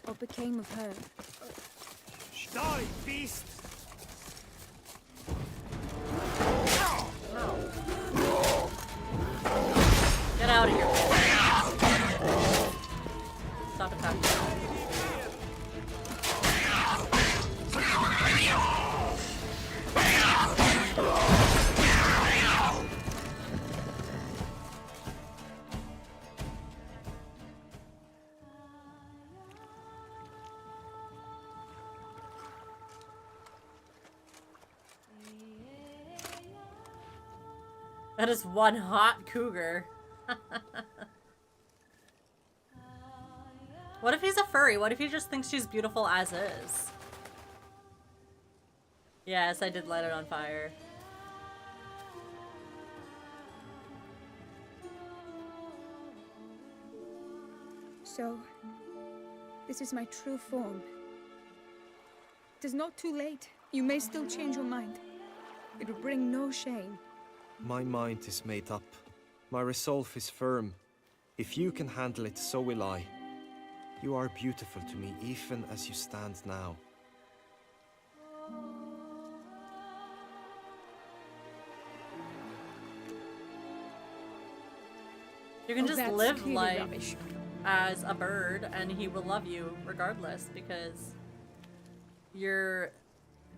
what became of her? Die, beast! Get out of here. Stop attacking. That is one hot cougar. What if he's a furry? What if he just thinks she's beautiful as is? Yes, I did light it on fire. So, this is my true form. It is not too late. You may still change your mind. It will bring no shame. My mind is made up. My resolve is firm. If you can handle it, so will I. You are beautiful to me, even as you stand now. You can Oh, just that's live clearly life rubbish. as a bird and he will love you regardless because your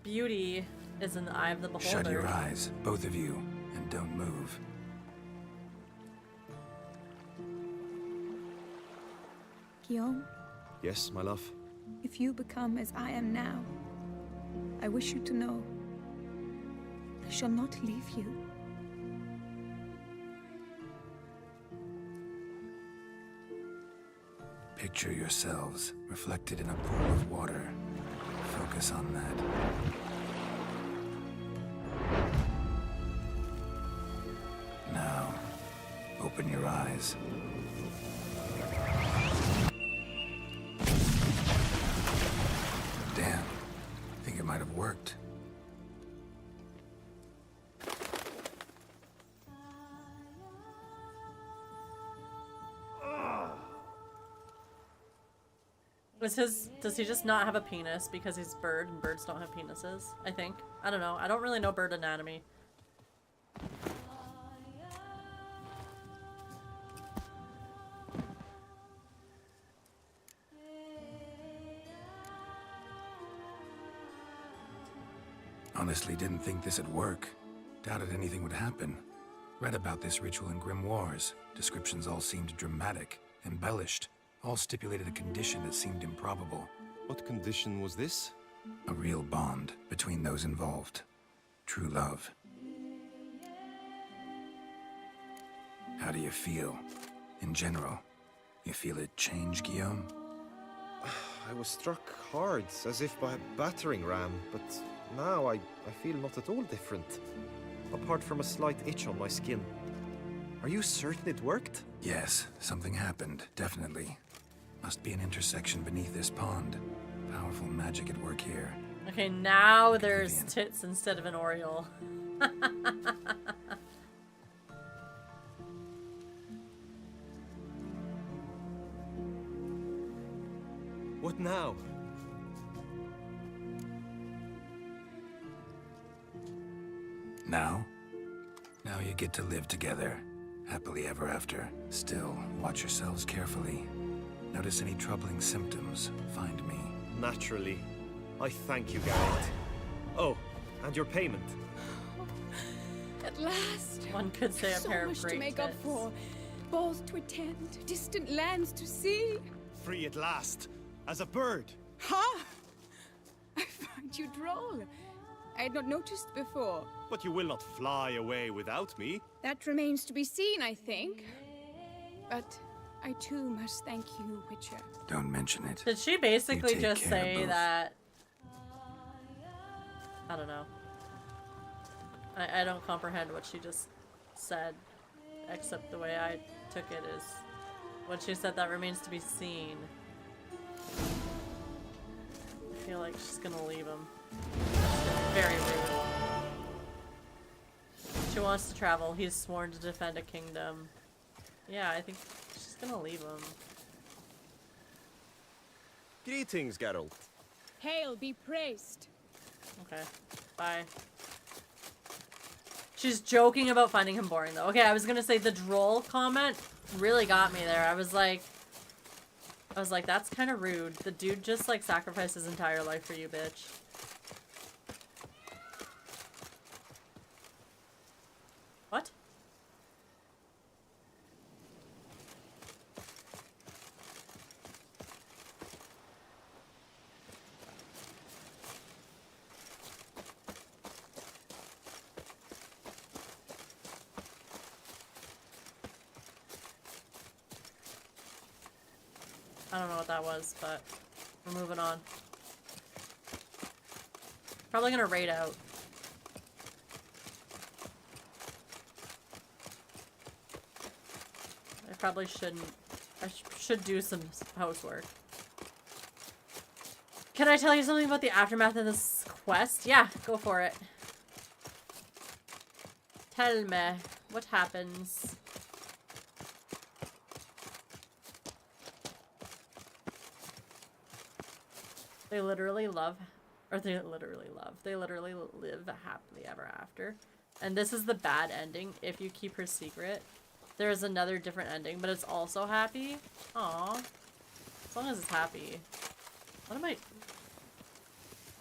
beauty is in the eye of the beholder. Shut your eyes, both of you, and don't move. Guillaume, Yes, my love. if you become as I am now, I wish you to know I shall not leave you. Picture yourselves reflected in a pool of water. Focus on that. Now, open your eyes. Damn, I think it might have worked. Does he just not have a penis because he's a bird and birds don't have penises? I think. I don't know. I don't really know bird anatomy. Honestly, didn't think this'd work. Doubted anything would happen. Read about this ritual in grimoires. Descriptions all seemed dramatic, embellished. All stipulated a condition that seemed improbable. What condition was this? A real bond between those involved. True love. How do you feel? In general, you feel it change, Guillaume? I was struck hard, as if by a battering ram, but now I feel not at all different. Apart from a slight itch on my skin. Are you certain it worked? Yes, something happened, definitely. Must be an intersection beneath this pond. Powerful magic at work here. Okay, now there's tits instead of an Oriole. What now? Now? Now you get to live together. Happily ever after. Still, watch yourselves carefully. Notice any troubling symptoms, find me. Naturally. I thank you, Garrett. Oh, and your payment. At last! One could say a so pair of much great to make up tits. for. Balls to attend, distant lands to see. Free at last. As a bird. Ha! I find you droll. I had not noticed before. But you will not fly away without me. That remains to be seen, I think. But I too must thank you, Witcher. Don't mention it. Did she basically take just care of say both. that? I don't know. I don't comprehend what she just said, except the way I took it is when she said that remains to be seen. I feel like she's gonna leave him. That's very rude. She wants to travel. He's sworn to defend a kingdom. Yeah, I think she's gonna leave him. Greetings, Geralt. Hail be praised. Okay, bye. She's joking about finding him boring, though. Okay, I was gonna say the droll comment really got me there. I was like, that's kind of rude. The dude just, like, sacrificed his entire life for you, bitch. What? I don't know what that was, but we're moving on. Probably gonna raid out. I probably shouldn't. I should do some housework. Can I tell you something about the aftermath of this quest? Yeah, go for it. Tell me what happens. They literally live happily ever after. And this is the bad ending. If you keep her secret, there is another different ending, but it's also happy. Aww. As long as it's happy. What am I... Ew,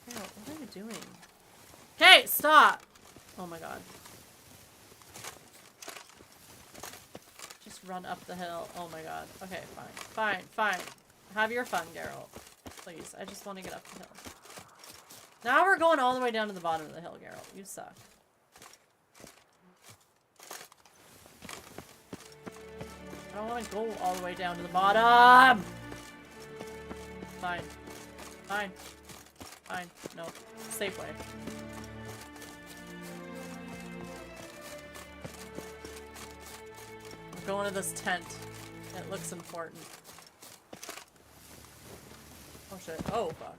what am I doing? Okay, stop! Oh my god. Just run up the hill. Oh my god. Okay, fine. Fine. Have your fun, Geralt. Please, I just want to get up the hill. Now we're going all the way down to the bottom of the hill, Geralt. You suck. I don't want to go all the way down to the bottom! Fine. Fine. Fine. No. Safe way. I'm going to this tent. It looks important. Oh shit. Oh fuck.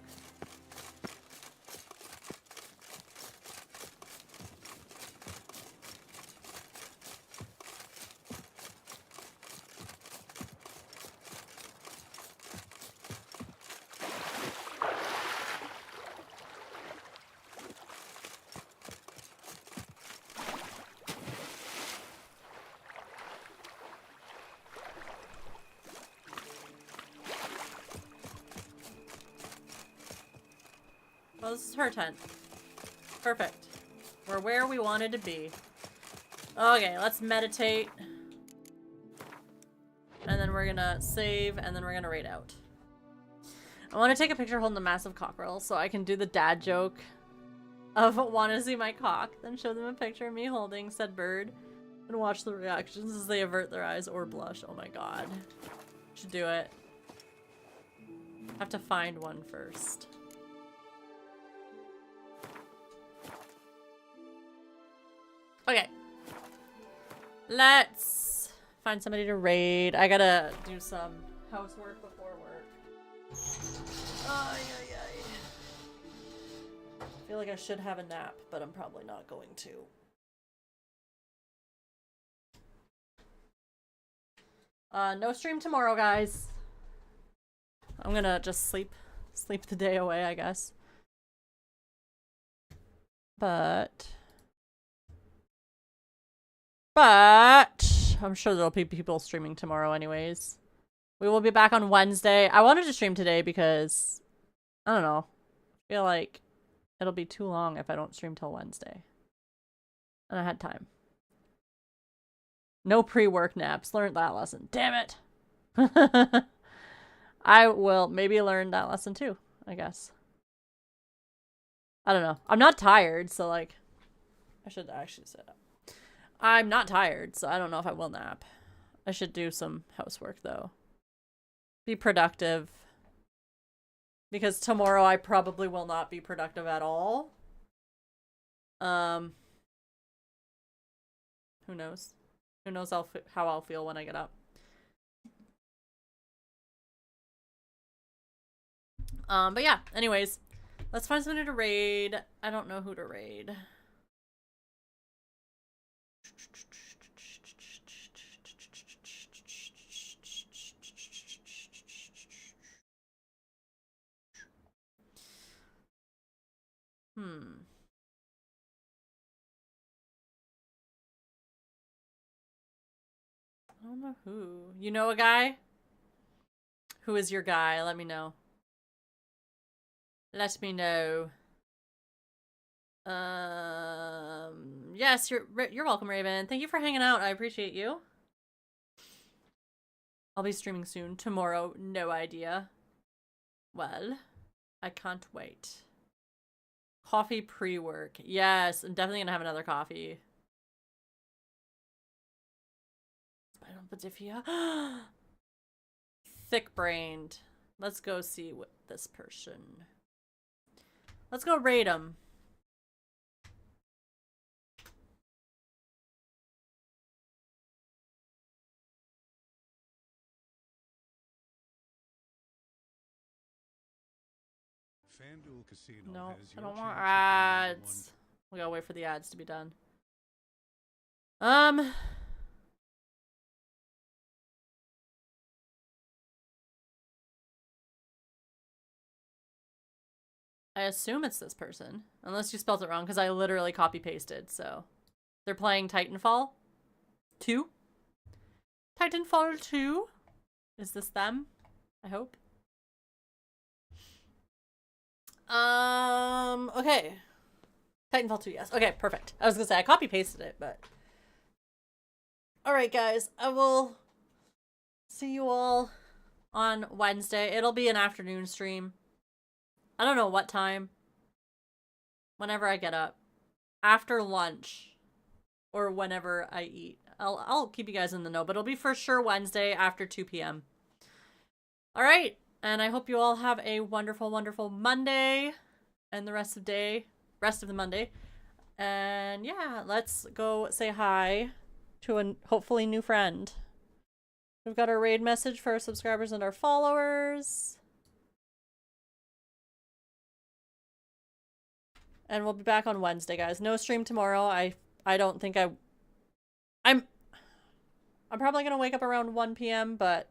Well, this is her tent. Perfect. We're where we wanted to be. Okay, let's meditate. And then we're gonna save, and then we're gonna raid out. I want to take a picture holding the massive cockerel so I can do the dad joke of want to see my cock, then show them a picture of me holding said bird, and watch the reactions as they avert their eyes or blush. Oh my god. Should do it. Have to find one first. Okay. Let's find somebody to raid. I gotta do some housework before work. Ay, ay, ay. I feel like I should have a nap, but I'm probably not going to. No stream tomorrow, guys. I'm gonna just sleep the day away, I guess. But I'm sure there'll be people streaming tomorrow anyways. We will be back on Wednesday. I wanted to stream today because, I don't know, I feel like it'll be too long if I don't stream till Wednesday. And I had time. No pre-work naps. Learned that lesson. Damn it! I will maybe learn that lesson too, I guess. I don't know. I'm not tired, so like, I should actually sit up. I'm not tired, so I don't know if I will nap. I should do some housework, though. Be productive. Because tomorrow I probably will not be productive at all. Who knows? Who knows how I'll feel when I get up. But yeah, anyways. Let's find somebody to raid. I don't know who to raid. I don't know who. You know a guy? Who is your guy? Let me know. Let me know. Yes, you're welcome, Raven. Thank you for hanging out. I appreciate you. I'll be streaming soon. Tomorrow, no idea. Well, I can't wait. Coffee pre-work. Yes, I'm definitely gonna have another coffee. Thick-brained. Let's go see what this person. Let's go raid him. FanDuel Casino No, has I your don't want chance ads. We gotta wait for the ads to be done. I assume it's this person. Unless you spelled it wrong, because I literally copy-pasted, so. They're playing Titanfall 2? Titanfall 2? Is this them? I hope. Okay. Titanfall 2, yes. Okay, perfect. I was gonna say, I copy-pasted it, but... Alright, guys. I will see you all on Wednesday. It'll be an afternoon stream. I don't know what time. Whenever I get up. After lunch. Or whenever I eat. I'll keep you guys in the know, but it'll be for sure Wednesday after 2 p.m. Alright. And I hope you all have a wonderful, wonderful Monday. And the rest of the Monday. And yeah, let's go say hi to a hopefully new friend. We've got our raid message for our subscribers and our followers. And we'll be back on Wednesday, guys. No stream tomorrow. I don't think I'm probably gonna wake up around 1 p.m., but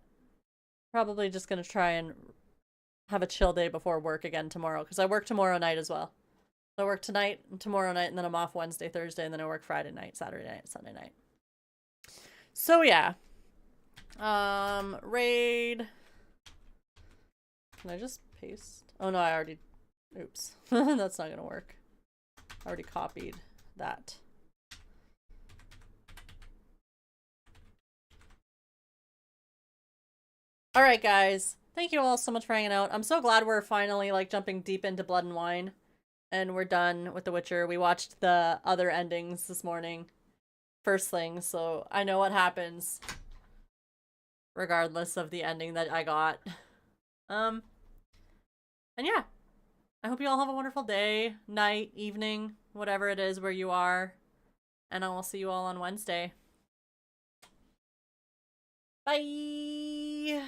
probably just gonna try and have a chill day before work again tomorrow, because I work tomorrow night as well. So I work tonight and tomorrow night, and then I'm off Wednesday, Thursday, and then I work Friday night, Saturday night, Sunday night. So yeah. Raid. Can I just paste? Oh no, I already... Oops. That's not gonna work. I already copied that. Alright, guys. Thank you all so much for hanging out. I'm so glad we're finally, like, jumping deep into Blood and Wine. And we're done with The Witcher. We watched the other endings this morning. First thing, so I know what happens. Regardless of the ending that I got. And yeah. I hope you all have a wonderful day, night, evening, whatever it is where you are. And I will see you all on Wednesday. Bye!